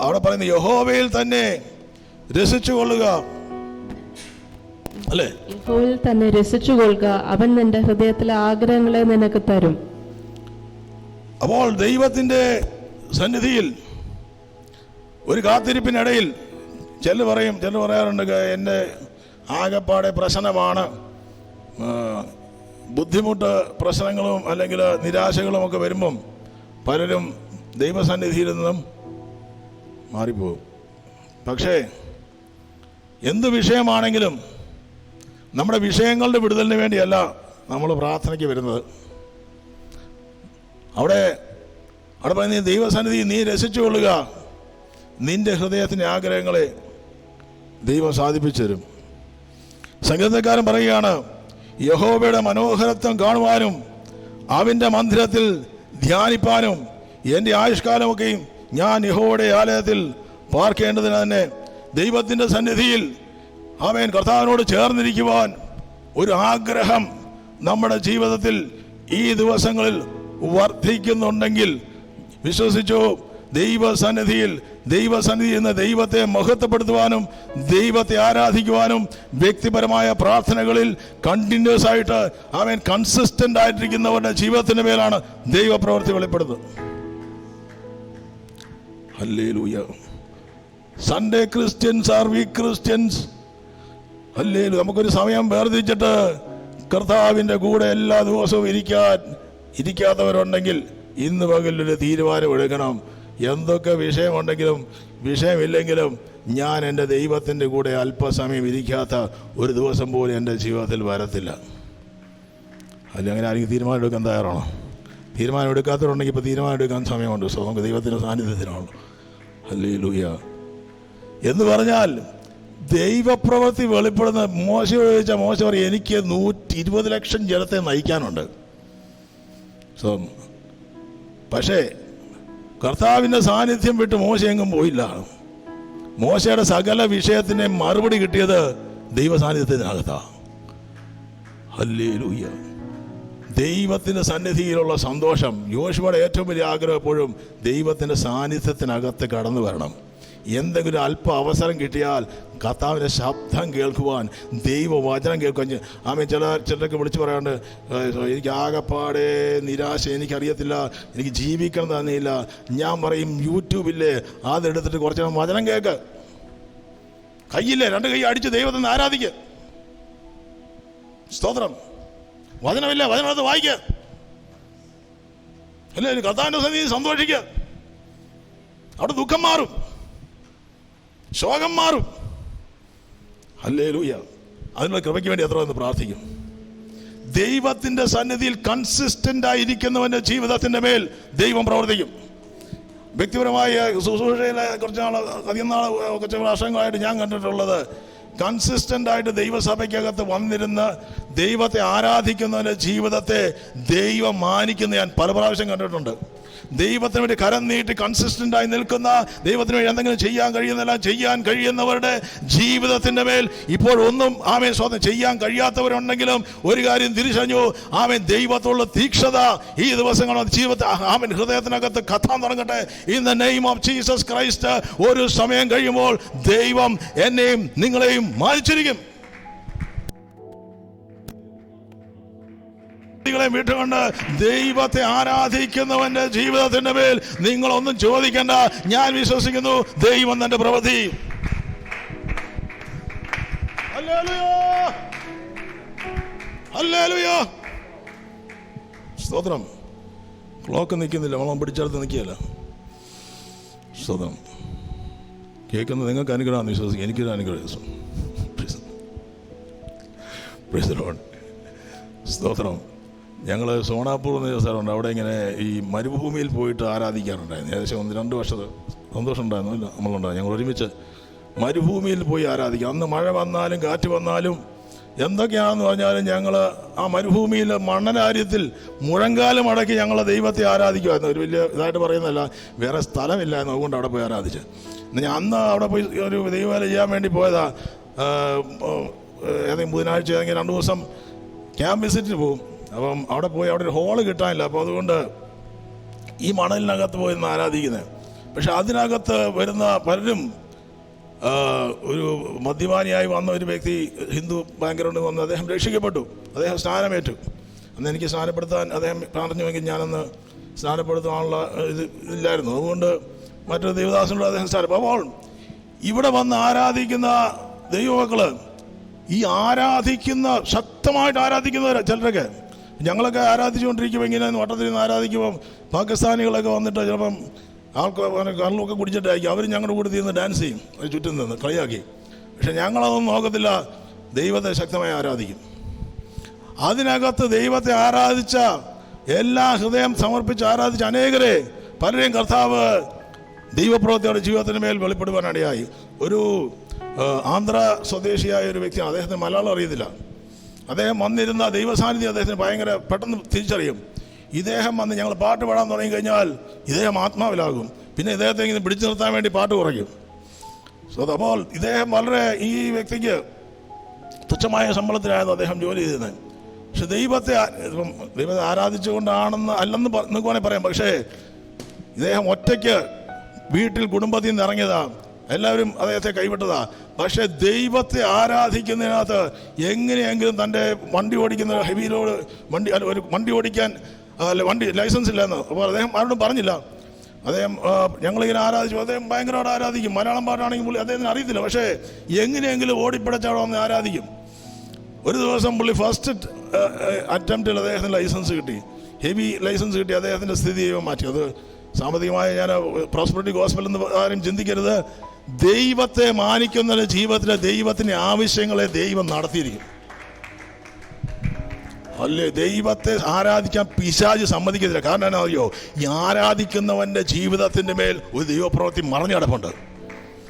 അവിടെ പറയുന്നത് യഹോവയിൽ തന്നെ രസിച്ചു കൊള്ളുക, അല്ലേ? യഹോവയിൽ തന്നെ രസിച്ചു കൊള്ളുക, അവൻ നിന്റെ ഹൃദയത്തിലെ ആഗ്രഹങ്ങളെ നിനക്ക് തരും. അപ്പോൾ ദൈവത്തിൻ്റെ സന്നിധിയിൽ ഒരു കാത്തിരിപ്പിനിടയിൽ ചിലർ പറയാറുണ്ട്, എൻ്റെ ആകപ്പാടെ പ്രശ്നമാണ്, ബുദ്ധിമുട്ട് പ്രശ്നങ്ങളും അല്ലെങ്കിൽ നിരാശകളും ഒക്കെ വരുമ്പം പലരും ദൈവസന്നിധിയിൽ നിന്നും മാറിപ്പോകും. പക്ഷേ എന്ത് വിഷയമാണെങ്കിലും നമ്മുടെ വിഷയങ്ങളുടെ വിടുതലിന് വേണ്ടിയല്ല നമ്മൾ പ്രാർത്ഥനയ്ക്ക് വരുന്നത്. അവിടെ പറഞ്ഞ ദൈവസന്നിധി നീ രസിച്ചു കൊള്ളുക, നിന്റെ ഹൃദയത്തിൻ്റെ ആഗ്രഹങ്ങളെ ദൈവം സാധിപ്പിച്ചു തരും. സംഗീതക്കാരൻ പറയുകയാണ്, യഹോവയുടെ മനോഹരത്വം കാണുവാനും അവൻ്റെ മന്ദിരത്തിൽ ധ്യാനിപ്പാനും എൻ്റെ ആയുഷ്കാലമൊക്കെയും ഞാൻ യഹോവയുടെ ആലയത്തിൽ പാർക്കേണ്ടതിന് തന്നെ ദൈവത്തിൻ്റെ സന്നിധിയിൽ ആമേൻ കർത്താവിനോട് ചേർന്നിരിക്കുവാൻ ഒരു ആഗ്രഹം നമ്മുടെ ജീവിതത്തിൽ ഈ ദിവസങ്ങളിൽ വർദ്ധിക്കുന്നുണ്ടെങ്കിൽ വിശ്വസിച്ചു, ദൈവസന്നിധിയിൽ എന്ന ദൈവത്തെ മഹത്വപ്പെടുത്തുവാനും ദൈവത്തെ ആരാധിക്കുവാനും വ്യക്തിപരമായ പ്രാർത്ഥനകളിൽ കണ്ടിന്യൂസ് ആയിട്ട് കൺസിസ്റ്റന്റ് ആയിട്ടിരിക്കുന്നവരുടെ ജീവിതത്തിന്റെ മേലാണ് ദൈവപ്രവൃത്തി വെളിപ്പെടുന്നത്. ഹല്ലേലൂയ. Sunday Christians are weak Christians. ഹല്ലേലൂയ. നമുക്കൊരു സമയം വേർതിരിച്ചിട്ട് കർത്താവിൻ്റെ കൂടെ എല്ലാ ദിവസവും ഇരിക്കാത്തവരുണ്ടെങ്കിൽ ഇന്ന് പകലൊരു തീരുമാനം എടുക്കണം. എന്തൊക്കെ വിഷയമുണ്ടെങ്കിലും വിഷയമില്ലെങ്കിലും ഞാൻ എൻ്റെ ദൈവത്തിൻ്റെ കൂടെ അല്പസമയം ഇരിക്കാത്ത ഒരു ദിവസം പോലും എൻ്റെ ജീവിതത്തിൽ വരത്തില്ല. അല്ലെങ്കിൽ അങ്ങനെ ആരെങ്കിലും തീരുമാനം എടുക്കാൻ തയ്യാറാണോ? തീരുമാനം എടുക്കാത്തവരുണ്ടെങ്കിൽ ഇപ്പോൾ തീരുമാനം എടുക്കാൻ സമയമുണ്ട്. സോ നമുക്ക് ദൈവത്തിൻ്റെ സാന്നിധ്യത്തിനാണല്ലോ. ഹല്ലേലൂയ. എന്ന് പറഞ്ഞാൽ ദൈവപ്രവൃത്തി വെളിപ്പെടുന്ന മോശയോട് ചോദിച്ചാൽ മോശ പറയും, എനിക്ക് 120 ലക്ഷം ജനത്തെ നയിക്കാനുണ്ട്. സോ പക്ഷേ കർത്താവിൻ്റെ സാന്നിധ്യം വിട്ട് മോശ എങ്ങും പോയില്ല. മോശയുടെ സകല വിഷയത്തിന് മറുപടി കിട്ടിയത് ദൈവ സാന്നിധ്യത്തിനകത്താണ്. ഹല്ലേലൂയ. ദൈവത്തിൻ്റെ സന്നിധിയിലുള്ള സന്തോഷം. യോശുവയുടെ ഏറ്റവും വലിയ ആഗ്രഹം എപ്പോഴും ദൈവത്തിൻ്റെ സാന്നിധ്യത്തിനകത്ത് കടന്നു വരണം. എന്തെങ്കിലും അല്പ അവസരം കിട്ടിയാൽ കർത്താവിൻ്റെ ശബ്ദം കേൾക്കുവാൻ, ദൈവവചനം കേൾക്കുവാൻ. ചിലരൊക്കെ വിളിച്ച് പറയാണ്ട്, എനിക്ക് ആകപ്പാടെ നിരാശ, എനിക്കറിയത്തില്ല, എനിക്ക് ജീവിക്കണം തന്നെയില്ല. ഞാൻ പറയും, യൂട്യൂബില്ലേ, അതെടുത്തിട്ട് കുറച്ച് നേരം വചനം കേൾക്ക്. കയ്യില്ലേ, 2 കൈ അടിച്ച് ദൈവത്തെ ആരാധിക്കുക. സ്തോത്രം. വചനമില്ല, വചനത്ത് വായിക്കുക. അല്ലേ, കർത്താവിൻ്റെ സന്നിധിയിൽ സന്തോഷിക്കുക. അവിടെ ദുഃഖം മാറും, ശോകം മാറും. ഹല്ലേലൂയ. അതിനുള്ള കൃപയ്ക്ക് വേണ്ടി എത്ര എന്ന് പ്രാർത്ഥിക്കും. ദൈവത്തിൻ്റെ സന്നിധിയിൽ കൺസിസ്റ്റന്റ് ആയിരിക്കുന്നവൻ്റെ ജീവിതത്തിൻ്റെ മേൽ ദൈവം പ്രവർത്തിക്കും. വ്യക്തിപരമായ ശുശ്രൂഷയിലെ കുറച്ച് വർഷങ്ങളായിട്ട് ഞാൻ കണ്ടിട്ടുള്ളത്, കൺസിസ്റ്റന്റ് ആയിട്ട് ദൈവസഭയ്ക്കകത്ത് വന്നിരുന്ന ദൈവത്തെ ആരാധിക്കുന്നവൻ്റെ ജീവിതത്തെ ദൈവം മാനിക്കുന്ന ഞാൻ പല പ്രാവശ്യം കണ്ടിട്ടുണ്ട്. ദൈവത്തിന് വേണ്ടി കരം നീട്ടി കൺസിസ്റ്റൻ്റായി നിൽക്കുന്ന, ദൈവത്തിന് വേണ്ടി എന്തെങ്കിലും ചെയ്യാൻ കഴിയുന്നതെല്ലാം ചെയ്യാൻ കഴിയുന്നവരുടെ ജീവിതത്തിൻ്റെ മേൽ ഇപ്പോഴൊന്നും സ്വന്തം ചെയ്യാൻ കഴിയാത്തവരുണ്ടെങ്കിലും ഒരു കാര്യം തിരിച്ചറിഞ്ഞു, ദൈവത്തോടുള്ള തീക്ഷണത ഈ ദിവസങ്ങളിൽ ജീവിതത്തിൽ ഹൃദയത്തിനകത്ത് കത്താൻ തുടങ്ങട്ടെ. In the name of Jesus Christ. ഒരു സമയം കഴിയുമ്പോൾ ദൈവം എന്നെയും നിങ്ങളെയും മാനിച്ചിരിക്കും. വിട്ടുകൊണ്ട് ദൈവത്തെ ആരാധിക്കുന്നവന്റെ ജീവിതത്തിന്റെ മേൽ നിങ്ങളൊന്നും ചോദിക്കേണ്ട. ഞാൻ വിശ്വസിക്കുന്നു ദൈവം തന്റെ പ്രവൃത്തി. സ്തോത്രം. ക്ലോക്ക് നിൽക്കുന്നില്ല, വെള്ളം പിടിച്ചെടുത്ത് നിൽക്കുകയല്ല. സ്തോത്രം. കേൾക്കുന്നത് നിങ്ങൾക്ക് അനുഗ്രഹമാണെന്ന് വിശ്വസിക്കും, എനിക്കൊരു അനുഗ്രഹം. സ്തോത്രം. ഞങ്ങൾ സോണാപ്പൂർ എന്ന സ്ഥലമുണ്ട്, അവിടെ ഇങ്ങനെ ഈ മരുഭൂമിയിൽ പോയിട്ട് ആരാധിക്കാറുണ്ടായിരുന്നു. ഏകദേശം 1-2 വർഷം സന്തോഷം ഉണ്ടായിരുന്നു, നമ്മളുണ്ടായിരുന്നു. ഞങ്ങൾ ഒരുമിച്ച് മരുഭൂമിയിൽ പോയി ആരാധിക്കാം. അന്ന് മഴ വന്നാലും കാറ്റ് വന്നാലും എന്തൊക്കെയാണെന്ന് പറഞ്ഞാലും ഞങ്ങൾ ആ മരുഭൂമിയിൽ മണ്ണനാര്യത്തിൽ മുഴങ്കാലം അടക്കി ഞങ്ങൾ ദൈവത്തെ ആരാധിക്കുമായിരുന്നു. ഒരു വലിയ ഇതായിട്ട് പറയുന്നതല്ല, വേറെ സ്ഥലമില്ലായിരുന്നു, അതുകൊണ്ട് അവിടെ പോയി ആരാധിച്ച്. ഞാൻ അന്ന് അവിടെ പോയി ഒരു ദൈവവേല ചെയ്യാൻ വേണ്ടി പോയതാ. ഏതെങ്കിലും ബുധനാഴ്ച ഏതെങ്കിലും 2 ദിവസം ക്യാമ്പ് വിസിറ്റിന് പോകും. അപ്പം അവിടെ പോയി അവിടെ ഒരു ഹോള് കിട്ടാനില്ല. അപ്പോൾ അതുകൊണ്ട് ഈ മണലിനകത്ത് പോയി നിന്ന് ആരാധിക്കുന്നത്. പക്ഷെ അതിനകത്ത് വരുന്ന പലരും, ഒരു മദ്യപാനിയായി വന്ന ഒരു വ്യക്തി ഹിന്ദു ബാക്ക്ഗ്രൗണ്ടിൽ വന്ന് അദ്ദേഹം രക്ഷിക്കപ്പെട്ടു, അദ്ദേഹം സ്നാനമേറ്റു. അന്ന് എനിക്ക് സ്നാനപ്പെടുത്താൻ അദ്ദേഹം പറഞ്ഞുവെങ്കിൽ ഞാനന്ന് സ്നാനപ്പെടുത്താനുള്ള ഇല്ലായിരുന്നു. അതുകൊണ്ട് മറ്റൊരു ദൈവദാസനോട് അദ്ദേഹം അപ്പോൾ ഇവിടെ വന്ന് ആരാധിക്കുന്ന ദൈവമക്കള്, ഈ ആരാധിക്കുന്ന ശക്തമായിട്ട് ആരാധിക്കുന്നവർ ചിലരൊക്കെ, ഞങ്ങളൊക്കെ ആരാധിച്ചുകൊണ്ടിരിക്കുമ്പോൾ ഇങ്ങനെ വട്ടത്തിൽ നിന്ന് ആരാധിക്കുമ്പം പാകിസ്ഥാനികളൊക്കെ വന്നിട്ട് ചിലപ്പം ആൾക്കാർ കള്ളൊക്കെ കുടിച്ചിട്ടായിരിക്കും അവർ ഞങ്ങളുടെ കൂടെ നിന്ന് ഡാൻസ് ചെയ്യും, അത് ചുറ്റും നിന്ന് കളിയാക്കി. പക്ഷെ ഞങ്ങളതൊന്നും നോക്കത്തില്ല, ദൈവത്തെ ശക്തമായി ആരാധിക്കും. അതിനകത്ത് ദൈവത്തെ ആരാധിച്ച, എല്ലാ ഹൃദയം സമർപ്പിച്ച് ആരാധിച്ച അനേകരെ പലരെയും കർത്താവ് ദൈവപ്രവൃത്തിയുടെ ജീവിതത്തിന് മേൽ വെളിപ്പെടുവാനിടയായി. ഒരു ആന്ധ്ര സ്വദേശിയായ ഒരു വ്യക്തിയാണ്, അദ്ദേഹത്തിന് മലയാളം അറിയത്തില്ല. അദ്ദേഹം വന്നിരുന്ന ദൈവസാന്നിധ്യം അദ്ദേഹത്തിന് ഭയങ്കര പെട്ടെന്ന് തിരിച്ചറിയും. ഇദ്ദേഹം വന്ന് ഞങ്ങൾ പാട്ട് പാടാൻ തുടങ്ങി കഴിഞ്ഞാൽ ഇദ്ദേഹം ആത്മാവിലാകും. പിന്നെ ഇദ്ദേഹത്തെ ഇങ്ങനെ പിടിച്ചു നിർത്താൻ വേണ്ടി പാട്ട് കുറയ്ക്കും. അപ്പോൾ ഇദ്ദേഹം വളരെ, ഈ വ്യക്തിക്ക് തുച്ഛമായ ശമ്പളത്തിലായിരുന്നു അദ്ദേഹം ജോലി ചെയ്തിരുന്നത്. പക്ഷെ ദൈവത്തെ ആരാധിച്ചുകൊണ്ടാണെന്ന് അല്ലെന്ന് നിങ്ങൾക്ക് വേണമെങ്കിൽ പറയാം. പക്ഷേ ഇദ്ദേഹം ഒറ്റയ്ക്ക് വീട്ടിൽ കുടുംബത്തിൽ നിന്ന് ഇറങ്ങിയതാ, എല്ലാവരും അദ്ദേഹത്തെ കൈവിട്ടതാ. പക്ഷെ ദൈവത്തെ ആരാധിക്കുന്നതിനകത്ത് എങ്ങനെയെങ്കിലും തൻ്റെ വണ്ടി ഓടിക്കുന്ന ഹെവി ലോഡ് വണ്ടി ഓടിക്കാൻ വണ്ടി ലൈസൻസ് ഇല്ലെന്ന് അപ്പോൾ അദ്ദേഹം ആരോടും പറഞ്ഞില്ല. അദ്ദേഹം ഞങ്ങളിങ്ങനെ ആരാധിച്ചു. അദ്ദേഹം ഭയങ്കരമായിട്ട് ആരാധിക്കും. മലയാളം പാട്ടാണെങ്കിൽ പുള്ളി അദ്ദേഹത്തിന് അറിയത്തില്ല, പക്ഷേ എങ്ങനെയെങ്കിലും ഓടിപ്പിടച്ചവിടെ വന്ന് ആരാധിക്കും. ഒരു ദിവസം പുള്ളി ഫസ്റ്റ് അറ്റംപ്റ്റിൽ അദ്ദേഹത്തിന് ലൈസൻസ് കിട്ടി, ഹെവി ലൈസൻസ് കിട്ടി. അദ്ദേഹത്തിൻ്റെ സ്ഥിതി മാറ്റി. അത് സാമ്പത്തികമായ, ഞാൻ പ്രോസ്പെരിറ്റി ഗോസ്പൽ എന്ന് ആരും ചിന്തിക്കരുത്. ദൈവത്തെ മാനിക്കുന്ന ജീവിതത്തിലെ ദൈവത്തിൻ്റെ ആവശ്യങ്ങളെ ദൈവം നടത്തിയിരിക്കും. അല്ലേ, ദൈവത്തെ ആരാധിക്കാൻ പിശാച് സമ്മതിക്കത്തില്ല. കാരണം എന്നാ അറിയോ, ഈ ആരാധിക്കുന്നവൻ്റെ ജീവിതത്തിൻ്റെ മേൽ ഒരു ദൈവപ്രവൃത്തി മറഞ്ഞു കിടപ്പുണ്ട്.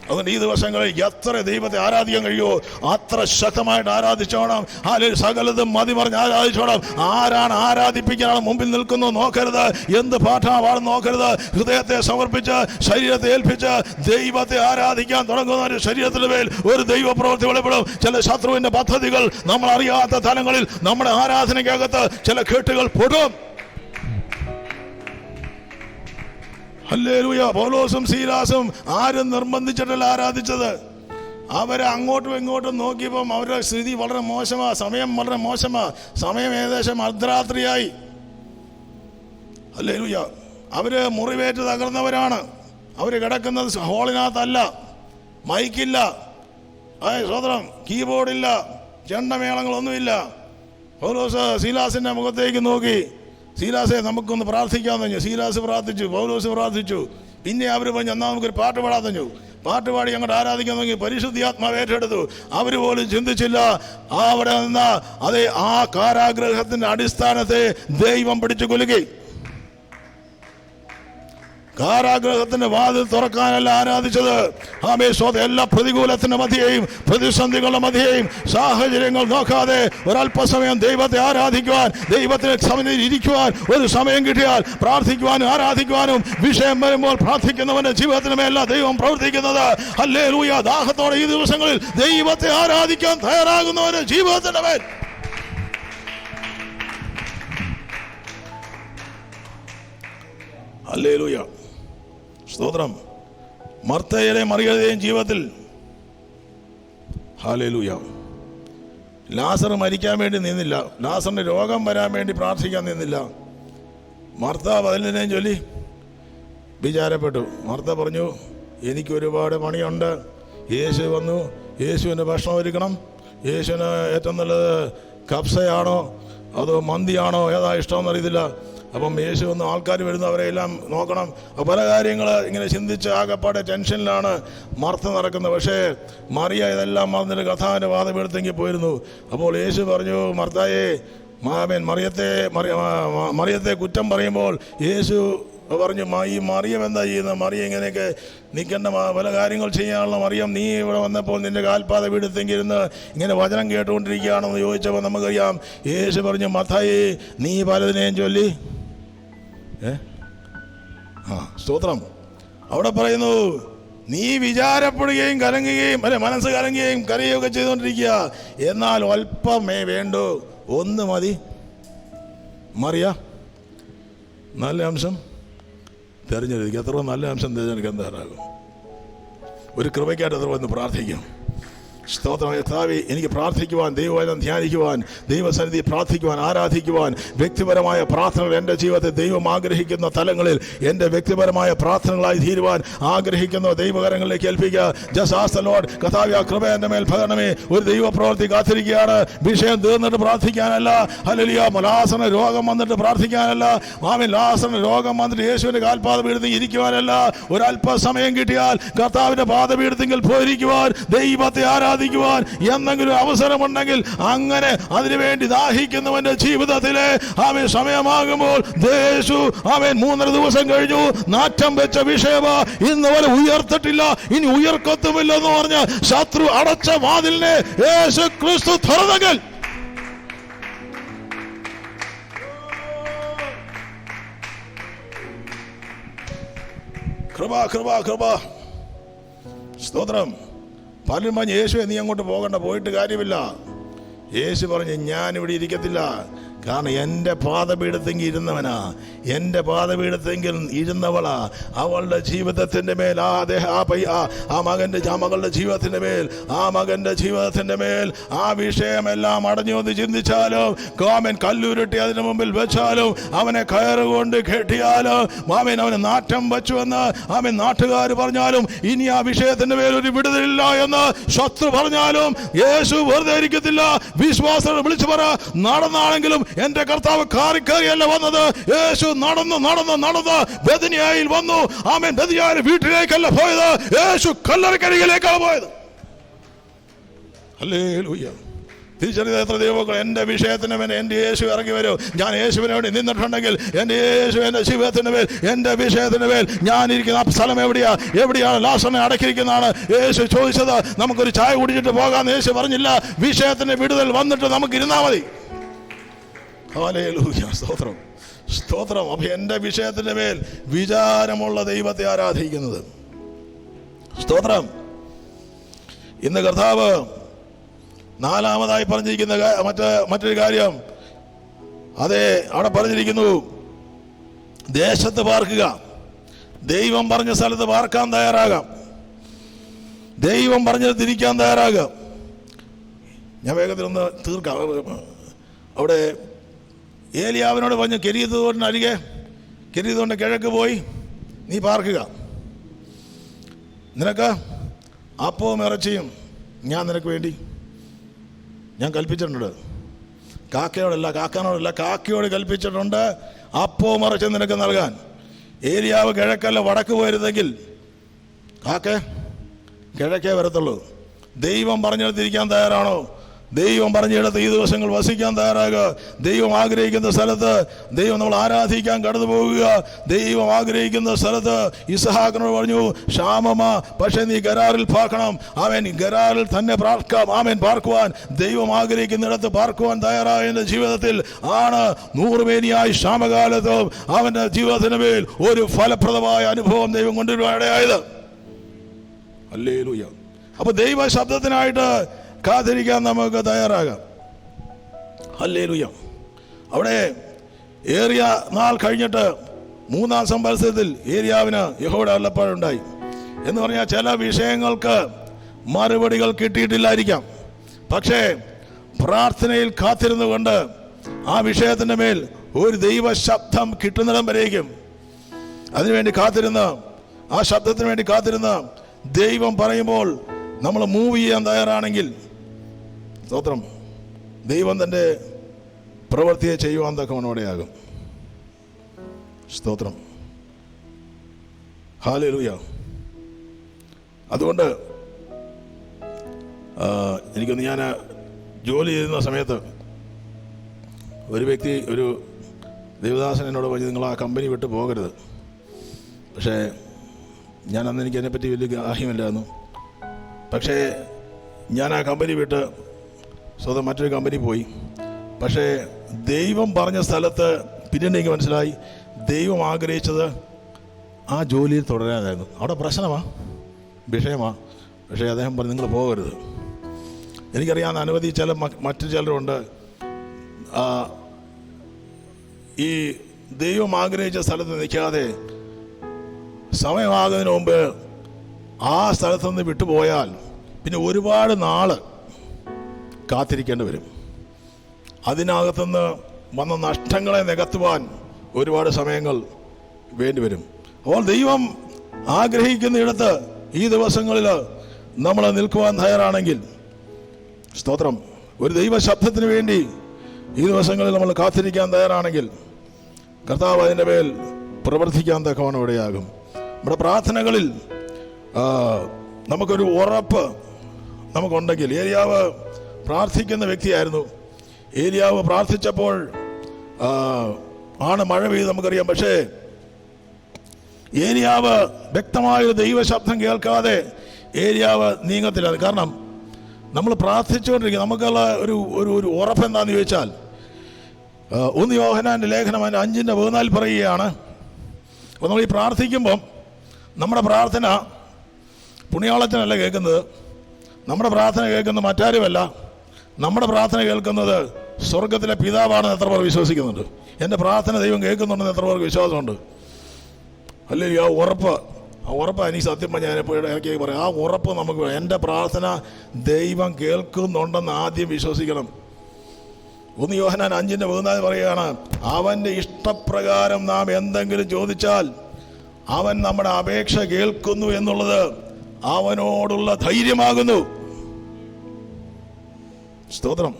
അതുകൊണ്ട് ഈ ദിവസങ്ങളിൽ എത്ര ദൈവത്തെ ആരാധിക്കാൻ കഴിയുമോ അത്ര ശക്തമായിട്ട് ആരാധിച്ചോണം. അല്ലെങ്കിൽ സകലതും മതി പറഞ്ഞ് ആരാധിച്ചോണം. ആരാണ് ആരാധിപ്പിക്കാനാണ് മുമ്പിൽ നിൽക്കുന്നു നോക്കരുത്, എന്ത് പാട്ടാണ് പാടുന്ന നോക്കരുത്. ഹൃദയത്തെ സമർപ്പിച്ച് ശരീരത്തെ ഏൽപ്പിച്ച് ദൈവത്തെ ആരാധിക്കാൻ തുടങ്ങുന്ന ഒരു ശരീരത്തിന് മേൽ ഒരു ദൈവപ്രവൃത്തി വെളിപ്പെടും. ചില ശത്രുവിൻ്റെ പദ്ധതികൾ നമ്മൾ അറിയാത്ത തലങ്ങളിൽ നമ്മുടെ ആരാധനയ്ക്കകത്ത് ചില കെട്ടുകൾ പൊടും. ഹല്ലേലൂയ. പൗലോസും സീലാസും ആരും നിർബന്ധിച്ചിട്ടല്ല ആരാധിച്ചത്. അവരെ അങ്ങോട്ടും ഇങ്ങോട്ടും നോക്കിയപ്പം അവരുടെ സ്ഥിതി വളരെ മോശമാ, സമയം വളരെ മോശമാ. സമയം ഏകദേശം അർദ്ധരാത്രിയായി. ഹല്ലേലൂയ. അവര് മുറിവേറ്റ് തകർന്നവരാണ്. അവര് കിടക്കുന്നത് ഹോളിനകത്തല്ല, മൈക്കില്ല, സ്വതന്ത്രം കീബോർഡില്ല, ചെണ്ടമേളങ്ങളൊന്നുമില്ല. പൗലോസ് സീലാസിന്റെ മുഖത്തേക്ക് നോക്കി, സീലാസെ നമുക്കൊന്ന് പ്രാർത്ഥിക്കാൻ പറഞ്ഞു. സീലാസ് പ്രാർത്ഥിച്ചു, പൗലോസ് പ്രാർത്ഥിച്ചു. പിന്നെ അവർ പറഞ്ഞു എന്നാൽ നമുക്കൊരു പാട്ട് പാടാൻ തന്നു. പാട്ട് പാടി അങ്ങോട്ട് ആരാധിക്കാൻ തുടങ്ങി. പരിശുദ്ധാത്മാവ് ഏറ്റെടുത്തു. അവർ പോലും ചിന്തിച്ചില്ല അവിടെ നിന്ന അതേ ആ കാരാഗ്രഹത്തിന്റെ അടിസ്ഥാനത്തെ ദൈവം പിടിച്ചു കുലുക്കി. കാരാഗ്രഹത്തിന്റെ വാതിൽ തുറക്കാനല്ല ആരാധിച്ചത്. എല്ലാ പ്രതികൂലത്തിന്റെ മധ്യേയും പ്രതിസന്ധികളുടെ മധ്യേയും സാഹചര്യങ്ങൾ നോക്കാതെ ഒരല്പസമയം ദൈവത്തെ ആരാധിക്കുവാൻ, ദൈവത്തിന് സന്നിധിയിൽ ഇരിക്കുവാൻ ഒരു സമയം കിട്ടിയാൽ പ്രാർത്ഥിക്കുവാനും ആരാധിക്കുവാനും, വിഷയം വരുമ്പോൾ പ്രാർത്ഥിക്കുന്നവന്റെ ജീവിതത്തിന് മേലല്ല ദൈവം പ്രവർത്തിക്കുന്നത്. ഹല്ലേലൂയ. ദാഹത്തോടെ ഈ ദിവസങ്ങളിൽ ദൈവത്തെ ആരാധിക്കാൻ തയ്യാറാകുന്നവന്റെ ജീവിതത്തിന്റെ മേൽ ഹല്ലേലൂയ. സ്തോത്രം. മർത്തയുടെയും മറിയയുടെയും ജീവിതത്തിൽ ഹല്ലേലൂയ, ലാസർ മരിക്കാൻ വേണ്ടി നിന്നില്ല, ലാസറിന് രോഗം വരാൻ വേണ്ടി പ്രാർത്ഥിക്കാൻ നിന്നില്ല. മർത്ത 11 ചൊല്ലി വിചാരപ്പെട്ടു. മർത്ത പറഞ്ഞു എനിക്ക് ഒരുപാട് പണിയുണ്ട്. യേശു വന്നു, യേശുവിന് ഭക്ഷണം ഒരുക്കണം. യേശുവിന് ഏറ്റവും നല്ലത് കബ്സയാണോ അതോ മന്തിയാണോ, ഏതാ ഇഷ്ടമെന്ന് അറിയത്തില്ല. അപ്പം യേശു വന്ന് ആൾക്കാർ വരുന്നവരെല്ലാം നോക്കണം. പല കാര്യങ്ങൾ ഇങ്ങനെ ചിന്തിച്ച് ആകെപ്പാടെ ടെൻഷനിലാണ് മർത്ത നടക്കുന്നത്. പക്ഷേ മറിയ ഇതെല്ലാം മറന്നിട്ട് കഥാവിൻ്റെ വാദമെടുത്തെങ്കിൽ പോയിരുന്നു. അപ്പോൾ യേശു പറഞ്ഞു മർത്തായെ, മറിയത്തെ കുറ്റം പറയുമ്പോൾ യേശു പറഞ്ഞു ഈ മറിയം എന്താ ചെയ്യുന്നത്? മറിയം ഇങ്ങനെയൊക്കെ നിൽക്കേണ്ട പല കാര്യങ്ങൾ ചെയ്യാനുള്ള മറിയം, നീ ഇവിടെ വന്നപ്പോൾ നിന്റെ കാൽപാത വീടെത്തെങ്കിരുന്ന് ഇങ്ങനെ വചനം കേട്ടുകൊണ്ടിരിക്കുകയാണെന്ന് ചോദിച്ചപ്പോൾ നമുക്കറിയാം യേശു പറഞ്ഞു മത്തായി നീ പലതിനെയും ചൊല്ലി സ്തോത്രം. അവിടെ പറയുന്നു നീ വിചാരപ്പെടുകയും കലങ്ങുകയും മനസ്സ് കലങ്ങുകയും കരയുകയൊക്കെ ചെയ്തുകൊണ്ടിരിക്കുക, എന്നാൽ അല്പമേ വേണ്ടൂ, ഒന്ന് മതി. മറിയ നല്ല അംശം തിരഞ്ഞെടുക്കുക. എത്ര നല്ല അംശം തിരഞ്ഞെടുക്കാൻ തയ്യാറാകും. ഒരു കൃപയ്ക്കായിട്ട് എത്ര വന്ന് പ്രാർത്ഥിക്കും. സ്തോത്രം. കർത്താവേ, എനിക്ക് പ്രാർത്ഥിക്കുവാൻ, ദൈവവചനം ധ്യാനിക്കുവാൻ, ദൈവസന്നിധി പ്രാർത്ഥിക്കുവാൻ, ആരാധിക്കുവാൻ, വ്യക്തിപരമായ പ്രാർത്ഥനകൾ എൻ്റെ ജീവിതത്തിൽ ദൈവം ആഗ്രഹിക്കുന്ന തലങ്ങളിൽ എൻ്റെ വ്യക്തിപരമായ പ്രാർത്ഥനകളായി തീരുവാൻ ആഗ്രഹിക്കുന്ന ദൈവകരങ്ങളിലേക്ക് ഏൽപ്പിക്കുക. ജസ്റ്റ് ആസ്ക് ദി ലോർഡ്, കർത്താവേ, ആ കൃപ എൻ്റെ മേൽ പകരണമേ. ഒരു ദൈവപ്രവൃത്തി കാത്തിരിക്കുകയാണ്. വിഷയം തീർന്നിട്ട് പ്രാർത്ഥിക്കാനല്ല. ഹല്ലേലൂയ. ലാസറിന് രോഗം വന്നിട്ട് പ്രാർത്ഥിക്കാനല്ല. ആമേൻ. ലാസറിന് രോഗം വന്നിട്ട് യേശുവിൻ്റെ കാൽപാദപീഠത്തിൽ ഇരിക്കുവാനല്ല. ഒരല്പസമയം കിട്ടിയാൽ കർത്താവിൻ്റെ പാദപീഠത്തിൽ പോയിരിക്കുവാൻ, ദൈവത്തെ ആരാധിക്കുവാൻ എന്തെങ്കിലും അവസരമുണ്ടെങ്കിൽ, അങ്ങനെ അതിനുവേണ്ടി ദാഹിക്കുന്നവന്റെ ജീവിതത്തിലെ ആമേൻ സമയമാകുമ്പോൾ യേശു ആമേൻ 3.5 ദിവസം കഴിഞ്ഞു നാറ്റം വെച്ച വിഷയമ ഇന്ന് വരെ ഉയർത്തിട്ടില്ല, ഇനി ഉയർക്കത്തുമില്ലെന്ന് പറഞ്ഞ് ശത്രു അടച്ച വാതിലിനെ യേശു ക്രിസ്തു തുറന്നെങ്കിൽ കൃപ കൃപ കൃപ. സ്തോത്രം. പലരും പറഞ്ഞ്, യേശുവെ നീ അങ്ങോട്ട് പോകണ്ട, പോയിട്ട് കാര്യമില്ല. യേശു പറഞ്ഞ്, ഞാനിവിടെ ഇരിക്കത്തില്ല. കാരണം എൻ്റെ പാദപീഠത്തെങ്കിൽ ഇരുന്നവനാ, എൻ്റെ പാദപീഠത്തെങ്കിൽ ഇരുന്നവളാ. അവളുടെ ജീവിതത്തിൻ്റെ മേൽ ആ മകളുടെ ജീവിതത്തിൻ്റെ മേൽ, ആ മകൻ്റെ ജീവിതത്തിൻ്റെ മേൽ ആ വിഷയമെല്ലാം അടഞ്ഞു എന്ന് ചിന്തിച്ചാലും, കോമൻ കല്ലുരുട്ടി അതിന് മുമ്പിൽ വെച്ചാലും, അവനെ കയറുകൊണ്ട് കെട്ടിയാലും, മാമൻ അവനെ നാറ്റം വെച്ചുവെന്ന് ആമൻ നാട്ടുകാർ പറഞ്ഞാലും, ഇനി ആ വിഷയത്തിൻ്റെ മേൽ ഒരു വിടുതലില്ല എന്ന് ശത്രു പറഞ്ഞാലും, യേശു വെറുതെ ഇരിക്കത്തില്ല. വിശ്വാസത്തോടെ വിളിച്ചു പറ, നടന്നാണെങ്കിലും എന്റെ കർത്താവ് കാറിക്കയറിയല്ല വന്നത്. യേശു നടന്ന് ബെഥനിയായിൽ വന്നു. ആമേൻ. ബെഥനിയായിലെ വീട്ടിലേക്കല്ല പോയത്, യേശു കല്ലറക്കരികിലേക്കാണ് പോയത്. ഹല്ലേലൂയ. തിരിച്ചറിയാത്ത എത്ര ദൈവങ്ങൾ എൻ്റെ വിഷയത്തിന് മേൽ എൻ്റെ യേശു ഇറങ്ങി വരും. ഞാൻ യേശുവിനെ വേണ്ടി നിന്നിട്ടുണ്ടെങ്കിൽ എൻ്റെ യേശു എൻ്റെ ജീവിതത്തിൻ്റെ മേൽ, എൻ്റെ വിഷയത്തിൻ്റെ മേൽ, ഞാനിരിക്കുന്ന ആ സ്ഥലം എവിടെയാണ് ലാസറിനെ അടക്കിയിരിക്കുന്നതാണ് യേശു ചോദിച്ചത്. നമുക്കൊരു ചായ കുടിച്ചിട്ട് പോകാമെന്ന് യേശു പറഞ്ഞില്ല. വിഷയത്തിൻ്റെ വിടുതൽ വന്നിട്ട് നമുക്ക് ഇരുന്നാൽ മതി. ഹല്ലേലൂയ. സ്തോത്രം സ്തോത്രം. അപ്പോൾ എൻ്റെ വിഷയത്തിൻ്റെ മേൽ വിചാരമുള്ള ദൈവത്തെ ആരാധിക്കുന്നത്. സ്തോത്രം. ഇന്ന് കർത്താവ് നാലാമതായി പറഞ്ഞിരിക്കുന്ന മറ്റൊരു കാര്യം, അതെ, അവിടെ പറഞ്ഞിരിക്കുന്നു, ദേശത്ത് പാർക്കുക. ദൈവം പറഞ്ഞ സ്ഥലത്ത് പാർക്കാൻ തയ്യാറാകാം. ദൈവം പറഞ്ഞത് തിരിക്കാൻ തയ്യാറാകാം. ഞാൻ വേഗത്തിൽ ഒന്ന് തീർക്കാം. അവിടെ ഏലിയാവിനോട് പറഞ്ഞു, കെരീതോണ്ട് കിഴക്ക് പോയി നീ പാർക്കുക. നിനക്ക് അപ്പവും ഇറച്ചിയും ഞാൻ നിനക്ക് വേണ്ടി ഞാൻ കൽപ്പിച്ചിട്ടുണ്ട്. കാക്കയോടല്ല കാക്കയോട് കൽപ്പിച്ചിട്ടുണ്ട് അപ്പവും ഇറച്ചും നിനക്ക് നൽകാൻ. ഏലിയാവ് കിഴക്കല്ല വടക്ക് പോയിരുന്നെങ്കിൽ കാക്ക കിഴക്കേ വരത്തുള്ളൂ. ദൈവം പറഞ്ഞെടുത്തിരിക്കാൻ തയ്യാറാണോ? ദൈവം പറഞ്ഞെടുത്ത് ഈ ദിവസങ്ങൾ വസിക്കാൻ തയ്യാറാകുക. ദൈവം ആഗ്രഹിക്കുന്ന സ്ഥലത്ത് ദൈവം നമ്മൾ ആരാധിക്കാൻ കടന്നു പോകുക. ദൈവം ആഗ്രഹിക്കുന്ന സ്ഥലത്ത് ഇസഹാക്കിനോട് പറഞ്ഞു, ക്ഷാമമ, പക്ഷേ നീ ഗരാറിൽ പാർക്കണം. അവൻ ഗരാറിൽ തന്നെ പാർക്കുവാൻ ദൈവം ആഗ്രഹിക്കുന്നിടത്ത് പാർക്കുവാൻ തയ്യാറായ ജീവിതത്തിൽ ആണ് 100 മേനിയായി ക്ഷാമകാലത്തും അവൻ്റെ ജീവിതത്തിന് മേൽ ഒരു ഫലപ്രദമായ അനുഭവം ദൈവം കൊണ്ടുവരാനായത്. ഹല്ലേലൂയ. അപ്പൊ ദൈവ ശബ്ദത്തിനായിട്ട് കാത്തിരിക്കാൻ നമുക്ക് തയ്യാറാകാം. ഹല്ലേലൂയ. അവിടെ ഏറിയ നാൾ കഴിഞ്ഞിട്ട് 3-ാം സംവത്സരത്തിൽ ഏലിയാവിന് യഹോവയുടെ അരുളപ്പാടുണ്ടായി. എന്ന് പറഞ്ഞാൽ ചില വിഷയങ്ങൾക്ക് മറുപടികൾ കിട്ടിയിട്ടില്ലായിരിക്കാം. പക്ഷേ പ്രാർത്ഥനയിൽ കാത്തിരുന്നുകൊണ്ട് ആ വിഷയത്തിൻ്റെ മേൽ ഒരു ദൈവ ശബ്ദം കിട്ടുന്നിടം വരേക്കും അതിനുവേണ്ടി കാത്തിരുന്ന്, ആ ശബ്ദത്തിന് വേണ്ടി കാത്തിരുന്ന് ദൈവം പറയുമ്പോൾ നമ്മൾ മൂവ് ചെയ്യാൻ തയ്യാറാണെങ്കിൽ, സ്തോത്രം, ദൈവം തൻ്റെ പ്രവൃത്തിയെ ചെയ്യുവാൻ തക്കവണ്ണോടെയാകും. സ്തോത്രം. ഹല്ലേലൂയ. അതുകൊണ്ട് എനിക്കൊന്ന്, ഞാൻ ജോലി ചെയ്യുന്ന സമയത്ത് ഒരു ദേവദാസൻ എന്നോട് പറഞ്ഞു, നിങ്ങൾ ആ കമ്പനി വിട്ട് പോകരുത്. പക്ഷേ ഞാനന്ന് എനിക്ക് അതിനെപ്പറ്റി വലിയ ഗ്രാഹ്യമില്ലായിരുന്നു. പക്ഷേ ഞാൻ ആ കമ്പനി വിട്ട് സ്വന്തം മറ്റൊരു കമ്പനി പോയി. പക്ഷേ ദൈവം പറഞ്ഞ സ്ഥലത്ത് പിന്നീട് എനിക്ക് മനസ്സിലായി, ദൈവം ആഗ്രഹിച്ചത് ആ ജോലിയിൽ തുടരാനായിരുന്നു. അവിടെ വിഷയമാണ്. പക്ഷേ അദ്ദേഹം പറഞ്ഞു, നിങ്ങൾ പോകരുത്. എനിക്കറിയാവുന്ന അനവധി മറ്റു ചിലരുണ്ട്, ഈ ദൈവം ആഗ്രഹിച്ച സ്ഥലത്ത് നിൽക്കാതെ സമയമാകുന്നതിന് മുമ്പ് ആ സ്ഥലത്ത് നിന്ന് വിട്ടുപോയാൽ പിന്നെ ഒരുപാട് നാൾ കാത്തിരിക്കേണ്ടി വരും. അതിനകത്തുനിന്ന് വന്ന നഷ്ടങ്ങളെ നികത്തുവാൻ ഒരുപാട് സമയങ്ങൾ വേണ്ടിവരും. അപ്പോൾ ദൈവം ആഗ്രഹിക്കുന്നിടത്ത് ഈ ദിവസങ്ങളിൽ നമ്മൾ നിൽക്കുവാൻ തയ്യാറാണെങ്കിൽ, സ്തോത്രം, ഒരു ദൈവശബ്ദത്തിന് വേണ്ടി ഈ ദിവസങ്ങളിൽ നമ്മൾ കാത്തിരിക്കാൻ തയ്യാറാണെങ്കിൽ കർത്താവ് അതിൻ്റെ മേൽ പ്രവർത്തിക്കാൻ തക്കവണ്ണം ഇടയാകും. നമ്മുടെ പ്രാർത്ഥനകളിൽ നമുക്കൊരു ഉറപ്പ് നമുക്കുണ്ടെങ്കിൽ, ഏലിയാവ് പ്രാർത്ഥിക്കുന്ന വ്യക്തിയായിരുന്നു. ഏലിയാവ് പ്രാർത്ഥിച്ചപ്പോൾ ആണ് മഴ പെയ്ത് നമുക്കറിയാം. പക്ഷേ ഏലിയാവ് വ്യക്തമായൊരു ദൈവശബ്ദം കേൾക്കാതെ ഏലിയാവ് നീങ്ങത്തില്ല. കാരണം നമ്മൾ പ്രാർത്ഥിച്ചുകൊണ്ടിരിക്കുക, നമുക്കുള്ള ഒരു ഉറപ്പ് എന്താണെന്ന് ചോദിച്ചാൽ, 1 യോഹന്നാന്റെ ലേഖനം 5:14 പറയുകയാണ്, അപ്പോൾ നമ്മൾ ഈ പ്രാർത്ഥിക്കുമ്പം നമ്മുടെ പ്രാർത്ഥന പുണ്യാളത്തിനല്ല കേൾക്കുന്നത്, നമ്മുടെ പ്രാർത്ഥന കേൾക്കുന്നത് മറ്റാരുമല്ല, നമ്മുടെ പ്രാർത്ഥന കേൾക്കുന്നത് സ്വർഗത്തിലെ പിതാവാണെന്ന് എത്ര പേർ വിശ്വസിക്കുന്നുണ്ട്? എൻ്റെ പ്രാർത്ഥന ദൈവം കേൾക്കുന്നുണ്ടെന്ന് എത്ര പേർക്ക് വിശ്വാസമുണ്ട്? അല്ലെങ്കിൽ ആ ഉറപ്പ് എനിക്ക് സത്യം ഞാൻ എപ്പോഴും ഇടയ്ക്ക് പറയാം, ആ ഉറപ്പ് നമുക്ക്, എൻ്റെ പ്രാർത്ഥന ദൈവം കേൾക്കുന്നുണ്ടെന്ന് ആദ്യം വിശ്വസിക്കണം. 1 യോഹന്നാൻ 5:14 പറയുകയാണ്, അവൻ്റെ ഇഷ്ടപ്രകാരം നാം എന്തെങ്കിലും ചോദിച്ചാൽ അവൻ നമ്മുടെ അപേക്ഷ കേൾക്കുന്നു എന്നുള്ളത് അവനോടുള്ള ധൈര്യമാകുന്നു. സ്തോത്രം.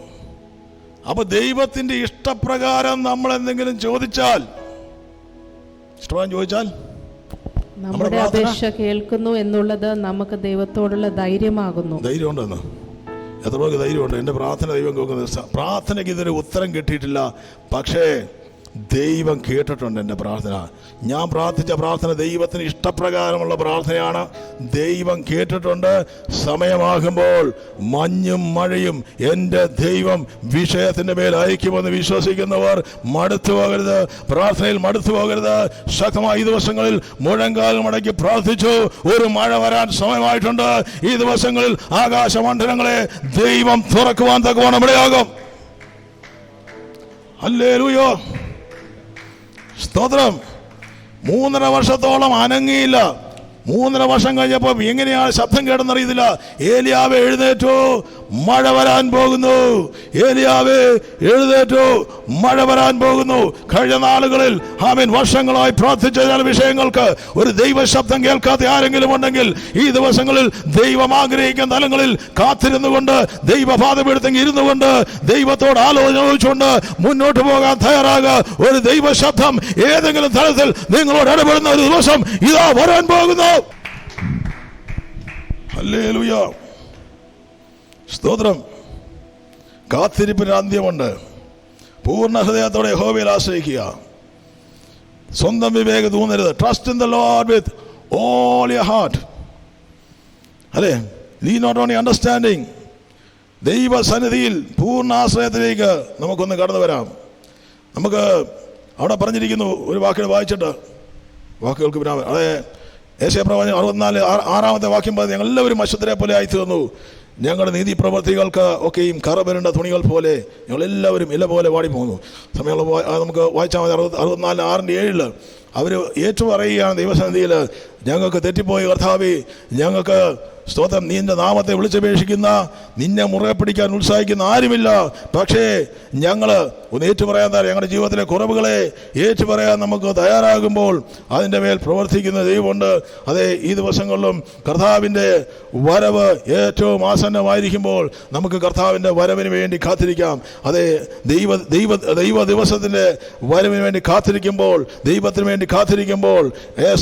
അപ്പൊ ദൈവത്തിന്റെ ഇഷ്ടപ്രകാരം നമ്മൾ എന്തെങ്കിലും ചോദിച്ചാൽ, നമ്മുടെ അപേക്ഷ കേൾക്കുന്നു എന്നുള്ളത് നമുക്ക് ദൈവത്തോടുള്ള ധൈര്യമാകുന്നു. ധൈര്യമുണ്ടെന്ന് എത്ര പേർക്ക് ധൈര്യമുണ്ട്? എൻ്റെ പ്രാർത്ഥന ദൈവം കേൾക്കുന്നത്. പ്രാർത്ഥനയ്ക്ക് ഇതൊരു ഉത്തരം കിട്ടിയിട്ടില്ല, പക്ഷേ ദൈവം കേട്ടിട്ടുണ്ട് എൻ്റെ പ്രാർത്ഥന. ഞാൻ പ്രാർത്ഥിച്ച പ്രാർത്ഥന ദൈവത്തിന് ഇഷ്ടപ്രകാരമുള്ള പ്രാർത്ഥനയാണ്. ദൈവം കേട്ടിട്ടുണ്ട്. സമയമാകുമ്പോൾ മഞ്ഞും മഴയും എൻ്റെ ദൈവം വിഷയത്തിൻ്റെ മേൽ അയക്കുമെന്ന് വിശ്വസിക്കുന്നവർ മടുത്തു പോകരുത്, പ്രാർത്ഥനയിൽ മടുത്തു പോകരുത്. ശക്തമായ ഈ ദിവസങ്ങളിൽ മുഴങ്കാൽ മടക്കി പ്രാർത്ഥിച്ചു. ഒരു മഴ വരാൻ സമയമായിട്ടുണ്ട്. ഈ ദിവസങ്ങളിൽ ആകാശമണ്ഡലങ്ങളെ ദൈവം തുറക്കുവാൻ തക്കവണ്ണം ഇടയാകും. ഹല്ലേലൂയ, സ്തോത്രം. 3.5 വർഷത്തോളം അനങ്ങിയില്ല. 3.5 വർഷം കഴിഞ്ഞപ്പോൾ എങ്ങനെയാണ് ശബ്ദം കേട്ടെന്നറിയത്തില്ല. ഏലിയാവ് എഴുന്നേറ്റു, മഴ വരാൻ പോകുന്നു. ഏലിയാവ് എഴുന്നേറ്റു, മഴ വരാൻ പോകുന്നു. കഴിഞ്ഞ നാളുകളിൽ വർഷങ്ങളായി പ്രാർത്ഥിച്ച ചില വിഷയങ്ങൾക്ക് ഒരു ദൈവശബ്ദം കേൾക്കാത്ത ആരെങ്കിലും ഉണ്ടെങ്കിൽ ഈ ദിവസങ്ങളിൽ ദൈവം ആഗ്രഹിക്കുന്ന തലങ്ങളിൽ കാത്തിരുന്നുകൊണ്ട്, ദൈവപാദപീഠത്തിൽ ഇരുന്നുകൊണ്ട്, ദൈവത്തോട് ആലോചിച്ചുകൊണ്ട് മുന്നോട്ട് പോകാൻ തയ്യാറാകുക. ഒരു ദൈവശബ്ദം ഏതെങ്കിലും തലത്തിൽ നിങ്ങളോട് ഇടപെടുന്ന ഒരു ദിവസം ഇതാ വരാൻ പോകുന്നു. ഹല്ലേലൂയ, സ്തോത്രം. കാത്തിരിപ്പിന് അന്ത്യമുണ്ട്. പൂർണ്ണ ഹൃദയത്തോടെ യഹോവയിൽ ആശ്രയിക്കുക. സ്വന്തം വിവേകം തോന്നരുത്. Trust in the Lord with all your heart. അല്ലേ? Lean not on your understanding. ദൈവസന്നിധിയിൽ പൂർണ്ണ ആശ്രയത്തിലേക്ക് നമുക്കൊന്ന് കടന്നു വരാം. നമുക്ക് അവിടെ പറഞ്ഞിരിക്കുന്നു, ഒരു വാക്കിൽ വായിച്ചിട്ട് വാക്കുകൾക്ക് വിരാമം. അതെ, യേശയ്യാപ്രവചനം 64 വാക്യം പറഞ്ഞ്, ഞങ്ങൾ എല്ലാവരും അശുദ്ധരെ പോലെ ആയിത്തീർന്നു, ഞങ്ങളുടെ നീതി പ്രവർത്തികൾക്ക് ഒക്കെയും കറ വരേണ്ട തുണികൾ പോലെ ഞങ്ങളെല്ലാവരും ഇല പോലെ വാടിപ്പോകുന്നു. സമയമുള്ള നമുക്ക് വായിച്ചാൽ മതി. 64:6-7 അവർ ഏറ്റു പറയുകയാണ് ദൈവസന്നിധിയിൽ, ഞങ്ങൾക്ക് തെറ്റിപ്പോയി കർത്താവേ, ഞങ്ങൾക്ക് സ്തോത്രം, നിന്റെ നാമത്തെ വിളിച്ചപേക്ഷിക്കുന്ന, നിന്നെ മുറുകെ പിടിക്കാൻ ഉത്സാഹിക്കുന്ന ആരുമില്ല. പക്ഷേ ഞങ്ങൾ ഒന്ന് ഏറ്റുപറയാൻ ഞങ്ങളുടെ ജീവിതത്തിലെ കുറവുകളെ ഏറ്റുപറയാൻ നമുക്ക് തയ്യാറാകുമ്പോൾ അതിൻ്റെ മേൽ പ്രവർത്തിക്കുന്ന ദൈവമുണ്ട്. അതെ, ഈ ദിവസങ്ങളിലും കർത്താവിൻ്റെ വരവ് ഏറ്റവും ആസന്നമായിരിക്കുമ്പോൾ നമുക്ക് കർത്താവിൻ്റെ വരവിന് വേണ്ടി കാത്തിരിക്കാം. അതെ, ദൈവ ദിവസത്തിൻ്റെ വരവിന് വേണ്ടി കാത്തിരിക്കുമ്പോൾ, ദൈവത്തിന് വേണ്ടി കാത്തിരിക്കുമ്പോൾ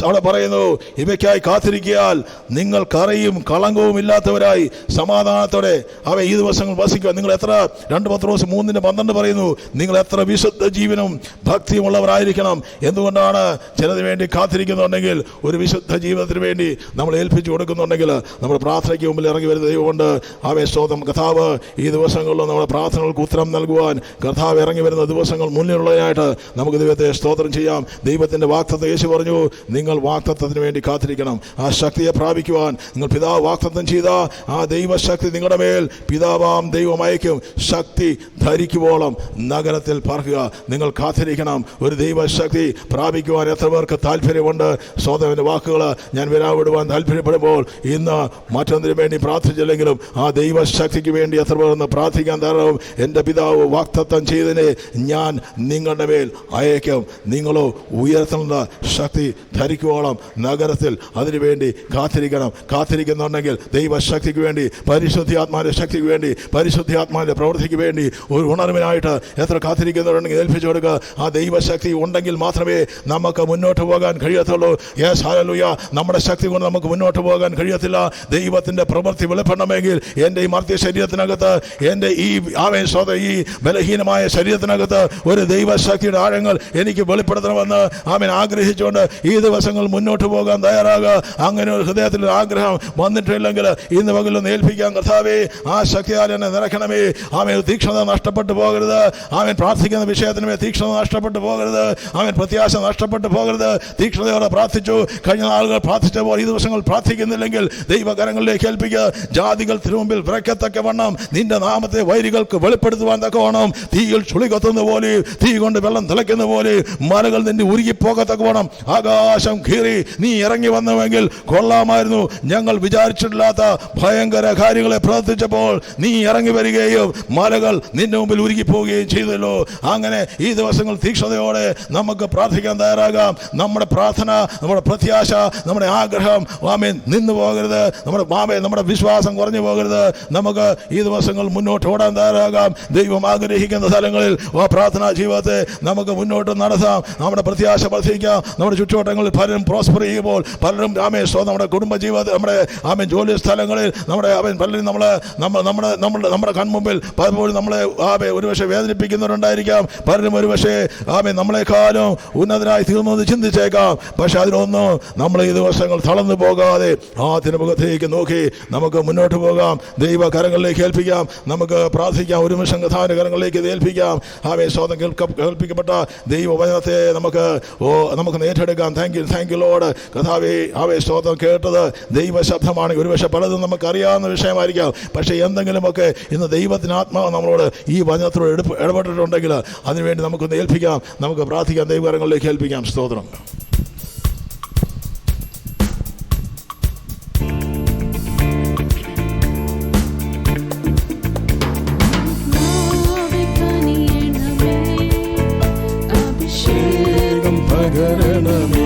അവിടെ പറയുന്നു, ഇവയ്ക്കായി കാത്തിരിക്കിയാൽ നിങ്ങൾ കറയും കളങ്കവും ഇല്ലാത്തവരായി സമാധാനത്തോടെ അവ ഈ ദിവസങ്ങൾ വസിക്കുക. നിങ്ങൾ എത്ര 2 പത്രോസ് 3:12 പറയുന്നു, നിങ്ങൾ എത്ര വിശുദ്ധ ജീവനും ഭക്തിയുമുള്ളവരായിരിക്കണം. എന്തുകൊണ്ടാണ്? ചിലതിന് വേണ്ടി കാത്തിരിക്കുന്നുണ്ടെങ്കിൽ, ഒരു വിശുദ്ധ ജീവിതത്തിന് വേണ്ടി നമ്മൾ ഏൽപ്പിച്ചു കൊടുക്കുന്നുണ്ടെങ്കിൽ, നമ്മുടെ പ്രാർത്ഥനയ്ക്ക് മുമ്പിൽ ഇറങ്ങി വരുന്ന ദൈവമുണ്ട്. സ്തോത്രം. കർത്താവ് ഈ ദിവസങ്ങളിലും നമ്മുടെ പ്രാർത്ഥനകൾക്ക് ഉത്തരം നൽകുവാൻ കർത്താവ് ഇറങ്ങി വരുന്ന ദിവസങ്ങൾ മുന്നിലുള്ളതിനായിട്ട് നമുക്ക് ദൈവത്തെ സ്തോത്രം ചെയ്യാം. ദൈവത്തിൻ്റെ വാഗ്ദത്തം യേശു പറഞ്ഞു, നിങ്ങൾ വാഗ്ദത്തത്തിന് വേണ്ടി കാത്തിരിക്കണം. ആ ശക്തിയെ പ്രാപിക്കുവാൻ നിങ്ങൾ പിതാവ് വാഗ്ദത്തം ചെയ്ത ആ ദൈവശക്തി നിങ്ങളുടെ മേൽ പിതാവാം ദൈവം അയക്കും. ശക്തി ധരിക്കുവോളം നഗരത്തിൽ പാർക്കുക. നിങ്ങൾ കാത്തിരിക്കണം. ഒരു ദൈവശക്തി പ്രാപിക്കുവാൻ എത്ര പേർക്ക് താല്പര്യമുണ്ട്? സ്വതവൻ്റെ വാക്കുകൾ ഞാൻ വിടാവിടുവാൻ താല്പര്യപ്പെടുമ്പോൾ ഇന്ന് മറ്റൊന്നിനു വേണ്ടി പ്രാർത്ഥിച്ചില്ലെങ്കിലും ആ ദൈവശക്തിക്ക് വേണ്ടി എത്ര പേർ ഒന്ന് പ്രാർത്ഥിക്കാൻ തരണം. എൻ്റെ പിതാവ് വാഗ്ദത്തം ചെയ്തതിനെ ഞാൻ നിങ്ങളുടെ മേൽ അയക്കും. നിങ്ങളോ ഉയർത്തുന്ന ശക്തി ധരിക്കുവോളം നഗരത്തിൽ അതിനുവേണ്ടി കാത്തിരിക്കണം. കാത്തിരിക്കുന്നുണ്ടെങ്കിൽ ദൈവശക്തിക്ക് വേണ്ടി, പരിശുദ്ധാത്മാവിൻ്റെ ശക്തിക്ക് വേണ്ടി, പരിശുദ്ധാത്മാവിൻ്റെ പ്രവൃത്തിക്ക് വേണ്ടി ഒരു ഉണർവിനായിട്ട് എത്ര കാത്തിരിക്കുന്നുണ്ടെങ്കിൽ ഏൽപ്പിച്ചു കൊടുക്കുക. ആ ദൈവശക്തി ഉണ്ടെങ്കിൽ മാത്രമേ നമുക്ക് മുന്നോട്ട് പോകാൻ കഴിയത്തുള്ളൂ. യേസ് ഹല്ലേലൂയ. നമ്മുടെ ശക്തി കൊണ്ട് നമുക്ക് മുന്നോട്ട് പോകാൻ കഴിയത്തില്ല. ദൈവത്തിൻ്റെ പ്രവൃത്തി വെളിപ്പെടണമെങ്കിൽ എൻ്റെ ഈ മർത്യ ശരീരത്തിനകത്ത്, എൻ്റെ ഈ ഈ ബലഹീനമായ ശരീരത്തിനകത്ത് ഒരു ദൈവശക്തിയുടെ ആഴങ്ങൾ എനിക്ക് വെളിപ്പെടുത്തണമെന്ന് ആഗ്രഹിച്ചുകൊണ്ട് ഈ ദിവസങ്ങൾ മുന്നോട്ട് പോകാൻ തയ്യാറാകുക. അങ്ങനെ ഒരു ഹൃദയത്തിലൊരു ആഗ്രഹം വന്നിട്ടില്ലെങ്കിൽ ഇന്ന് പകലൊന്ന് ഏൽപ്പിക്കാൻ. കർത്താവേ, ആ ശക്തിയാൽ എന്നെ നിറയ്ക്കണമേ. തീക്ഷ്ണത നഷ്ടപ്പെട്ടു പോകരുത്. പ്രാർത്ഥിക്കുന്ന വിഷയത്തിന് തീക്ഷ്ണത നഷ്ടപ്പെട്ടു പോകരുത്. പ്രത്യാശ നഷ്ടപ്പെട്ടു പോകരുത്. തീക്ഷ്ണതയോടെ പ്രാർത്ഥിച്ചു. കഴിഞ്ഞ നാളുകൾ പ്രാർത്ഥിച്ചപ്പോൾ ഈ ദിവസങ്ങൾ പ്രാർത്ഥിക്കുന്നില്ലെങ്കിൽ ദൈവകരങ്ങളിലേക്ക് ഏൽപ്പിക്കുക. ജാതികൾ തിരുമുമ്പിൽ വിറയ്ക്കത്തക്ക വണ്ണം നിന്റെ നാമത്തെ വൈരികൾക്ക് വെളിപ്പെടുത്തുവാൻ തക്കവണ്ണം തീയിൽ ചുളി കത്തുന്ന പോലെ, തീ കൊണ്ട് വെള്ളം തിളയ്ക്കുന്ന പോലെ മലകൾ നിന്റെ ഉരുകിപ്പോകത്തക്കവണ്ണം ആകാശം കീറി നീ ഇറങ്ങി വന്നുവെങ്കിൽ കൊള്ളാമായിരുന്നു. ഞങ്ങൾ വിചാരിച്ചിട്ടില്ലാത്ത ഭയങ്കര കാര്യങ്ങളെ പ്രവർത്തിച്ചപ്പോൾ നീ ഇറങ്ങി വരികയും മലകൾ നിന്റെ മുമ്പിൽ ഉരുകിപ്പോവുകയും ചെയ്തല്ലോ. അങ്ങനെ ഈ ദിവസങ്ങൾ തീക്ഷ്ണതയോടെ നമുക്ക് പ്രാർത്ഥിക്കാൻ തയ്യാറാകാം. നമ്മുടെ പ്രാർത്ഥന, നമ്മുടെ പ്രത്യാശ, നമ്മുടെ ആഗ്രഹം നിന്നു പോകരുത്. നമ്മുടെ വിശ്വാസം കുറഞ്ഞു പോകരുത്. നമുക്ക് ഈ ദിവസങ്ങൾ മുന്നോട്ട് ഓടാൻ തയ്യാറാകാം. ദൈവം ആഗ്രഹിക്കുന്ന സ്ഥലങ്ങളിൽ ആ പ്രാർത്ഥനാ ജീവിതത്തെ നമുക്ക് മുന്നോട്ട് നടത്താം. നമ്മുടെ പ്രത്യാശ വർദ്ധിക്കാം. നമ്മുടെ ചുറ്റുവട്ടങ്ങളിൽ പലരും പ്രോസ്പർ ചെയ്യുമ്പോൾ, പലരും നമ്മുടെ കുടുംബജീവിതത്തിൽ, നമ്മുടെ ജോലി സ്ഥലങ്ങളിൽ പലരും നമ്മുടെ കൺമുമ്പിൽ പലപ്പോഴും നമ്മളെ ഒരുപക്ഷെ വേദനിപ്പിക്കുന്നവരുണ്ടായിരിക്കാം. പലരും ഒരുപക്ഷെ നമ്മളെക്കാളും ഉന്നതരായി തീർന്നത് ചിന്തിച്ചേക്കാം. പക്ഷെ അതിനൊന്നും നമ്മൾ ഈ ദിവസങ്ങൾ തളർന്നു പോകാതെ ആ തിരുമുഖത്തേക്ക് നോക്കി നമുക്ക് മുന്നോട്ട് പോകാം. ദൈവ കരങ്ങളിലേക്ക് ഏൽപ്പിക്കാം. നമുക്ക് പ്രാർത്ഥിക്കാം. ഒരു നിമിഷം കഥാവിൻ്റെ കരങ്ങളിലേക്ക് ഏൽപ്പിക്കാം. സ്വന്തം കേൾപ്പിക്കപ്പെട്ട ദൈവവചനത്തെ നമുക്ക് ഏറ്റെടുക്കാം. Thank you Lord. കഥാവേ, സ്വന്തം കേട്ടത് ദൈവശബ്ദമാണ്. ഒരുപക്ഷെ പലതും നമുക്കറിയാവുന്ന വിഷയമായിരിക്കാം. പക്ഷേ എന്തെങ്കിലുമൊക്കെ ഇന്ന് ദൈവത്തിന് ആത്മാവ് നമ്മളോട് ഈ വചനത്തോട് ഇടപെട്ടിട്ടുണ്ടെങ്കിൽ അതിനുവേണ്ടി നമുക്കൊന്ന് ഏൽപ്പിക്കാം. നമുക്ക് പ്രാർത്ഥിക്കാം. ദൈവകരങ്ങളിലേക്ക് ഏൽപ്പിക്കാം. സ്തോത്രം. അഭിഷേകം പകരണമേ.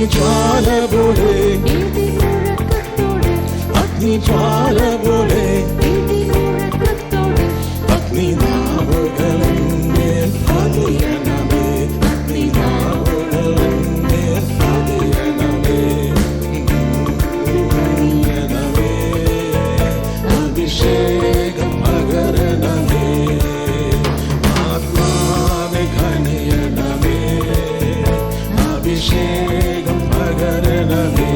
അഗ്നിജ്വാല പോലെ അഗ്നിജ്വാല പോലെ അഗ്നിനാവുകളെന്മേൽ പതിയണമേ അഗ്നിനാവുകളെന്മേൽ പതിയണമേ പതിയണമേ അഭിഷേകം പകരണമേ ആത്മാവെ ഘനിയണമേ അഭിഷേകം പകരണമേ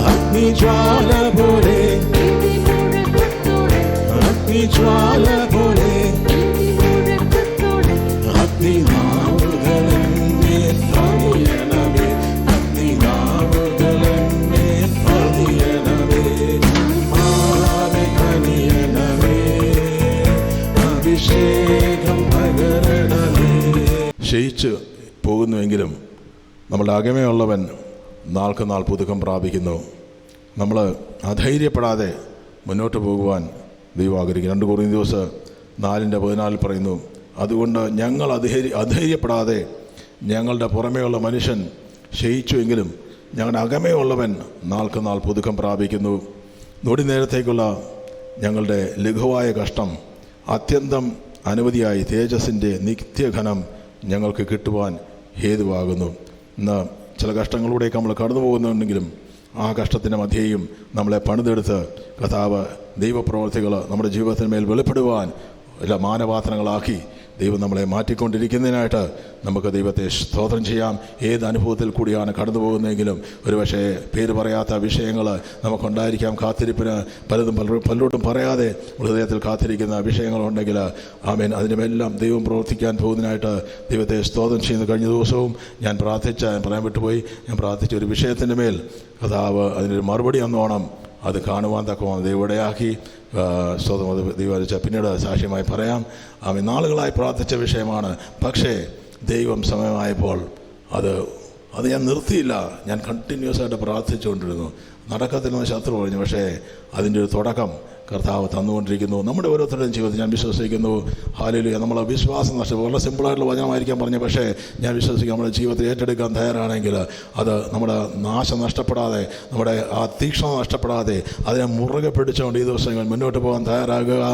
അഗ്നിജ്വാല പോലെ അഗ്നിജ്വാല പോലെ അഗ്നിനാവുകളെന്മേൽ പതിയണമേ അഗ്നിനാവുകളെന്മേൽ പതിയണമേ ആവെ ഘനിയണമേ അഭിഷേകം പകരണമേ. ക്ഷയിച്ച് പോകുന്നുവെങ്കിലും നമ്മളുടെ അകമയുള്ളവൻ നാൾക്ക് നാൾ പുതുക്കം പ്രാപിക്കുന്നു. നമ്മൾ അധൈര്യപ്പെടാതെ മുന്നോട്ട് പോകുവാൻ ദൈവം ആഗ്രഹിക്കുന്നു. 2 കൊരിന്ത്യർ 4:14 പറയുന്നു, അതുകൊണ്ട് ഞങ്ങൾ അധൈര്യപ്പെടാതെ ഞങ്ങളുടെ പുറമേയുള്ള മനുഷ്യൻ ക്ഷയിച്ചുവെങ്കിലും ഞങ്ങളുടെ അകമേയുള്ളവൻ നാൾക്ക് നാൾ പുതുക്കം പ്രാപിക്കുന്നു. നൊടി നേരത്തേക്കുള്ള ഞങ്ങളുടെ ലഘുവായ കഷ്ടം അത്യന്തം അനവധിയായി തേജസ്സിൻ്റെ നിത്യഘനം ഞങ്ങൾക്ക് കിട്ടുവാൻ ഹേതുവാകുന്നു. ഇന്ന് ചില കഷ്ടങ്ങളിലൂടെയൊക്കെ നമ്മൾ കടന്നു പോകുന്നുണ്ടെങ്കിലും ആ കഷ്ടത്തിൻ്റെ മധ്യേയും നമ്മളെ പണിതെടുത്ത് കർത്താവ് ദൈവപ്രവർത്തികൾ നമ്മുടെ ജീവിതത്തിന്മേൽ വെളിപ്പെടുവാൻ എല്ലാ മാനപാത്രങ്ങളാക്കി ദൈവം നമ്മളെ മാറ്റിക്കൊണ്ടിരിക്കുന്നതിനായിട്ട് നമുക്ക് ദൈവത്തെ സ്തോത്രം ചെയ്യാം. ഏത് അനുഭവത്തിൽ കൂടിയാണ് കടന്നു പോകുന്നതെങ്കിലും ഒരുപക്ഷെ പേര് പറയാത്ത വിഷയങ്ങൾ നമുക്കുണ്ടായിരിക്കാം. കാത്തിരിപ്പിന് പലരോടും പറയാതെ ഹൃദയത്തിൽ കാത്തിരിക്കുന്ന വിഷയങ്ങളുണ്ടെങ്കിൽ ആമേൻ, അതിനുമെല്ലാം ദൈവം പ്രവർത്തിക്കാൻ പോകുന്നതിനായിട്ട് ദൈവത്തെ സ്തോത്രം ചെയ്യുന്ന കഴിഞ്ഞ ദിവസവും ഞാൻ പറയാൻ വിട്ടുപോയി. ഞാൻ പ്രാർത്ഥിച്ച ഒരു വിഷയത്തിൻ്റെ മേൽ കർത്താവ് അതിനൊരു മറുപടി എന്നോണം അത് കാണുവാൻ തക്കവണ്ണം ദൈവടയാക്കി സ്വതം ദൈവം പിന്നീട് സാക്ഷ്യമായി പറയാം. ആമേൻ, നാളുകളായി പ്രാർത്ഥിച്ച വിഷയമാണ്. പക്ഷേ ദൈവം സമയമായപ്പോൾ അത് ഞാൻ നിർത്തിയില്ല. ഞാൻ കണ്ടിന്യൂസ് ആയിട്ട് പ്രാർത്ഥിച്ചുകൊണ്ടിരുന്നു. നടക്കത്തില്ലെന്ന് ശത്രു പറഞ്ഞു. പക്ഷേ അതിൻ്റെ ഒരു തുടക്കം കർത്താവ് തന്നുകൊണ്ടിരിക്കുന്നു. നമ്മുടെ ഓരോരുത്തരുടെയും ജീവിതത്തിൽ ഞാൻ വിശ്വസിക്കുന്നു. ഹല്ലേലൂയ. നമ്മളെ വിശ്വാസം വളരെ സിമ്പിളായിട്ടുള്ള വചനമായിരിക്കാൻ പറഞ്ഞു. പക്ഷേ ഞാൻ വിശ്വസിക്കും നമ്മുടെ ജീവിതത്തിൽ ഏറ്റെടുക്കാൻ തയ്യാറാണെങ്കിൽ അത് നമ്മുടെ നാശം നഷ്ടപ്പെടാതെ, നമ്മുടെ ആ തീക്ഷ്ണത നഷ്ടപ്പെടാതെ അതിനെ മുറുകെ പിടിച്ചുകൊണ്ട് ഈ ദിവസങ്ങൾ മുന്നോട്ട് പോകാൻ തയ്യാറാകുക.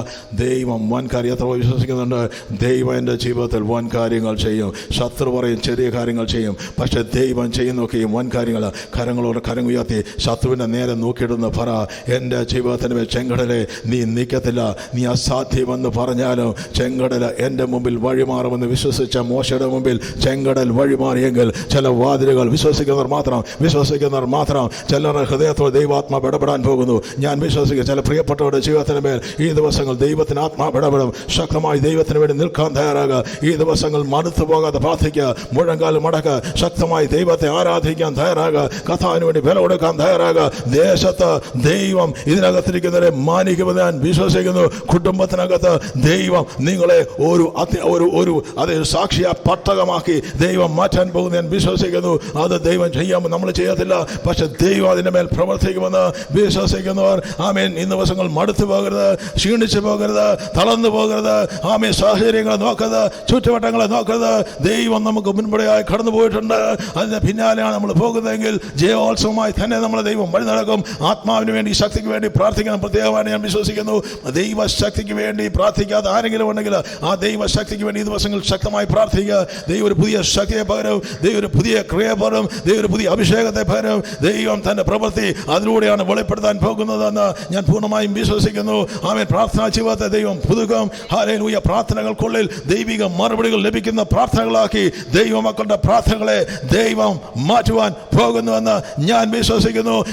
ദൈവം വൻ കാര്യം എത്ര വിശ്വസിക്കുന്നുണ്ട്? ദൈവം എൻ്റെ ജീവിതത്തിൽ വൻ കാര്യങ്ങൾ ചെയ്യും. ശത്രു പറയും ചെറിയ കാര്യങ്ങൾ ചെയ്യും. പക്ഷേ ദൈവം ചെയ്യുന്നൊക്കെയും വൻ കാര്യങ്ങൾ. കരങ്ങളോട് കരം ഉയർത്തി ശത്രുവിൻ്റെ നേരെ നോക്കിയിടുന്ന പറ, എൻ്റെ ജീവിതത്തിന് ചെങ്കടലെ നീ നീക്കത്തില്ല. നീ അസാധ്യമെന്ന് പറഞ്ഞാലും ചെങ്കടൽ എൻ്റെ മുമ്പിൽ വഴിമാറുമെന്ന് വിശ്വസിച്ച മോശയുടെ മുമ്പിൽ ചെങ്കടൽ വഴിമാറിയെങ്കിൽ ചില വാതിലുകൾ വിശ്വസിക്കുന്നവർ മാത്രം ചിലരുടെ ഹൃദയത്തോട് ദൈവാത്മാവ് ഇടപെടാൻ പോകുന്നു. ഞാൻ വിശ്വസിക്കുന്നു ചില പ്രിയപ്പെട്ടവരുടെ ജീവിതത്തിന് മേൽ ഈ ദിവസങ്ങൾ ദൈവത്തിന് ആത്മാവ് ഇടപെടും. ശക്തമായി ദൈവത്തിന് വേണ്ടി നിൽക്കാൻ തയ്യാറാകുക. ഈ ദിവസങ്ങൾ മടുത്തു പോകാതെ പ്രാർത്ഥിക്കുക. മുഴങ്കാൽ മടക്കുക. ശക്തമായി ദൈവത്തെ ആരാധിക്കാൻ തയ്യാറാകുക. കഥാവിന് വേണ്ടി വില കൊടുക്കാൻ തയ്യാറാകുക. ദേശത്ത് ദൈവം ഇതിനകത്തിരിക്കുന്നവരെ മാനിക്കുമെന്ന് ഞാൻ വിശ്വസിക്കുന്നു. കുടുംബത്തിനകത്ത് ദൈവം നിങ്ങളെ ഒരു സാക്ഷിയ പട്ടകമാക്കി ദൈവം മാറ്റാൻ പോകുന്ന ഞാൻ വിശ്വസിക്കുന്നു. അത് ദൈവം ചെയ്യാമെന്ന് നമ്മൾ ചെയ്യത്തില്ല. പക്ഷെ ദൈവം അതിൻ്റെ മേൽ പ്രവർത്തിക്കുമെന്ന് വിശ്വസിക്കുന്നവർ ആമേൻ. ഈ ദിവസങ്ങൾ മടുത്തു പോകരുത്, ക്ഷീണിച്ചു പോകരുത്, തളർന്നു പോകരുത്. ആമേൻ. സാഹചര്യങ്ങളെ നോക്കരുത്, ചുറ്റുവട്ടങ്ങളെ നോക്കരുത്. ദൈവം നമുക്ക് മുൻപടിയായി കടന്നു പോയിട്ടുണ്ട്. അതിൻ്റെ പിന്നാലെയാണ് നമ്മൾ പോകുന്നതെങ്കിൽ ജയോത്സവമായി തന്നെ നമ്മളെ ദൈവം വഴി നടക്കും. ആത്മാവിന് വേണ്ടി, ശക്തിക്ക് വേണ്ടി പ്രാർത്ഥിക്കണം പ്രത്യേകമായി ഞാൻ വിശ്വസിക്കുന്നു. ദൈവശക്തിക്ക് വേണ്ടി പ്രാർത്ഥിക്കാതെ ആരെങ്കിലും ഉണ്ടെങ്കിൽ ആ ദൈവശക്തിക്ക് വേണ്ടി ഈ ദിവസങ്ങൾ ശക്തമായി പ്രാർത്ഥിക്കുക. ദൈവം ഒരു പുതിയ ശക്തിയെ പകരും, ദൈവം ഒരു പുതിയ ക്രിയ പകരും, ദൈവം ഒരു പുതിയ അഭിഷേകത്തെ പകരും. ദൈവം തന്റെ പ്രവൃത്തി അതിലൂടെയാണ് വെളിപ്പെടുത്താൻ പോകുന്നതെന്ന് ഞാൻ പൂർണ്ണമായും വിശ്വസിക്കുന്നു. ആമേൻ. പ്രാർത്ഥനാ ജീവിതത്തെ ദൈവം പുതുക്കും. ഹല്ലേലൂയ. പ്രാർത്ഥനകൾക്കുള്ളിൽ ദൈവിക മറുപടികൾ ലഭിക്കുന്ന പ്രാർത്ഥനകളാക്കി ദൈവമക്കളുടെ പ്രാർത്ഥനകളെ ദൈവം മാറ്റുവാൻ പോകുന്നുവെന്ന് ഞാൻ വിശ്വസിക്കുന്നു.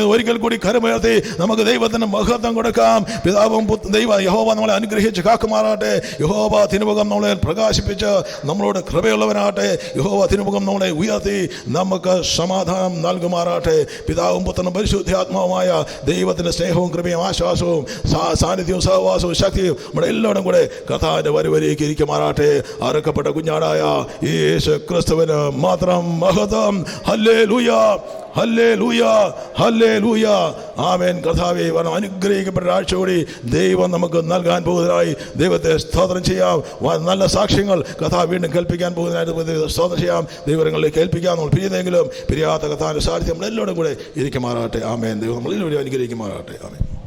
ഒരിക്കൽ കൂടി കരമുയർത്തി നമുക്ക് ദൈവത്തിന് മഹത്വം കൊടുക്കാം. പിതാവും യഹോവ നമ്മളെ അനുഗ്രഹിച്ച് കാക്കുമാറാട്ടെ. യഹോവ തിരുമുഖം നമ്മളെ പ്രകാശിപ്പിച്ച് നമ്മളോട് കൃപയുള്ളവനാകട്ടെ. യഹോവ തിരുമുഖം നമ്മളെ ഉയർത്തി നമുക്ക് സമാധാനം നൽകുമാറാട്ടെ. പിതാവും പുത്രനും പരിശുദ്ധാത്മാവുമായ ദൈവത്തിന്റെ സ്നേഹവും കൃപയും ആശ്വാസവും സാന്നിധ്യവും സഹവാസവും ശക്തിയും നമ്മുടെ എല്ലാവരും കൂടെ കർത്താവിന്റെ വരവരേക്ക് ഇരിക്കുമാറാട്ടെ. അറുക്കപ്പെട്ട കുഞ്ഞാടായ യേശു ക്രിസ്തുവിന് മാത്രം മഹത്വം. ഹല്ലേലൂയ, ഹല്ലേലൂയ, ഹല്ലേലൂയ. ആമേൻ. കർത്താവേ, അനുഗ്രഹിക്കപ്പെട്ട ആഴ്ച കൂടി ദൈവം നമുക്ക് നൽകാൻ പോകുന്നതിനായി ദൈവത്തെ സ്തോത്രം ചെയ്യാം. നല്ല സാക്ഷ്യങ്ങൾ കർത്താവ് വീണ്ടും കേൾപ്പിക്കാൻ പോകുന്നതിനായിട്ട് സ്തോത്രം ചെയ്യാം. ദൈവങ്ങളിലേക്ക് കേൾപ്പിക്കാം. നമ്മൾ പിരിയുന്നെങ്കിലും പിരിയാത്ത കർത്താവിന്റെ സാന്നിധ്യം നമ്മളെല്ലാവരും കൂടെ ഇരിക്കുമാറാട്ടെ. ആമേൻ. ദൈവം നമ്മളെല്ലാവരും അനുഗ്രഹിക്കുമാറാട്ടെ. ആമേൻ.